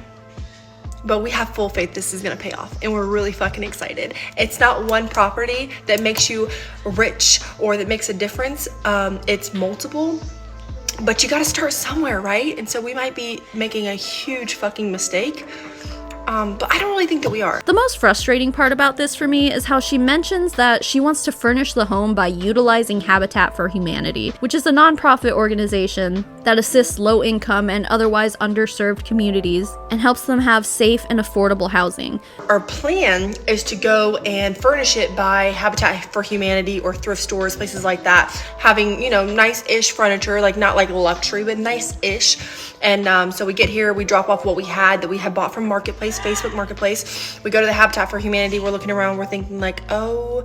but we have full faith this is gonna pay off, and we're really fucking excited. It's not one property that makes you rich or that makes a difference. It's multiple. But you gotta start somewhere, right? And so we might be making a huge fucking mistake. But I don't really think that we are. The most frustrating part about this for me is how she mentions that she wants to furnish the home by utilizing Habitat for Humanity, which is a nonprofit organization that assists low-income and otherwise underserved communities and helps them have safe and affordable housing. Our plan is to go and furnish it by Habitat for Humanity or thrift stores, places like that, having, you know, nice-ish furniture, like not like luxury, but nice-ish. And so we get here, we drop off what we had that we had bought from Marketplace, Facebook Marketplace. We go to the Habitat for Humanity, we're looking around, we're thinking like, oh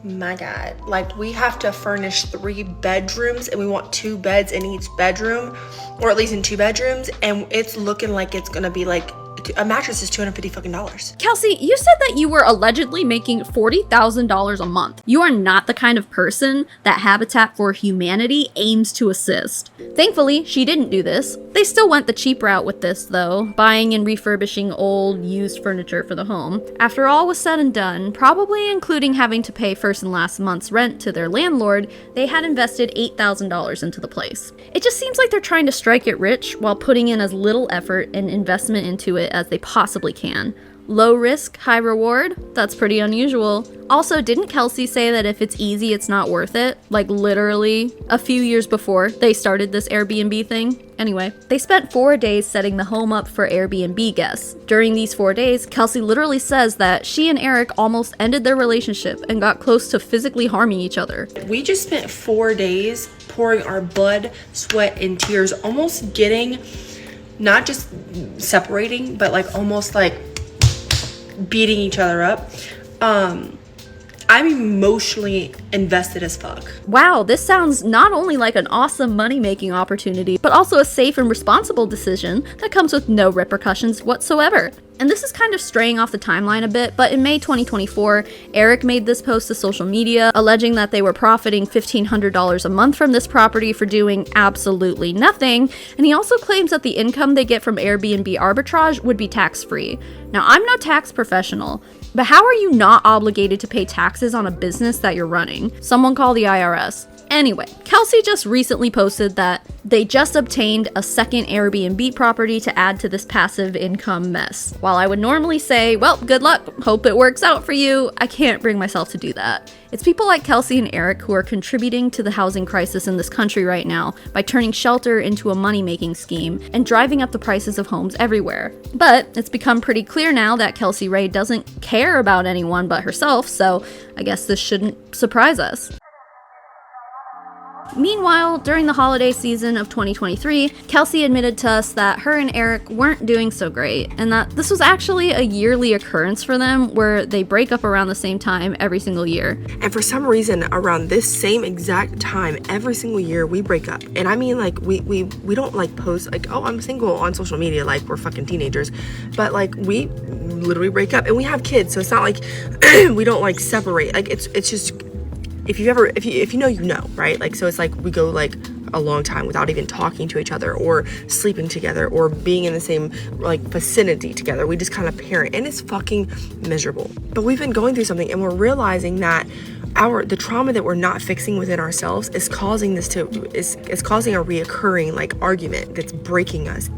my God, like we have to furnish 3 bedrooms and we want 2 beds in each bedroom, or at least in 2 bedrooms. And it's looking like it's gonna be like, a mattress is $250 fucking dollars. Kelsey, you said that you were allegedly making $40,000 a month. You are not the kind of person that Habitat for Humanity aims to assist. Thankfully, she didn't do this. They still went the cheap route with this, though, buying and refurbishing old, used furniture for the home. After all was said and done, probably including having to pay first and last month's rent to their landlord, they had invested $8,000 into the place. It just seems like they're trying to strike it rich while putting in as little effort and investment into it as they possibly can. Low risk, high reward? That's pretty unusual. Also, didn't Kelsey say that if it's easy, it's not worth it? Like literally a few years before they started this Airbnb thing? Anyway, they spent 4 days setting the home up for Airbnb guests. During these 4 days, Kelsey literally says that she and Eric almost ended their relationship and got close to physically harming each other. We just spent 4 days pouring our blood, sweat, and tears, almost getting, not just separating, but like almost like beating each other up. I'm emotionally invested as fuck. Wow, this sounds not only like an awesome money-making opportunity, but also a safe and responsible decision that comes with no repercussions whatsoever. And this is kind of straying off the timeline a bit, but in May 2024, Eric made this post to social media alleging that they were profiting $1,500 a month from this property for doing absolutely nothing, and he also claims that the income they get from Airbnb arbitrage would be tax-free. Now, I'm no tax professional, but how are you not obligated to pay taxes on a business that you're running? Someone call the IRS. Anyway, Kelsey just recently posted that they just obtained a second Airbnb property to add to this passive income mess. While I would normally say, well, good luck, hope it works out for you, I can't bring myself to do that. It's people like Kelsey and Eric who are contributing to the housing crisis in this country right now by turning shelter into a money-making scheme and driving up the prices of homes everywhere. But it's become pretty clear now that Kelsey Rhae doesn't care about anyone but herself, so I guess this shouldn't surprise us. Meanwhile, during the holiday season of 2023, Kelsey admitted to us that her and Eric weren't doing so great, and that this was actually a yearly occurrence for them where they break up around the same time every single year. And for some reason, around this same exact time, every single year, we break up. And I mean, like, we don't, like, post, like, oh, I'm single on social media, like, we're fucking teenagers. But, like, we literally break up. And we have kids, so it's not like we don't, like, separate. Like, it's just... If you know, you know, right? Like, so it's like we go like a long time without even talking to each other or sleeping together or being in the same like vicinity together. We just kind of parent, and it's fucking miserable. But we've been going through something, and we're realizing that the trauma that we're not fixing within ourselves is causing is causing a reoccurring like argument that's breaking us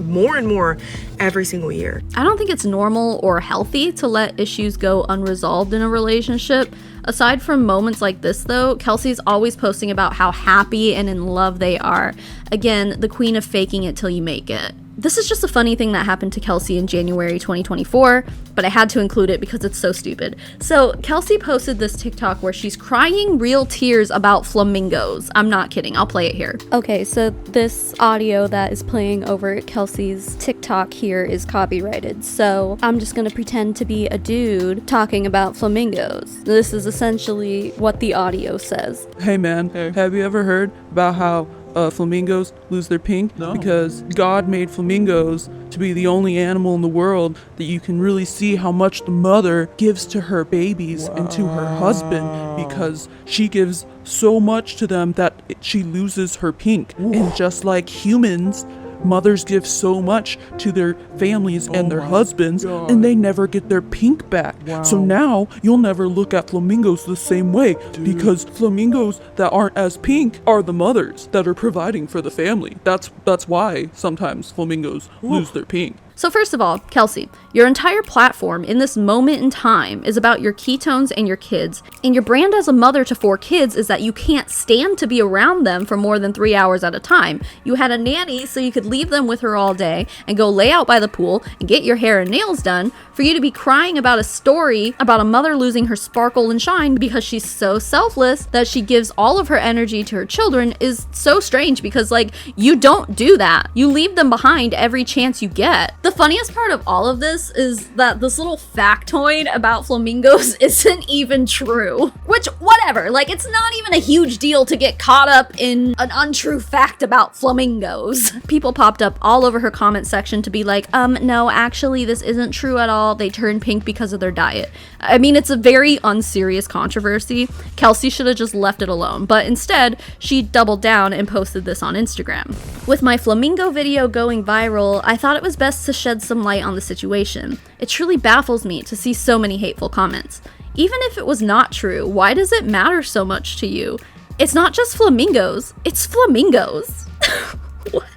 more and more every single year. I don't think it's normal or healthy to let issues go unresolved in a relationship. Aside from moments like this though, Kelsey's always posting about how happy and in love they are. Again, the queen of faking it till you make it. This is just a funny thing that happened to Kelsey in January 2024, but I had to include it because it's so stupid. So Kelsey posted this TikTok where she's crying real tears about flamingos. I'm not kidding, I'll play it here. Okay, so this audio that is playing over Kelsey's TikTok here is copyrighted, so I'm just gonna pretend to be a dude talking about flamingos. This is essentially what the audio says. Hey man, have you ever heard about how flamingos lose their pink? No. Because God made flamingos to be the only animal in the world that you can really see how much the mother gives to her babies and to her husband, because she gives so much to them that she loses her pink. And just like humans, mothers give so much to their families and their husbands, and they never get their pink back. So now you'll never look at flamingos the same way, because flamingos that aren't as pink are the mothers that are providing for the family. That's why sometimes flamingos lose their pink. So first of all, Kelsey, your entire platform in this moment in time is about your ketones and your kids. And your brand as a mother to 4 kids is that you can't stand to be around them for more than 3 hours at a time. You had a nanny so you could leave them with her all day and go lay out by the pool and get your hair and nails done. For you to be crying about a story about a mother losing her sparkle and shine because she's so selfless that she gives all of her energy to her children is so strange, because like, you don't do that. You leave them behind every chance you get. The funniest part of all of this is that this little factoid about flamingos isn't even true. Which, whatever, like, it's not even a huge deal to get caught up in an untrue fact about flamingos. People popped up all over her comment section to be like, no, actually, this isn't true at all. They turn pink because of their diet. I mean, it's a very unserious controversy. Kelsey should have just left it alone, but instead, she doubled down and posted this on Instagram. With my flamingo video going viral, I thought it was best to shed some light on the situation. It truly baffles me to see so many hateful comments. Even if it was not true, why does it matter so much to you? It's not just flamingos, it's flamingos. What?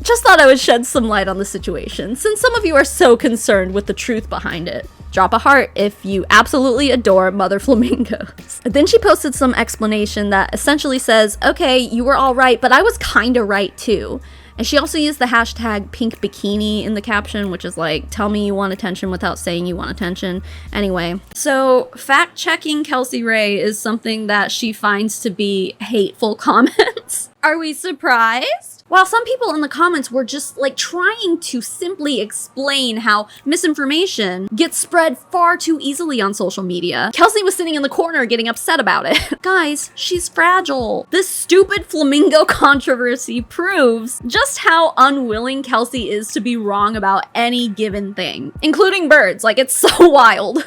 Just thought I would shed some light on the situation, since some of you are so concerned with the truth behind it. Drop a heart if you absolutely adore mother flamingos. Then she posted some explanation that essentially says, okay, you were all right, but I was kinda right too. And she also used the hashtag pink bikini in the caption, which is like, tell me you want attention without saying you want attention. Anyway, so fact-checking Kelsey Rhae is something that she finds to be hateful comments. Are we surprised? While some people in the comments were just like trying to simply explain how misinformation gets spread far too easily on social media, Kelsey was sitting in the corner getting upset about it. Guys, she's fragile. This stupid flamingo controversy proves just how unwilling Kelsey is to be wrong about any given thing, including birds. Like, it's so wild.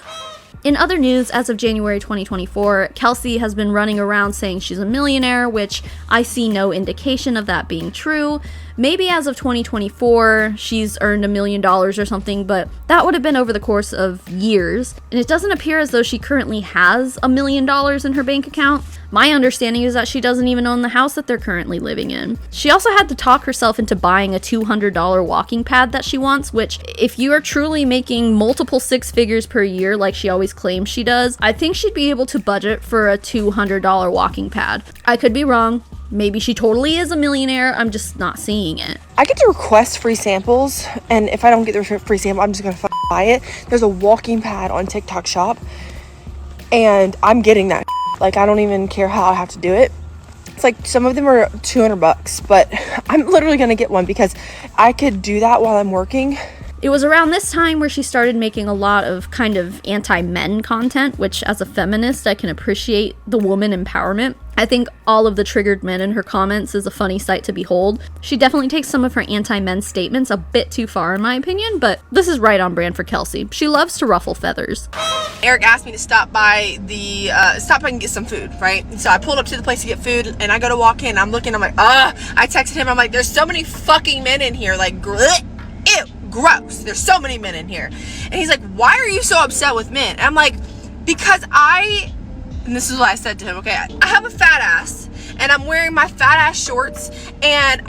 In other news, as of January 2024, Kelsey has been running around saying she's a millionaire, which I see no indication of that being true. Maybe as of 2024, she's earned $1 million or something, but that would have been over the course of years. And it doesn't appear as though she currently has $1 million in her bank account. My understanding is that she doesn't even own the house that they're currently living in. She also had to talk herself into buying a $200 walking pad that she wants, which, if you are truly making multiple six figures per year like she always claims she does, I think she'd be able to budget for a $200 walking pad. I could be wrong. Maybe she totally is a millionaire, I'm just not seeing it. I get to request free samples, and if I don't get the free sample, I'm just gonna buy it. There's a walking pad on TikTok Shop, and I'm getting that. Like, I don't even care how I have to do it. It's like, some of them are $200, but I'm literally gonna get one because I could do that while I'm working. It was around this time where she started making a lot of kind of anti-men content, which as a feminist, I can appreciate the woman empowerment. I think all of the triggered men in her comments is a funny sight to behold. She definitely takes some of her anti-men statements a bit too far in my opinion, but this is right on brand for Kelsey. She loves to ruffle feathers. Eric asked me to stop by and get some food, right? And so I pulled up to the place to get food, and I go to walk in, I'm looking, I'm like, I texted him, I'm like, there's so many fucking men in here, like, ew. Gross. There's so many men in here. And he's like, why are you so upset with men? And I'm like, because and this is what I said to him, okay, I have a fat ass, and I'm wearing my fat ass shorts, and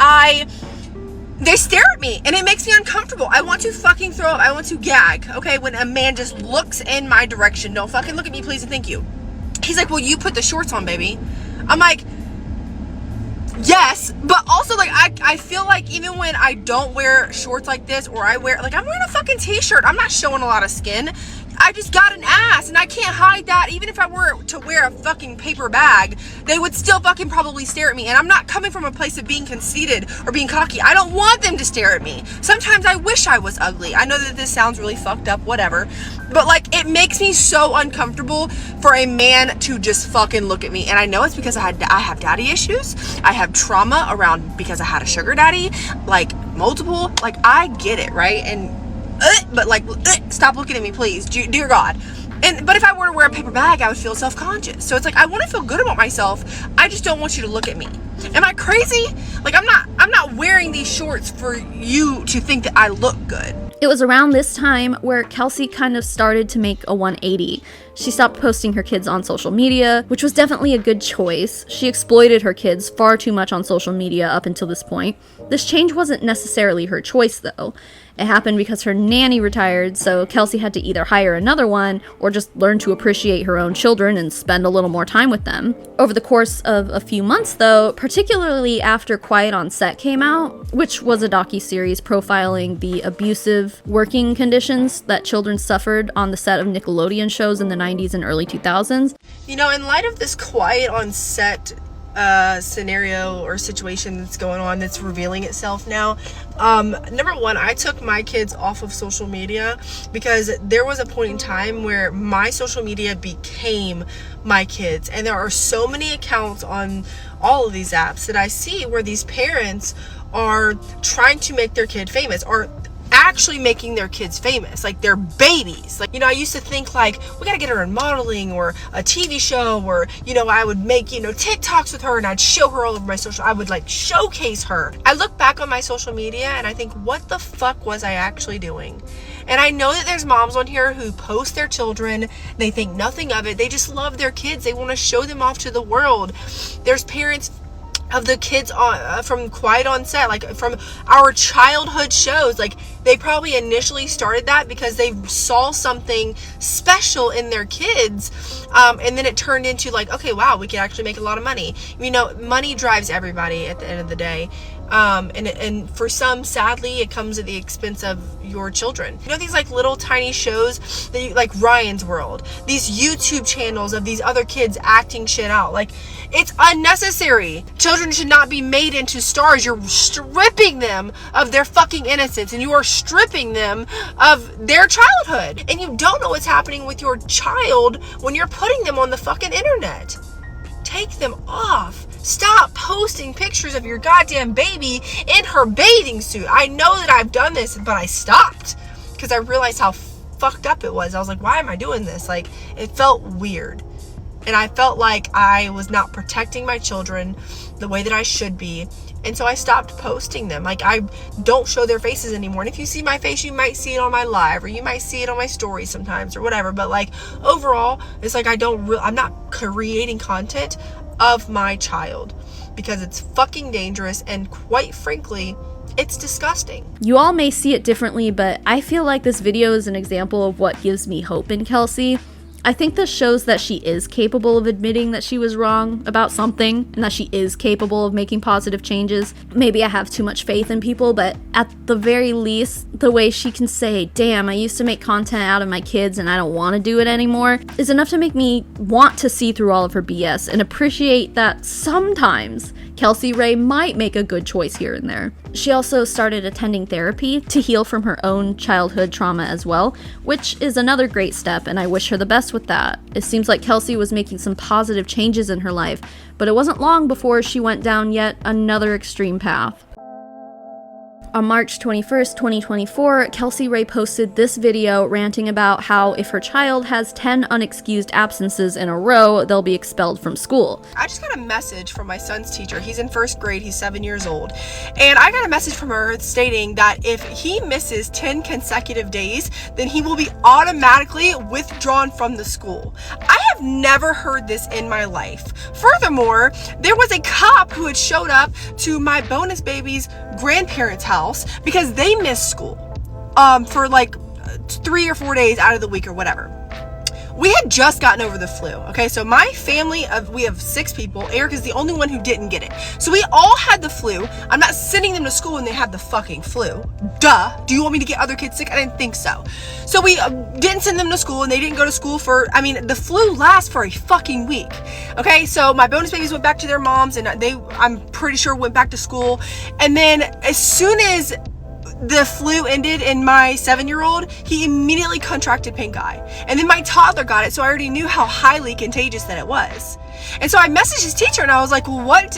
they stare at me, and it makes me uncomfortable. I want to fucking throw up. I want to gag, okay, when a man just looks in my direction. Don't fucking look at me, please, and thank you. He's like, well, you put the shorts on, baby. I'm like, yes, but also, like, I feel like even when I don't wear shorts like this, or I'm wearing a fucking t-shirt, I'm not showing a lot of skin. I just got an ass, and I can't hide that. Even if I were to wear a fucking paper bag, they would still fucking probably stare at me. And I'm not coming from a place of being conceited or being cocky. I don't want them to stare at me. Sometimes I wish I was ugly. I know that this sounds really fucked up, whatever, but like, it makes me so uncomfortable for a man to just fucking look at me. And I know it's because I have daddy issues. I have trauma around because I had a sugar daddy, like multiple, like, I get it, right? And but like, stop looking at me, please, dear God. But if I were to wear a paper bag, I would feel self-conscious. So it's like, I want to feel good about myself. I just don't want you to look at me. Am I crazy? Like, I'm not wearing these shorts for you to think that I look good. It was around this time where Kelsey kind of started to make a 180. She stopped posting her kids on social media, which was definitely a good choice. She exploited her kids far too much on social media up until this point. This change wasn't necessarily her choice, though. It happened because her nanny retired, so Kelsey had to either hire another one or just learn to appreciate her own children and spend a little more time with them. Over the course of a few months, though, particularly after Quiet on Set came out, which was a docuseries profiling the abusive working conditions that children suffered on the set of Nickelodeon shows in the 90s and early 2000s. You know, in light of this Quiet on Set scenario or situation that's going on, that's revealing itself now, number one, I took my kids off of social media because there was a point in time where my social media became my kids, and there are so many accounts on all of these apps that I see where these parents are trying to make their kid famous, or actually making their kids famous, like their babies. Like, you know, I used to think like, we gotta get her in modeling or a TV show, or, you know, I would make, you know, TikToks with her and I'd show her all over my social, I would like showcase her. I look back on my social media and I think, what the fuck was I actually doing? And I know that there's moms on here who post their children, they think nothing of it, they just love their kids, they want to show them off to the world. There's parents of the kids on from Quiet on Set, like from our childhood shows. Like, they probably initially started that because they saw something special in their kids, and then it turned into like, okay, wow, we can actually make a lot of money. You know, money drives everybody at the end of the day. And for some, sadly, it comes at the expense of your children. You know, these like little tiny shows that you, like Ryan's World, these YouTube channels of these other kids acting shit out. Like, it's unnecessary. Children should not be made into stars. You're stripping them of their fucking innocence, and you are stripping them of their childhood. And you don't know what's happening with your child when you're putting them on the fucking internet. Take them off. Stop posting pictures of your goddamn baby in her bathing suit. I know that I've done this, but I stopped because I realized how fucked up it was. I was like, why am I doing this? Like, it felt weird. And I felt like I was not protecting my children the way that I should be. And so I stopped posting them. Like, I don't show their faces anymore. And if you see my face, you might see it on my live, or you might see it on my stories sometimes, or whatever. But like, overall, it's like I'm not creating content of my child because it's fucking dangerous, and quite frankly, it's disgusting. You all may see it differently, but I feel like this video is an example of what gives me hope in Kelsey. I think this shows that she is capable of admitting that she was wrong about something, and that she is capable of making positive changes. Maybe I have too much faith in people, but at the very least, the way she can say, damn, I used to make content out of my kids and I don't want to do it anymore, is enough to make me want to see through all of her BS and appreciate that sometimes Kelsey Rhae might make a good choice here and there. She also started attending therapy to heal from her own childhood trauma as well, which is another great step, and I wish her the best with that. It seems like Kelsey was making some positive changes in her life, but it wasn't long before she went down yet another extreme path. On March 21st, 2024, Kelsey Rhae posted this video ranting about how if her child has 10 unexcused absences in a row, they'll be expelled from school. I just got a message from my son's teacher. He's in first grade, he's 7 years old. And I got a message from her stating that if he misses 10 consecutive days, then he will be automatically withdrawn from the school. I have never heard this in my life. Furthermore, there was a cop who had showed up to my bonus baby's grandparents' house because they missed school for like 3 or 4 days out of the week or whatever. We had just gotten over the flu. Okay, so my family we have 6 people. Eric is the only one who didn't get it. So we all had the flu. I'm not sending them to school when they had the fucking flu. Duh. Do you want me to get other kids sick? I didn't think so. So we didn't send them to school, and they didn't go to school the flu lasts for a fucking week. Okay, so my bonus babies went back to their moms, and I'm pretty sure went back to school. And then as soon as the flu ended in my 7-year-old, he immediately contracted pink eye. And then my toddler got it, so I already knew how highly contagious that it was. And so I messaged his teacher and I was like, well, what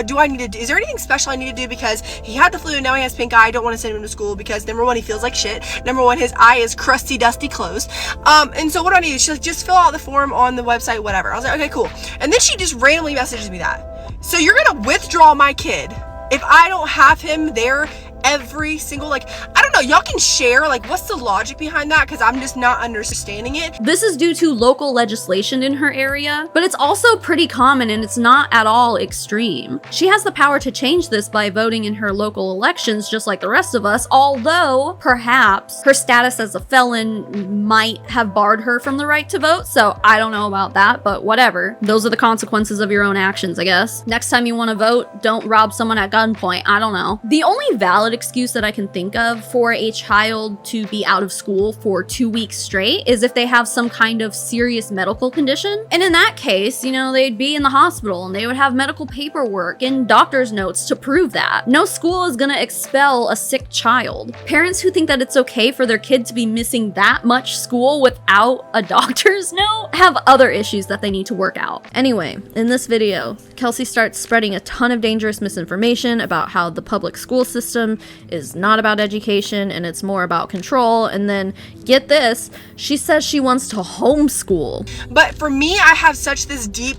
do I need to do? Is there anything special I need to do? Because he had the flu and now he has pink eye. I don't want to send him to school because number one, he feels like shit. Number one, his eye is crusty, dusty, closed. And so what do I need to do? She's like, just fill out the form on the website, whatever. I was like, okay, cool. And then she just randomly messages me that. So you're going to withdraw my kid if I don't have him there every single, like, I don't know, y'all can share, like, what's the logic behind that? Because I'm just not understanding it. This is due to local legislation in her area, but it's also pretty common and it's not at all extreme. She has the power to change this by voting in her local elections just like the rest of us, although perhaps her status as a felon might have barred her from the right to vote, so I don't know about that, but whatever. Those are the consequences of your own actions, I guess. Next time you want to vote, don't rob someone at gunpoint. I don't know. The only valid excuse that I can think of for a child to be out of school for 2 weeks straight is if they have some kind of serious medical condition. And in that case, you know, they'd be in the hospital and they would have medical paperwork and doctor's notes to prove that. No school is gonna expel a sick child. Parents who think that it's okay for their kid to be missing that much school without a doctor's note have other issues that they need to work out. Anyway, in this video, Kelsey starts spreading a ton of dangerous misinformation about how the public school system is not about education and it's more about control, and then get this, she says she wants to homeschool. But for me, I have such this deep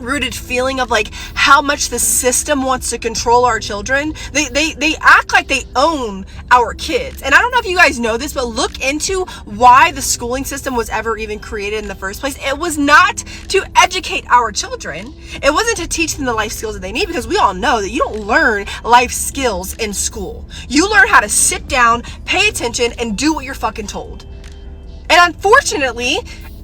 rooted feeling of like how much the system wants to control our children. They act like they own our kids. And I don't know if you guys know this, but look into why the schooling system was ever even created in the first place. It was not to educate our children. It wasn't to teach them the life skills that they need, because we all know that you don't learn life skills in school. You learn how to sit down, pay attention, and do what you're fucking told. And unfortunately,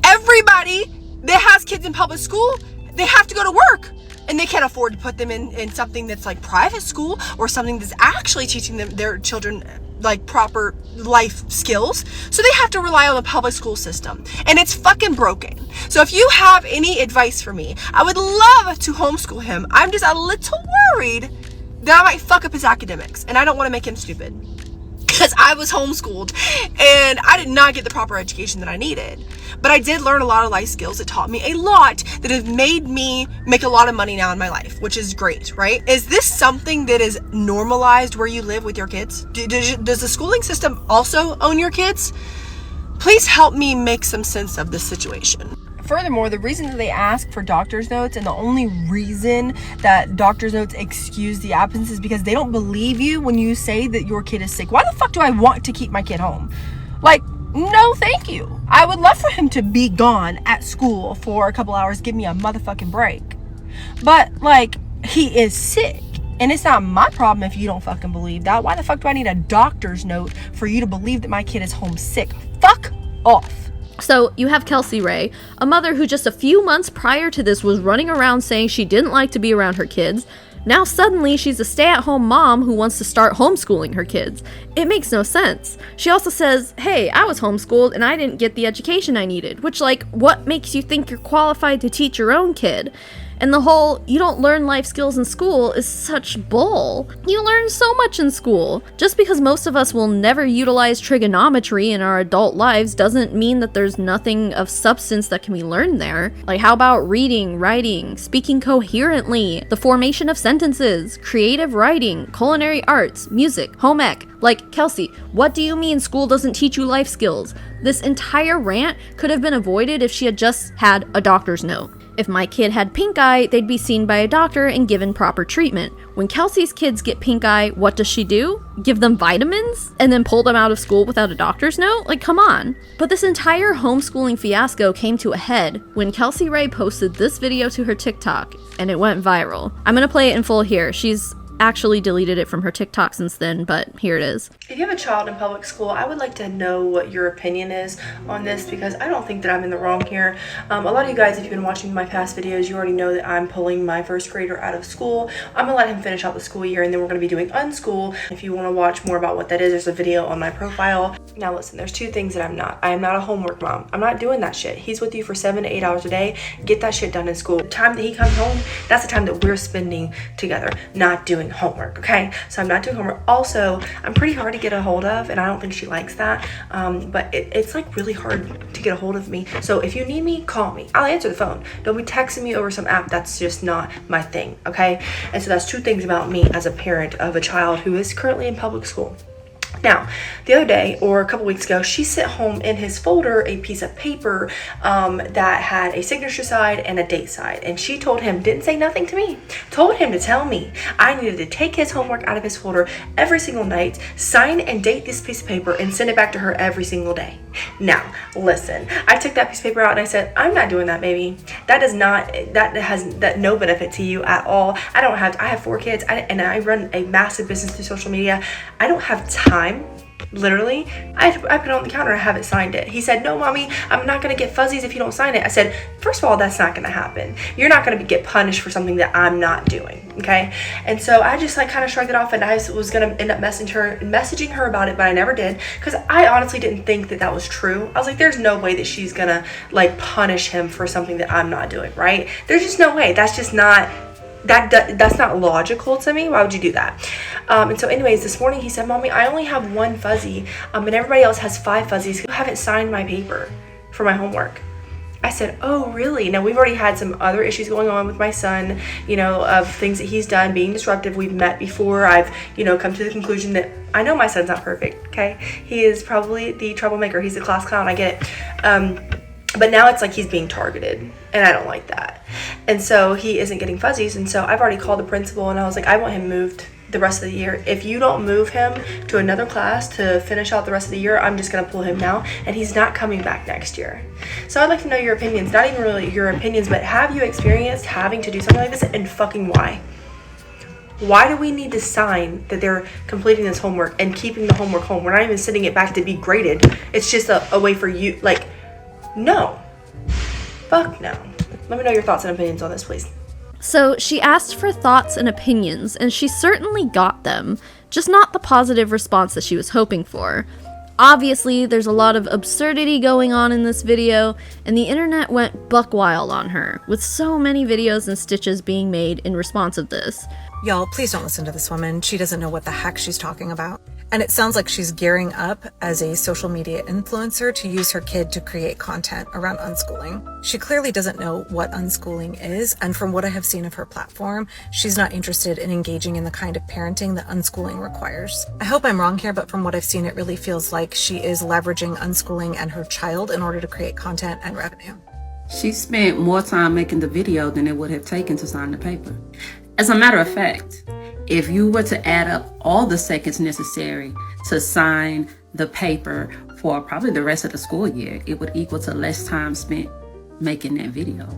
everybody that has kids in public school, they have to go to work, and they can't afford to put them in something that's like private school or something that's actually teaching them, their children, like proper life skills. So they have to rely on the public school system, and it's fucking broken. So if you have any advice for me, I would love to homeschool him. I'm just a little worried that I might fuck up his academics, and I don't want to make him stupid, because I was homeschooled and I did not get the proper education that I needed. But I did learn a lot of life skills that taught me a lot, that have made me make a lot of money now in my life, which is great, right? Is this something that is normalized where you live with your kids? Does the schooling system also own your kids? Please help me make some sense of this situation. Furthermore, the reason that they ask for doctor's notes, and the only reason that doctor's notes excuse the absence, is because they don't believe you when you say that your kid is sick. Why the fuck do I want to keep my kid home? Like, no thank you. I would love for him to be gone at school for a couple hours, give me a motherfucking break. But, like, he is sick, and it's not my problem if you don't fucking believe that. Why the fuck do I need a doctor's note for you to believe that my kid is homesick? Fuck off. So you have Kelsey Rhae, a mother who just a few months prior to this was running around saying she didn't like to be around her kids. Now suddenly she's a stay-at-home mom who wants to start homeschooling her kids. It makes no sense. She also says, hey, I was homeschooled and I didn't get the education I needed, which, like, what makes you think you're qualified to teach your own kid? And the whole, you don't learn life skills in school is such bull. You learn so much in school. Just because most of us will never utilize trigonometry in our adult lives doesn't mean that there's nothing of substance that can be learned there. Like, how about reading, writing, speaking coherently, the formation of sentences, creative writing, culinary arts, music, home ec? Like, Kelsey, what do you mean school doesn't teach you life skills? This entire rant could have been avoided if she had just had a doctor's note. If my kid had pink eye, they'd be seen by a doctor and given proper treatment. When Kelsey's kids get pink eye, what does she do? Give them vitamins? And then pull them out of school without a doctor's note? Like, come on. But this entire homeschooling fiasco came to a head when Kelsey Rhae posted this video to her TikTok, and it went viral. I'm gonna play it in full here. She's actually deleted it from her TikTok since then, but here it is. If you have a child in public school, I would like to know what your opinion is on this, because I don't think that I'm in the wrong here. A lot of you guys, if you've been watching my past videos, you already know that I'm pulling my first grader out of school. I'm gonna let him finish out the school year, and then we're gonna be doing Unschool. If you want to watch more about what that is, there's a video on my profile. Now listen, there's two things that I'm not. I am not a homework mom. I'm not doing that shit. He's with you for 7 to 8 hours a day. Get that shit done in school. The time that he comes home, that's the time that we're spending together, not doing homework, okay? So I'm not doing homework. Also, I'm pretty hard to get a hold of, and I don't think she likes that, but it's like really hard to get a hold of me. So if you need me, call me. I'll answer the phone. Don't be texting me over some app. That's just not my thing, okay? And so that's two things about me as a parent of a child who is currently in public school. Now, the other day, or a couple weeks ago, she sent home in his folder a piece of paper that had a signature side and a date side. And she told him, didn't say nothing to me, told him to tell me I needed to take his homework out of his folder every single night, sign and date this piece of paper, and send it back to her every single day. Now, listen, I took that piece of paper out and I said, I'm not doing that, baby. That has no benefit to you at all. I have 4 kids, and I run a massive business through social media. I don't have time. Literally, I put it on the counter and have it signed it. He said, no, mommy, I'm not going to get fuzzies if you don't sign it. I said, first of all, that's not going to happen. You're not going to get punished for something that I'm not doing, okay? And so I just like kind of shrugged it off, and I was going to end up messaging her about it, but I never did, because I honestly didn't think that was true. I was like, there's no way that she's going to like punish him for something that I'm not doing, right? There's just no way. That's just not... That's not logical to me. Why would you do that? And so anyways, this morning he said, mommy, I only have 1 fuzzy, and everybody else has 5 fuzzies who haven't signed my paper for my homework. I said, oh, really? Now, we've already had some other issues going on with my son, you know, of things that he's done being disruptive. We've met before. I've, you know, come to the conclusion that I know my son's not perfect, okay? He is probably the troublemaker. He's the class clown. I get it. But now it's like he's being targeted, and I don't like that. And so he isn't getting fuzzies, and so I've already called the principal, and I was like, I want him moved the rest of the year. If you don't move him to another class to finish out the rest of the year, I'm just gonna pull him now, and he's not coming back next year. So I'd like to know your opinions, not even really your opinions, but have you experienced having to do something like this, and fucking why? Why do we need to sign that they're completing this homework and keeping the homework home? We're not even sending it back to be graded. It's just a way for you, like, no. Fuck no. Let me know your thoughts and opinions on this, please. So she asked for thoughts and opinions, and she certainly got them, just not the positive response that she was hoping for. Obviously, there's a lot of absurdity going on in this video, and the internet went buck wild on her, with so many videos and stitches being made in response of this. Y'all, please don't listen to this woman. She doesn't know what the heck she's talking about. And it sounds like she's gearing up as a social media influencer to use her kid to create content around unschooling. She clearly doesn't know what unschooling is, and from what I have seen of her platform, she's not interested in engaging in the kind of parenting that unschooling requires. I hope I'm wrong here, but from what I've seen, it really feels like she is leveraging unschooling and her child in order to create content and revenue. She spent more time making the video than it would have taken to sign the paper. As a matter of fact, if you were to add up all the seconds necessary to sign the paper for probably the rest of the school year, it would equal to less time spent making that video.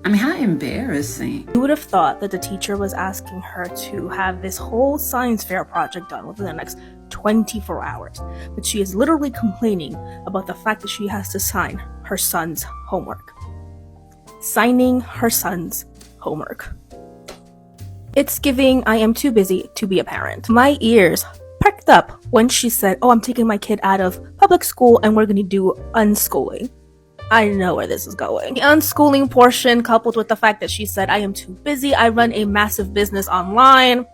I mean, how embarrassing. You would have thought that the teacher was asking her to have this whole science fair project done within the next 24 hours, but she is literally complaining about the fact that she has to sign her son's homework. Signing her son's homework. It's giving, I am too busy to be a parent. My ears perked up when she said, oh, I'm taking my kid out of public school and we're going to do unschooling. I know where this is going. The unschooling portion, coupled with the fact that she said, I am too busy, I run a massive business online.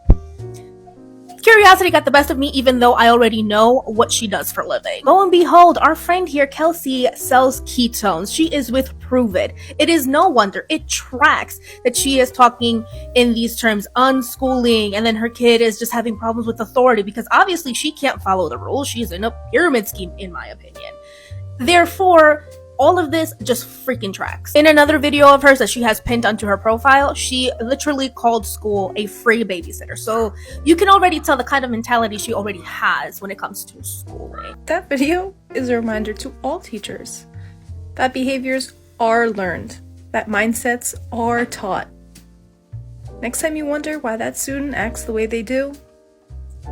Curiosity got the best of me, even though I already know what she does for a living. Lo and behold, our friend here, Kelsey, sells ketones. She is with Pruvit. It is no wonder, it tracks that she is talking in these terms, unschooling, and then her kid is just having problems with authority because obviously she can't follow the rules. She's in a pyramid scheme, in my opinion. Therefore, all of this just freaking tracks. In another video of hers that she has pinned onto her profile, she literally called school a free babysitter. So you can already tell the kind of mentality she already has when it comes to schooling. That video is a reminder to all teachers that behaviors are learned, that mindsets are taught. Next time you wonder why that student acts the way they do,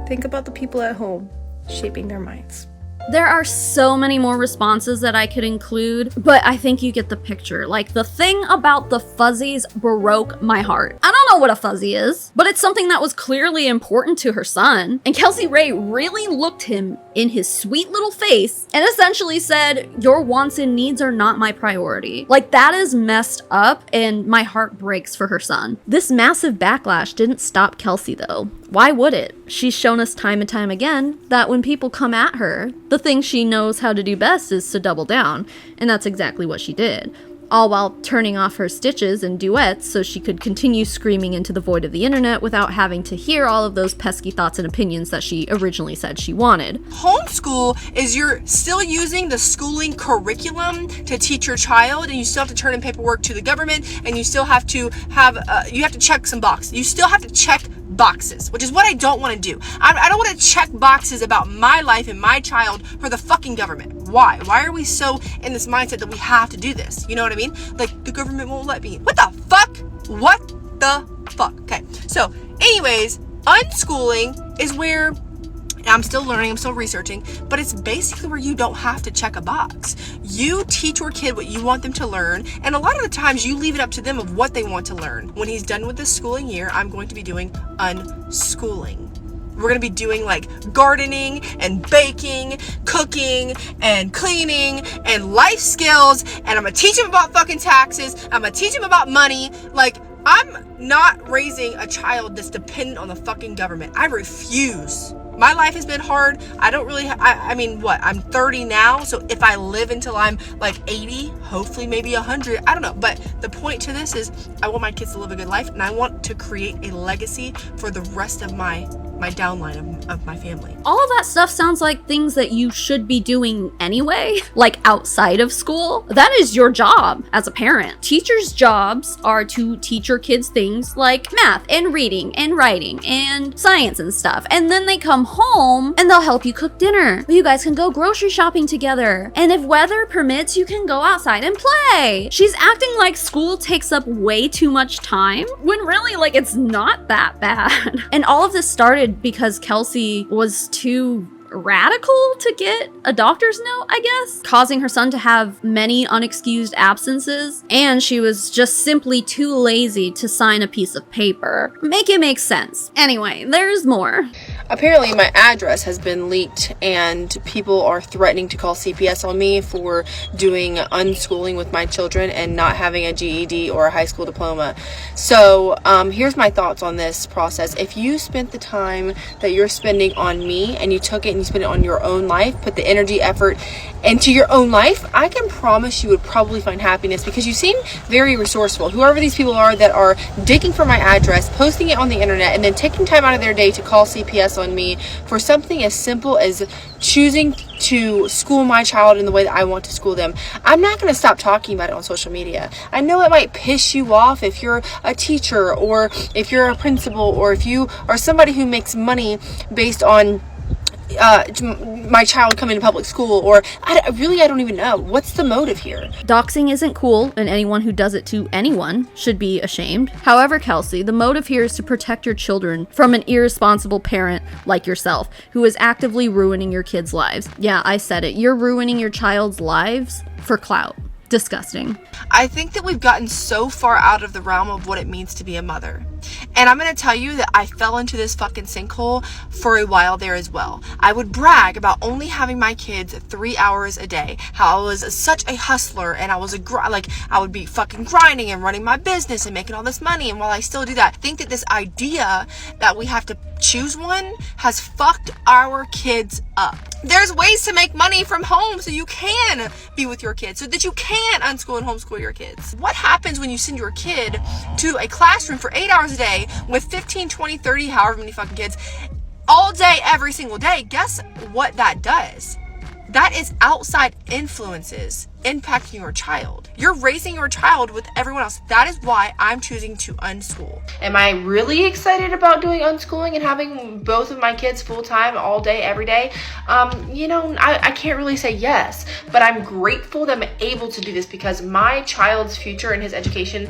think about the people at home shaping their minds. There are so many more responses that I could include, but I think you get the picture. Like, the thing about the fuzzies broke my heart. I don't know what a fuzzy is, but it's something that was clearly important to her son. And Kelsey Rhae really looked him in his sweet little face and essentially said, your wants and needs are not my priority. Like, that is messed up, and my heart breaks for her son. This massive backlash didn't stop Kelsey though. Why would it? She's shown us time and time again that when people come at her, the thing she knows how to do best is to double down, and that's exactly what she did. All while turning off her stitches and duets so she could continue screaming into the void of the internet without having to hear all of those pesky thoughts and opinions that she originally said she wanted. Homeschool is you're still using the schooling curriculum to teach your child, and you still have to turn in paperwork to the government, and you still have to you have to check some boxes. You still have to check boxes, which is what I don't want to do. I don't want to check boxes about my life and my child for the fucking government. Why? Why are we so in this mindset that we have to do this? You know what I mean? Like, the government won't let me. What the fuck? What the fuck? Okay, so anyways, unschooling is where I'm still learning, I'm still researching, but it's basically where you don't have to check a box. You teach your kid what you want them to learn, and a lot of the times you leave it up to them of what they want to learn. When he's done with this schooling year, I'm going to be doing unschooling. We're going to be doing like gardening and baking, cooking and cleaning and life skills, and I'm going to teach him about fucking taxes. I'm going to teach him about money. Like, I'm not raising a child that's dependent on the fucking government. I refuse. My life has been hard. I don't really, I mean, what? I'm 30 now, so if I live until I'm like 80, hopefully maybe 100, I don't know. But the point to this is I want my kids to live a good life, and I want to create a legacy for the rest of my my downline of my family. All of that stuff sounds like things that you should be doing anyway, like outside of school. That is your job as a parent. Teachers' jobs are to teach your kids things like math and reading and writing and science and stuff. And then they come home and they'll help you cook dinner. You guys can go grocery shopping together. And if weather permits, you can go outside and play. She's acting like school takes up way too much time when really, like, it's not that bad. And all of this started because Kelsey was too radical to get a doctor's note, I guess, causing her son to have many unexcused absences, and she was just simply too lazy to sign a piece of paper. Make it make sense. Anyway, there's more. Apparently my address has been leaked and people are threatening to call CPS on me for doing unschooling with my children and not having a GED or a high school diploma. So here's my thoughts on this process. If you spent the time that you're spending on me and you took it and you spent it on your own life, put the energy, effort into your own life, I can promise you would probably find happiness because you seem very resourceful. Whoever these people are that are digging for my address, posting it on the internet, and then taking time out of their day to call CPS on me for something as simple as choosing to school my child in the way that I want to school them. I'm not going to stop talking about it on social media. I know it might piss you off if you're a teacher or if you're a principal or if you are somebody who makes money based on my child coming to public school, or I don't even know. What's the motive here? Doxing isn't cool, and anyone who does it to anyone should be ashamed. However, Kelsey, the motive here is to protect your children from an irresponsible parent like yourself, who is actively ruining your kids' lives. Yeah, I said it. You're ruining your child's lives for clout. Disgusting. I think that we've gotten so far out of the realm of what it means to be a mother. And I'm going to tell you that I fell into this fucking sinkhole for a while there as well. I would brag about only having my kids 3 hours a day, how I was such a hustler and I was I would be fucking grinding and running my business and making all this money. And while I still do that, I think that this idea that we have to choose one has fucked our kids up. There's ways to make money from home so you can be with your kids, so that you can unschool and homeschool your kids. What happens when you send your kid to a classroom for 8 hours a day with 15, 20, 30, however many fucking kids all day, every single day? Guess what that does? That is outside influences impacting your child. You're raising your child with everyone else. That is why I'm choosing to unschool. Am I really excited about doing unschooling and having both of my kids full-time all day, every day? I can't really say yes, but I'm grateful that I'm able to do this because my child's future and his education,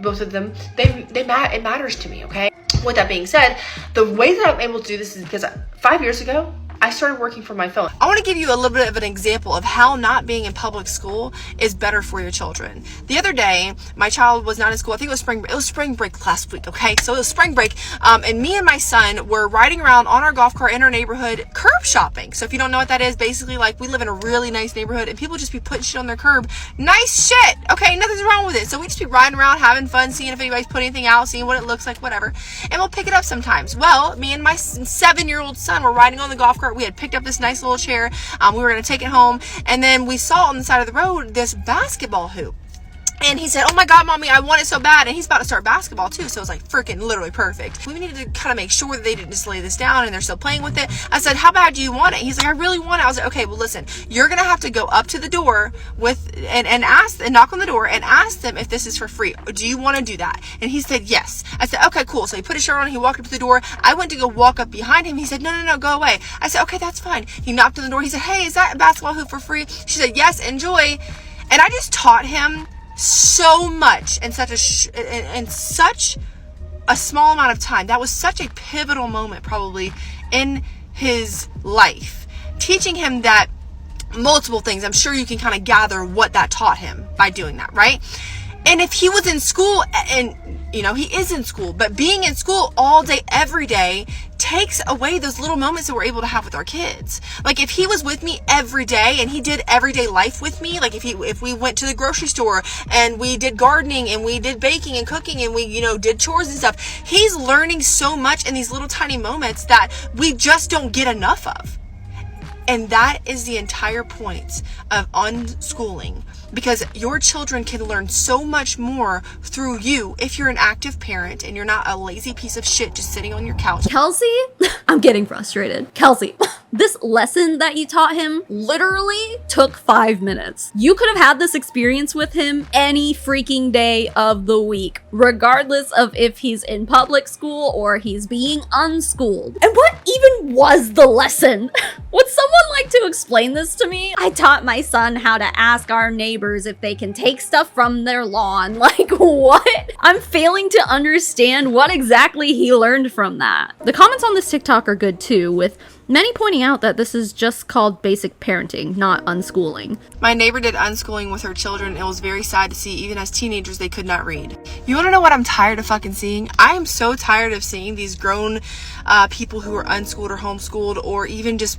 both of them, it matters to me, okay? With that being said, the way that I'm able to do this is because 5 years ago, I started working from my phone. I want to give you a little bit of an example of how not being in public school is better for your children. The other day, my child was not in school. I think it was spring break last week, okay? So it was spring break, and me and my son were riding around on our golf cart in our neighborhood curb shopping. So if you don't know what that is, basically, like, we live in a really nice neighborhood and people just be putting shit on their curb. Nice shit, okay? Nothing's wrong with it. So we just be riding around, having fun, seeing if anybody's put anything out, seeing what it looks like, whatever. And we'll pick it up sometimes. Well, me and my 7-year-old son were riding on the golf cart. We had picked up this nice little chair. We were going to take it home. And then we saw on the side of the road this basketball hoop. And he said, "Oh my God, Mommy, I want it so bad." And he's about to start basketball too. So it was like freaking literally perfect. We needed to kind of make sure that they didn't just lay this down and they're still playing with it. I said, "How bad do you want it?" He's like, "I really want it." I was like, "Okay, well listen, you're going to have to go up to the door and knock on the door and ask them if this is for free. Do you want to do that?" And he said, "Yes." I said, "Okay, cool." So he put his shirt on, he walked up to the door. I went to go walk up behind him. He said, No, go away. I said, "Okay, that's fine." He knocked on the door. He said, "Hey, is that a basketball hoop for free?" She said, "Yes, enjoy." And I just taught him so much in such a small amount of time. That was such a pivotal moment probably in his life, teaching him that multiple things. I'm sure you can kind of gather what that taught him by doing that, right? And if he was in school, and he is in school, but being in school all day, every day takes away those little moments that we're able to have with our kids. Like if he was with me every day and he did everyday life with me, like if we went to the grocery store and we did gardening and we did baking and cooking and we, did chores and stuff, he's learning so much in these little tiny moments that we just don't get enough of. And that is the entire point of unschooling. because your children can learn so much more through you if you're an active parent and you're not a lazy piece of shit just sitting on your couch. Kelsey, I'm getting frustrated. Kelsey, this lesson that you taught him literally took 5 minutes. You could have had this experience with him any freaking day of the week, regardless of if he's in public school or he's being unschooled. And what even was the lesson? Would someone like to explain this to me? I taught my son how to ask our neighbors if they can take stuff from their lawn. Like, what? I'm failing to understand what exactly he learned from that. The comments on this TikTok are good too, with many pointing out that this is just called basic parenting, not unschooling. My neighbor did unschooling with her children. It was very sad to see, even as teenagers, they could not read. You want to know what I'm tired of fucking seeing? I am so tired of seeing these grown people who are unschooled or homeschooled, or even just,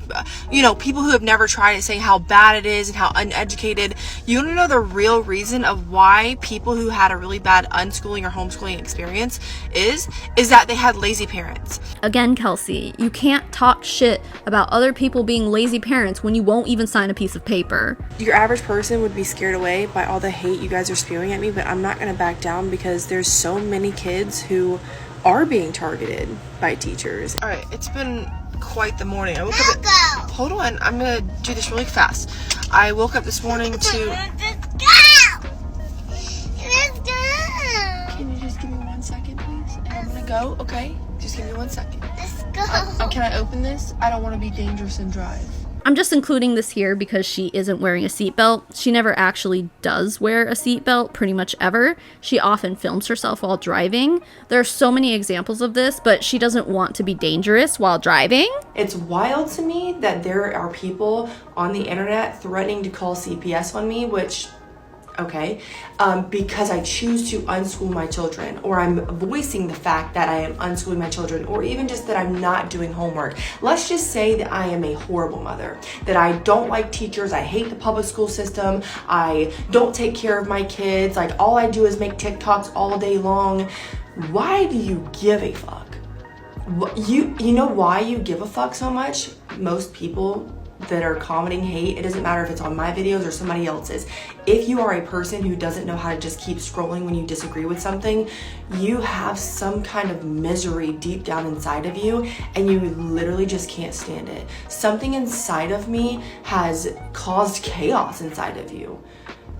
people who have never tried it, saying how bad it is and how uneducated. You want to know the real reason of why people who had a really bad unschooling or homeschooling experience is that they had lazy parents. Again, Kelsey, you can't talk shit about other people being lazy parents when you won't even sign a piece of paper. Your average person would be scared away by all the hate you guys are spewing at me, but I'm not going to back down because there's so many kids who are being targeted by teachers. All right, it's been quite the morning. I woke up hold on, I'm going to do this really fast. I woke up this morning to... Let's go! Can you just give me 1 second, please? And I'm going to go, okay? Just give me 1 second. Let's go. Can I open this? I don't want to be dangerous and drive. I'm just including this here because she isn't wearing a seatbelt. She never actually does wear a seatbelt, pretty much ever. She often films herself while driving. There are so many examples of this, but she doesn't want to be dangerous while driving. It's wild to me that there are people on the internet threatening to call CPS on me, which... okay, because I choose to unschool my children, or I'm voicing the fact that I am unschooling my children, or even just that I'm not doing homework. Let's just say that I am a horrible mother, that I don't like teachers, I hate the public school system, I don't take care of my kids, like all I do is make TikToks all day long. Why do you give a fuck? You know why you give a fuck so much? Most people that are commenting hate, it doesn't matter if it's on my videos or somebody else's. If you are a person who doesn't know how to just keep scrolling when you disagree with something, you have some kind of misery deep down inside of you and you literally just can't stand it. Something inside of me has caused chaos inside of you.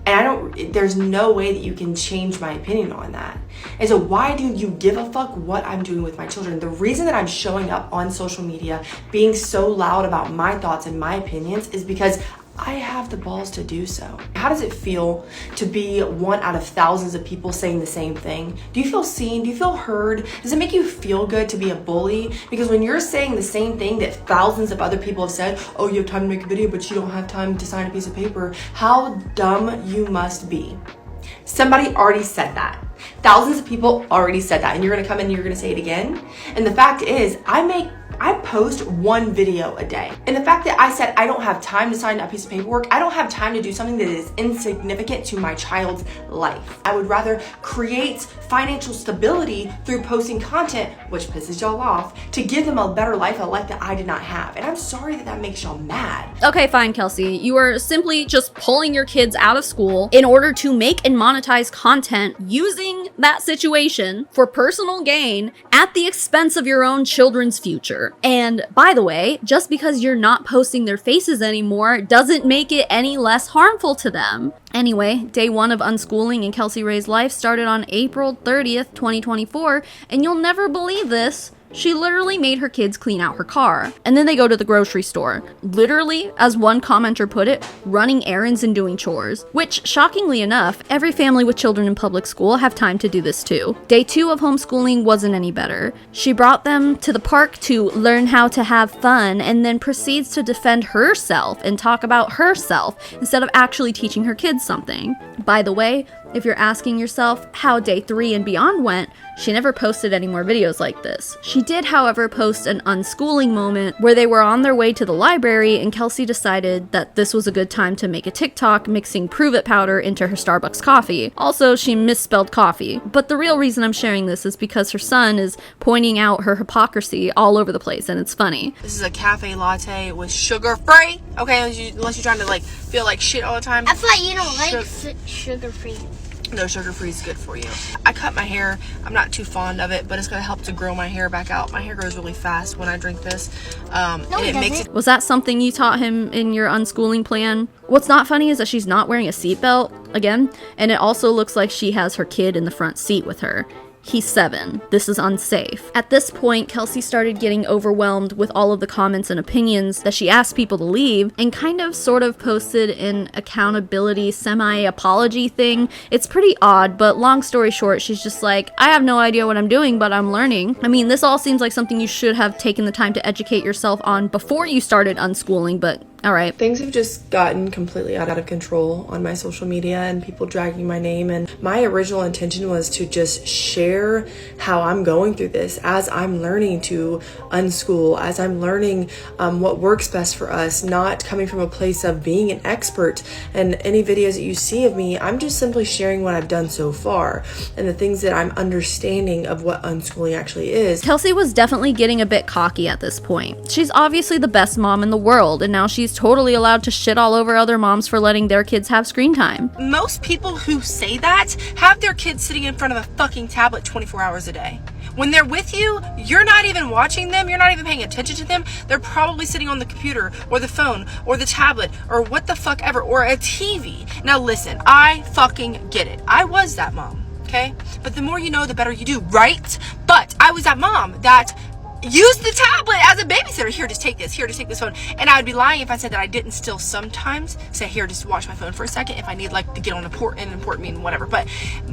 And there's no way that you can change my opinion on that. And so why do you give a fuck what I'm doing with my children? The reason that I'm showing up on social media, being so loud about my thoughts and my opinions, is because I have the balls to do so. How does it feel to be one out of thousands of people saying the same thing? Do you feel seen? Do you feel heard? Does it make you feel good to be a bully? Because when you're saying the same thing that thousands of other people have said, oh, you have time to make a video, but you don't have time to sign a piece of paper, how dumb you must be. Somebody already said that. Thousands of people already said that, and you're gonna come in and you're gonna say it again? And the fact is, I post one video a day. And the fact that I said I don't have time to sign a piece of paperwork, I don't have time to do something that is insignificant to my child's life. I would rather create financial stability through posting content, which pisses y'all off, to give them a better life, a life that I did not have. And I'm sorry that makes y'all mad. Okay, fine, Kelsey. You are simply just pulling your kids out of school in order to make and monetize content using that situation for personal gain at the expense of your own children's future. And by the way, just because you're not posting their faces anymore doesn't make it any less harmful to them. Anyway, day one of unschooling in Kelsey Rhae's life started on April 30th, 2024, and you'll never believe this. She literally made her kids clean out her car. And then they go to the grocery store. Literally, as one commenter put it, running errands and doing chores. Which, shockingly enough, every family with children in public school have time to do this too. Day 2 of homeschooling wasn't any better. She brought them to the park to learn how to have fun and then proceeds to defend herself and talk about herself instead of actually teaching her kids something. By the way, If you're asking yourself how day 3 and beyond went, she never posted any more videos like this. She did, however, post an unschooling moment where they were on their way to the library and Kelsey decided that this was a good time to make a TikTok mixing Pruvit powder into her Starbucks coffee. Also, she misspelled coffee. But the real reason I'm sharing this is because her son is pointing out her hypocrisy all over the place, and it's funny. This is a cafe latte with sugar free. Okay, unless you're trying to like feel like shit all the time. I thought you don't like sugar free. No, sugar free is good for you. I cut my hair. I'm not too fond of it, but it's gonna help to grow my hair back out. My hair grows really fast when I drink this. Was that something you taught him in your unschooling plan? What's not funny is that she's not wearing a seatbelt, again, and it also looks like she has her kid in the front seat with her. He's 7. This is unsafe. At this point, Kelsey started getting overwhelmed with all of the comments and opinions that she asked people to leave and kind of sort of posted an accountability semi-apology thing. It's pretty odd, but long story short, she's just like, I have no idea what I'm doing, but I'm learning. I mean, this all seems like something you should have taken the time to educate yourself on before you started unschooling, but alright. Things have just gotten completely out of control on my social media and people dragging my name, and my original intention was to just share how I'm going through this as I'm learning to unschool, as I'm learning what works best for us, not coming from a place of being an expert. And any videos that you see of me, I'm just simply sharing what I've done so far and the things that I'm understanding of what unschooling actually is. Kelsey was definitely getting a bit cocky at this point. She's obviously the best mom in the world, and now she's totally allowed to shit all over other moms for letting their kids have screen time. Most people who say that have their kids sitting in front of a fucking tablet 24 hours a day. When they're with you, you're not even watching them, you're not even paying attention to them. They're probably sitting on the computer or the phone or the tablet or what the fuck ever, or a TV. Now listen, I fucking get it. I was that mom, okay? But the more you know, the better you do, right? But I was that mom that use the tablet as a babysitter. Here, just take this. Here, just take this phone. And I would be lying if I said that I didn't still sometimes say, here, just watch my phone for a second if I need like to get on an important meeting, whatever. But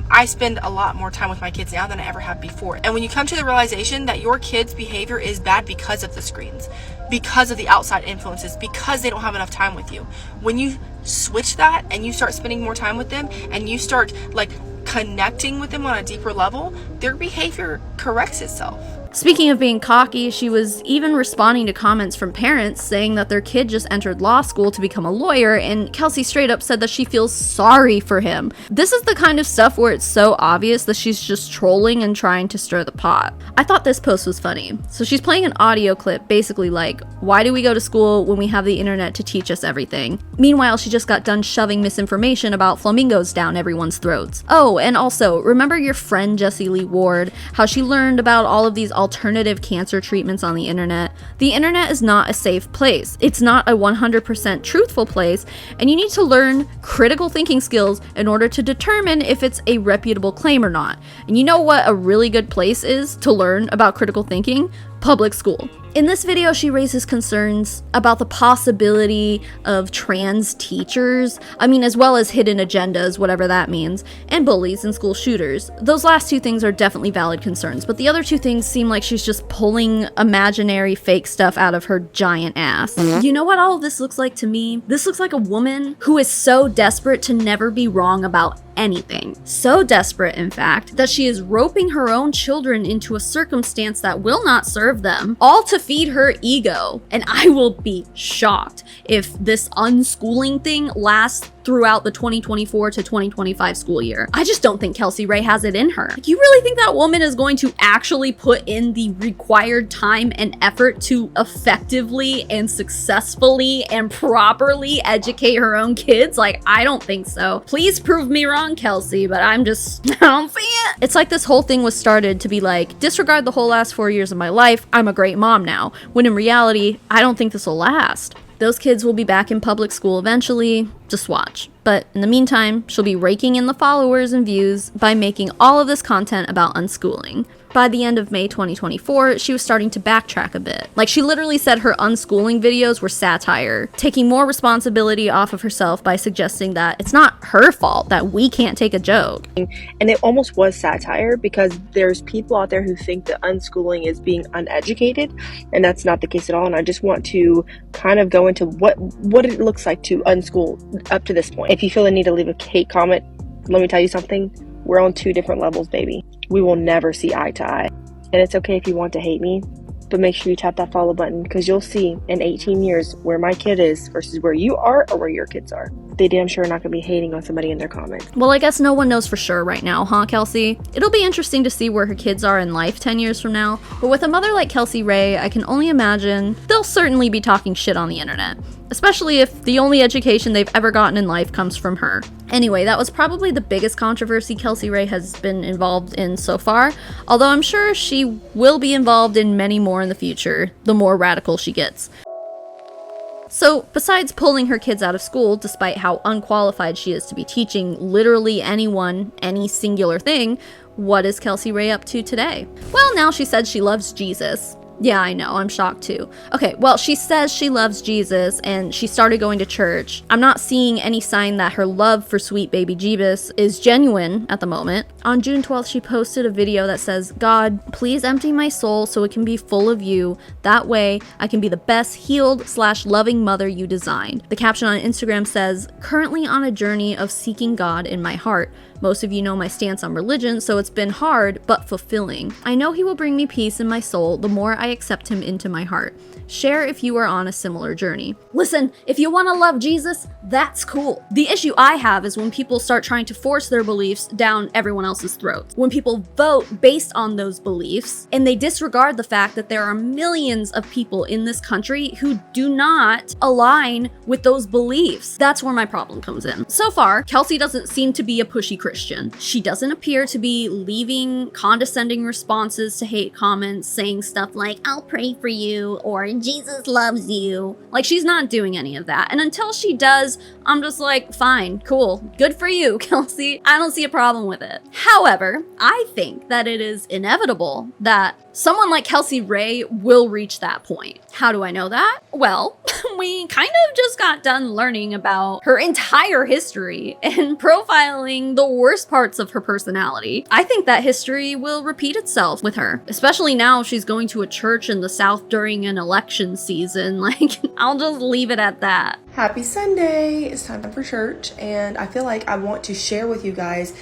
I spend a lot more time with my kids now than I ever have before. And when you come to the realization that your kids' behavior is bad because of the screens, because of the outside influences, because they don't have enough time with you, when you switch that and you start spending more time with them and you start like connecting with them on a deeper level, their behavior corrects itself. Speaking of being cocky, she was even responding to comments from parents saying that their kid just entered law school to become a lawyer, and Kelsey straight up said that she feels sorry for him. This is the kind of stuff where it's so obvious that she's just trolling and trying to stir the pot. I thought this post was funny. So she's playing an audio clip basically like, why do we go to school when we have the internet to teach us everything? Meanwhile, she just got done shoving misinformation about flamingos down everyone's throats. Oh, and also, remember your friend Jessie Lee Ward, how she learned about all of these alternative cancer treatments on the internet? The internet is not a safe place. It's not a 100% truthful place, and you need to learn critical thinking skills in order to determine if it's a reputable claim or not. And you know what a really good place is to learn about critical thinking? Public school. In this video, she raises concerns about the possibility of trans teachers, as well as hidden agendas, whatever that means, and bullies and school shooters. Those last two things are definitely valid concerns, but the other two things seem like she's just pulling imaginary fake stuff out of her giant ass. You know what all of this looks like to me? This looks like a woman who is so desperate to never be wrong about anything. So desperate, in fact, that she is roping her own children into a circumstance that will not serve them, all to feed her ego. And I will be shocked if this unschooling thing lasts throughout the 2024 to 2025 school year. I just don't think Kelsey Rhae has it in her. You really think that woman is going to actually put in the required time and effort to effectively and successfully and properly educate her own kids? I don't think so. Please prove me wrong, Kelsey, but I don't see it. It's like this whole thing was started to be like, disregard the whole last 4 years of my life, I'm a great mom now, when in reality, I don't think this will last. Those kids will be back in public school eventually, just watch. But in the meantime, she'll be raking in the followers and views by making all of this content about unschooling. By the end of May 2024, she was starting to backtrack a bit. She literally said her unschooling videos were satire, taking more responsibility off of herself by suggesting that it's not her fault that we can't take a joke. And it almost was satire because there's people out there who think that unschooling is being uneducated, and that's not the case at all. And I just want to kind of go into what it looks like to unschool up to this point. If you feel the need to leave a hate comment, Let me tell you something. We're on 2 different levels, baby. We will never see eye to eye. And it's okay if you want to hate me, but make sure you tap that follow button, because you'll see in 18 years where my kid is versus where you are or where your kids are. They damn sure are not going to be hating on somebody in their comments. Well, I guess no one knows for sure right now, huh, Kelsey? It'll be interesting to see where her kids are in life 10 years from now, but with a mother like Kelsey Rhae, I can only imagine they'll certainly be talking shit on the internet, especially if the only education they've ever gotten in life comes from her. Anyway, that was probably the biggest controversy Kelsey Rhae has been involved in so far, although I'm sure she will be involved in many more in the future, the more radical she gets. So, besides pulling her kids out of school, despite how unqualified she is to be teaching literally anyone any singular thing, what is Kelsey Rhae up to today? Well, now she said she loves Jesus. Yeah, I know, I'm shocked too. Okay, well, she says she loves Jesus and she started going to church. I'm not seeing any sign that her love for sweet baby Jesus is genuine at the moment. On June 12th, she posted a video that says, "God, please empty my soul so it can be full of you. That way, I can be the best healed/loving mother you designed." The caption on Instagram says, "Currently on a journey of seeking God in my heart. Most of you know my stance on religion, so it's been hard, but fulfilling. I know he will bring me peace in my soul the more I accept him into my heart. Share if you are on a similar journey." Listen, if you want to love Jesus, that's cool. The issue I have is when people start trying to force their beliefs down everyone else's throats. When people vote based on those beliefs, and they disregard the fact that there are millions of people in this country who do not align with those beliefs. That's where my problem comes in. So far, Kelsey doesn't seem to be a pushy Christian. She doesn't appear to be leaving condescending responses to hate comments, saying stuff like, "I'll pray for you," or "Jesus loves you." Like, she's not doing any of that. And until she does, I'm just like, fine, cool, good for you, Kelsey. I don't see a problem with it. However, I think that it is inevitable that someone like Kelsey Rhae will reach that point. How do I know that? Well, we kind of just got done learning about her entire history and profiling the worst parts of her personality. I think that history will repeat itself with her, especially now she's going to a church in the South during an election season. Like, I'll just leave it at that. Happy Sunday! It's time for church, and I feel like I want to share with you guys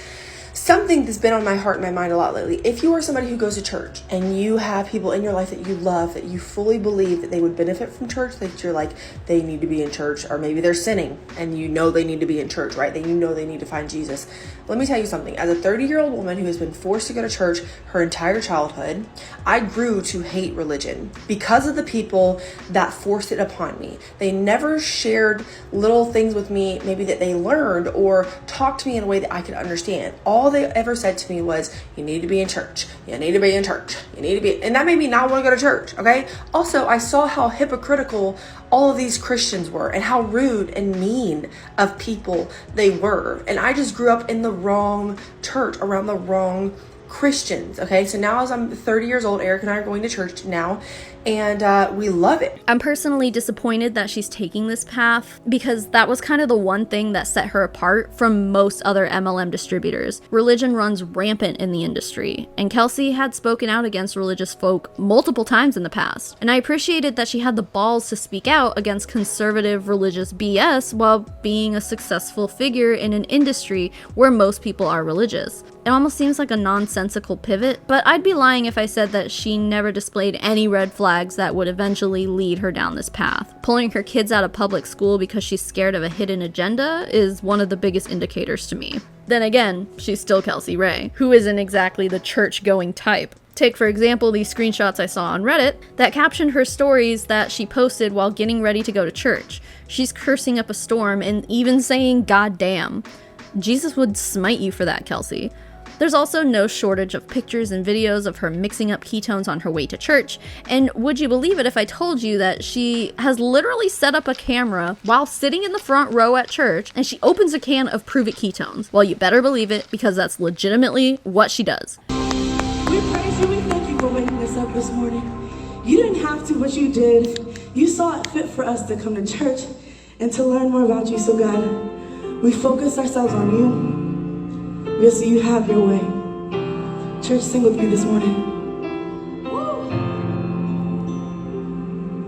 something that's been on my heart and my mind a lot lately. If you are somebody who goes to church and you have people in your life that you love, that you fully believe that they would benefit from church, that you're like, they need to be in church, or maybe they're sinning and you know they need to be in church, right? That you know they need to find Jesus. Let me tell you something. As a 30-year-old woman who has been forced to go to church her entire childhood, I grew to hate religion because of the people that forced it upon me. They never shared little things with me, maybe that they learned, or talked to me in a way that I could understand. All they ever said to me was, "You need to be in church. You need to be in church. You need to be," and that made me not want to go to church. Okay. Also, I saw how hypocritical all of these Christians were and how rude and mean of people they were. And I just grew up in the wrong church around the wrong Christians. Okay. So now as I'm 30 years old, Eric and I are going to church now, and we love it. I'm personally disappointed that she's taking this path because that was kind of the one thing that set her apart from most other MLM distributors. Religion runs rampant in the industry, and Kelsey had spoken out against religious folk multiple times in the past. And I appreciated that she had the balls to speak out against conservative religious BS while being a successful figure in an industry where most people are religious. It almost seems like a nonsensical pivot, but I'd be lying if I said that she never displayed any red flags that would eventually lead her down this path. Pulling her kids out of public school because she's scared of a hidden agenda is one of the biggest indicators to me. Then again, she's still Kelsey Rhae, who isn't exactly the church-going type. Take, for example, these screenshots I saw on Reddit that captioned her stories that she posted while getting ready to go to church. She's cursing up a storm and even saying, "God damn." Jesus would smite you for that, Kelsey. There's also no shortage of pictures and videos of her mixing up ketones on her way to church. And would you believe it if I told you that she has literally set up a camera while sitting in the front row at church and she opens a can of Pruvit ketones? Well, you better believe it, because that's legitimately what she does. We praise you, we thank you for waking us up this morning. You didn't have to, but you did. You saw it fit for us to come to church and to learn more about you. So God, we focus ourselves on you. Yes, you have your way. Church, sing with me this morning. Woo.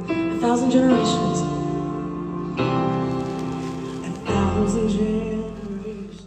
1,000 generations. 1,000 generations.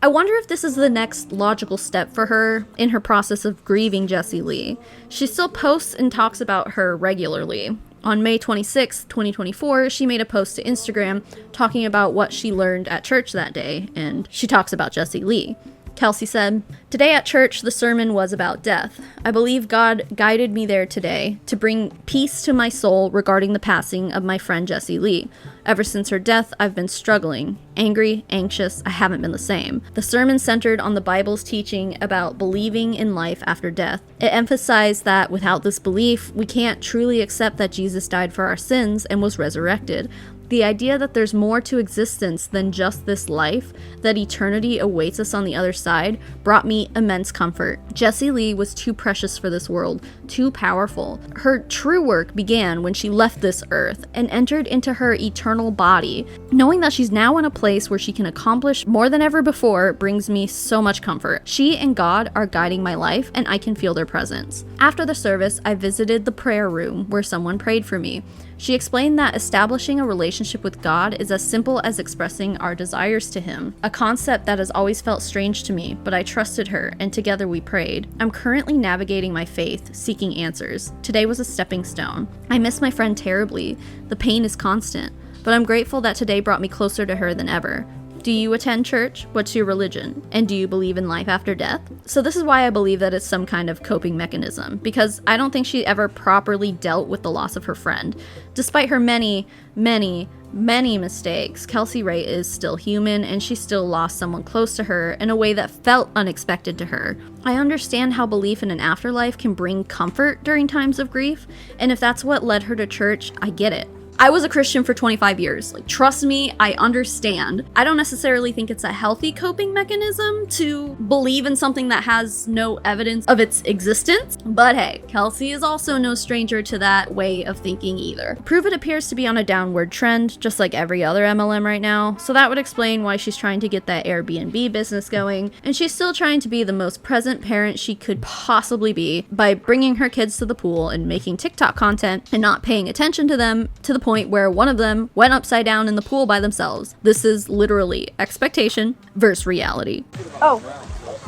I wonder if this is the next logical step for her in her process of grieving Jessie Lee. She still posts and talks about her regularly. On May 26, 2024, she made a post to Instagram talking about what she learned at church that day, and she talks about Jessie Lee. Kelsey said, "Today at church, the sermon was about death. I believe God guided me there today to bring peace to my soul regarding the passing of my friend Jessie Lee. Ever since her death, I've been struggling, angry, anxious. I haven't been the same. The sermon centered on the Bible's teaching about believing in life after death. It emphasized that without this belief, we can't truly accept that Jesus died for our sins and was resurrected. The idea that there's more to existence than just this life, that eternity awaits us on the other side, brought me immense comfort. Jessie Lee was too precious for this world, too powerful. Her true work began when she left this earth and entered into her eternal body. Knowing that she's now in a place where she can accomplish more than ever before brings me so much comfort. She and God are guiding my life, and I can feel their presence." After the service, I visited the prayer room where someone prayed for me. She explained that establishing a relationship with God is as simple as expressing our desires to Him, a concept that has always felt strange to me, but I trusted her, and together we prayed. I'm currently navigating my faith, seeking answers. Today was a stepping stone. I miss my friend terribly. The pain is constant, but I'm grateful that today brought me closer to her than ever. Do you attend church? What's your religion? And do you believe in life after death? So this is why I believe that it's some kind of coping mechanism, because I don't think she ever properly dealt with the loss of her friend. Despite her many mistakes, Kelsey Rhae is still human, and she still lost someone close to her in a way that felt unexpected to her. I understand how belief in an afterlife can bring comfort during times of grief, and if that's what led her to church, I get it. I was a Christian for 25 years. Like, trust me, I understand. I don't necessarily think it's a healthy coping mechanism to believe in something that has no evidence of its existence. But hey, Kelsey is also no stranger to that way of thinking either. Pruvit appears to be on a downward trend, just like every other MLM right now. So that would explain why she's trying to get that AirBNB business going. And she's still trying to be the most present parent she could possibly be by bringing her kids to the pool and making TikTok content and not paying attention to them to the point where one of them went upside down in the pool by themselves. This is literally expectation versus reality. Oh,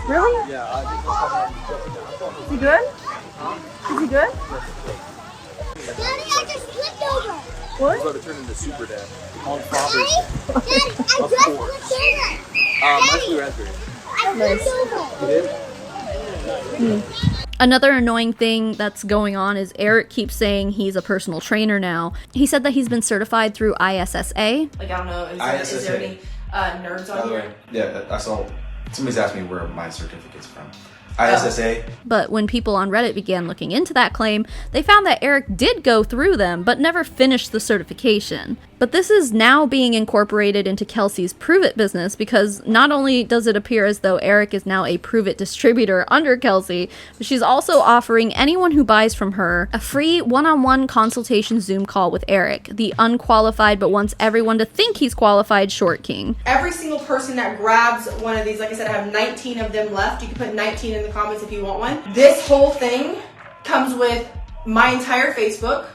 really? Is he good? Is he good? Daddy, I just flipped over. What? I'm about to turn into Super Dad. On Father's Day. Daddy, I just flipped over. Nice. I flipped over. You did? Another annoying thing that's going on is Eric keeps saying he's a personal trainer now. He said that he's been certified through ISSA. Like, I don't know, is there any nerds on here? Yeah, I saw, somebody's asked me where my certificate's from. ISSA. But when people on Reddit began looking into that claim, they found that Eric did go through them, but never finished the certification. But this is now being incorporated into Kelsey's Pruvit business, because not only does it appear as though Eric is now a Pruvit distributor under Kelsey, but she's also offering anyone who buys from her a free one-on-one consultation Zoom call with Eric, the unqualified but wants everyone to think he's qualified short king. Every single person that grabs one of these, like I said, I have 19 of them left. You can put 19 in the comments if you want one. This whole thing comes with my entire Facebook,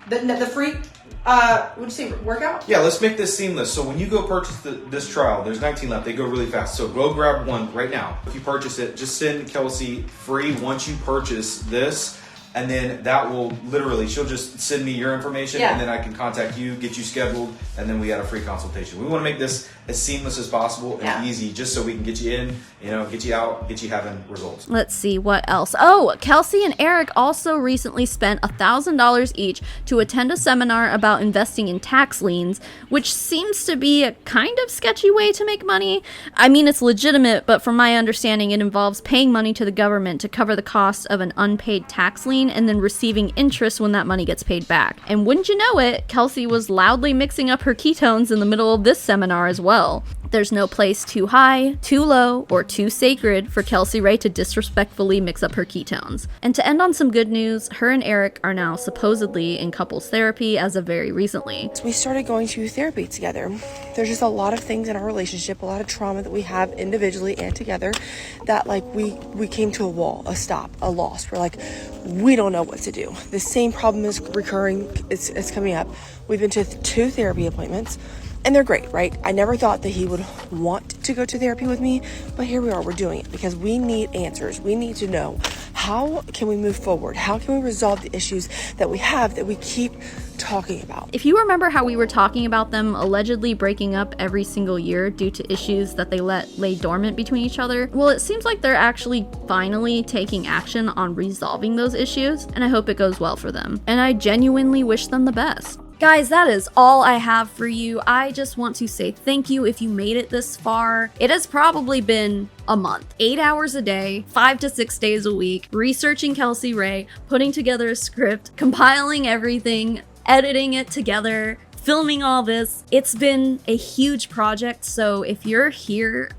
the free what'd you say, workout? Yeah, let's make this seamless. So when you go purchase this trial, there's 19 left. They go really fast. So go grab one right now. If you purchase it, just send Kelsey free once you purchase this. And then that will literally, she'll just send me your information, and then I can contact you, get you scheduled, and then we got a free consultation. We want to make this as seamless as possible and easy, just so we can get you in, get you out, get you having results. Let's see what else. Oh, Kelsey and Eric also recently spent $1,000 each to attend a seminar about investing in tax liens, which seems to be a kind of sketchy way to make money. I mean, it's legitimate, but from my understanding, it involves paying money to the government to cover the cost of an unpaid tax lien and then receiving interest when that money gets paid back. And wouldn't you know it, Kelsey was loudly mixing up her ketones in the middle of this seminar as well. There's no place too high, too low, or too sacred for Kelsey Rhae to disrespectfully mix up her ketones. And to end on some good news, her and Eric are now supposedly in couples therapy as of very recently. So we started going to therapy together. There's just a lot of things in our relationship, a lot of trauma that we have individually and together that we came to a wall, a stop, a loss. We're like, we don't know what to do. The same problem is recurring, it's coming up. We've been to 2 therapy appointments. And they're great, right? I never thought that he would want to go to therapy with me, but here we are, we're doing it because we need answers. We need to know, how can we move forward? How can we resolve the issues that we have that we keep talking about? If you remember how we were talking about them allegedly breaking up every single year due to issues that they let lay dormant between each other, well, it seems like they're actually finally taking action on resolving those issues, and I hope it goes well for them. And I genuinely wish them the best. Guys, that is all I have for you. I just want to say thank you if you made it this far. It has probably been a month, 8 hours a day, 5 to 6 days a week, researching Kelsey Rhae, putting together a script, compiling everything, editing it together, filming all this. It's been a huge project, so if you're here,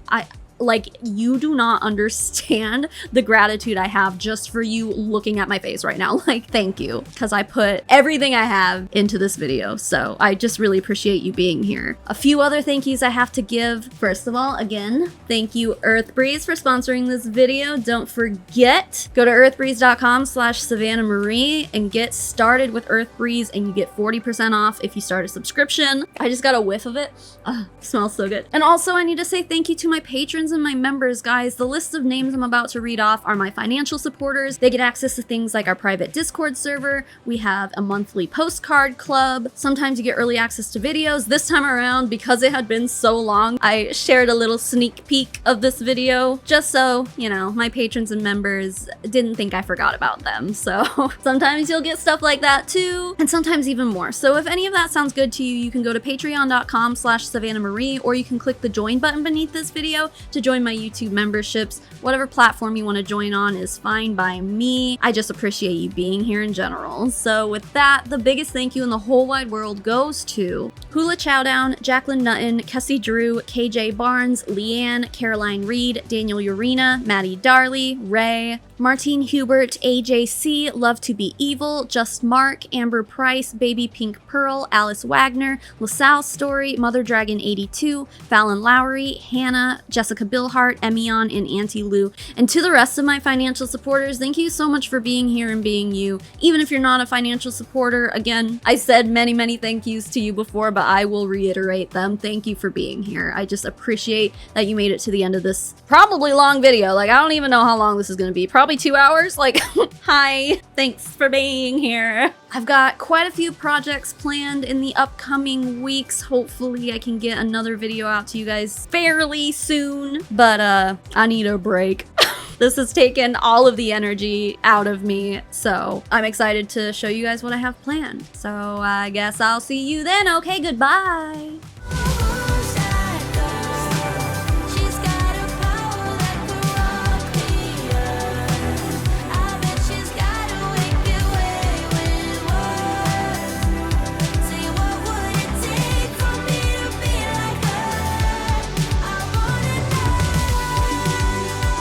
you do not understand the gratitude I have just for you looking at my face right now. Thank you, because I put everything I have into this video, so I just really appreciate you being here. A few other thank yous I have to give. First of all, again, thank you Earthbreeze for sponsoring this video. Don't forget, go to earthbreeze.com/Savannah Marie and get started with Earthbreeze, and you get 40% off if you start a subscription. I just got a whiff of it. Smells so good. And also, I need to say thank you to my patrons and my members, guys. The list of names I'm about to read off are my financial supporters. They get access to things like our private Discord server. We have a monthly postcard club. Sometimes you get early access to videos. This time around, because it had been so long, I shared a little sneak peek of this video just so, you know, my patrons and members didn't think I forgot about them. So sometimes you'll get stuff like that too, and sometimes even more. So if any of that sounds good to you, you can go to patreon.com/Savannah Marie, or you can click the join button beneath this video to join my YouTube memberships. Whatever platform you want to join on is fine by me. I just appreciate you being here in general. So with that, the biggest thank you in the whole wide world goes to Hula Chowdown, Jacqueline Nutton, Kessie Drew, KJ Barnes, Leanne, Caroline Reed, Daniel Urena, Maddie Darley, Ray, Martine Hubert, AJC, Love to Be Evil, Just Mark, Amber Price, Baby Pink Pearl, Alice Wagner, LaSalle Story, Mother Dragon 82, Fallon Lowry, Hannah, Jessica Billhart, Emion, and Auntie Lou. And to the rest of my financial supporters, thank you so much for being here and being you. Even if you're not a financial supporter, again, I said many, many thank yous to you before, but I will reiterate them. Thank you for being here. I just appreciate that you made it to the end of this probably long video. I don't even know how long this is going to be. Probably 2 hours. Hi, thanks for being here. I've got quite a few projects planned in the upcoming weeks. Hopefully I can get another video out to you guys fairly soon, but I need a break. This has taken all of the energy out of me, so I'm excited to show you guys what I have planned. So I guess I'll see you then. Okay, goodbye.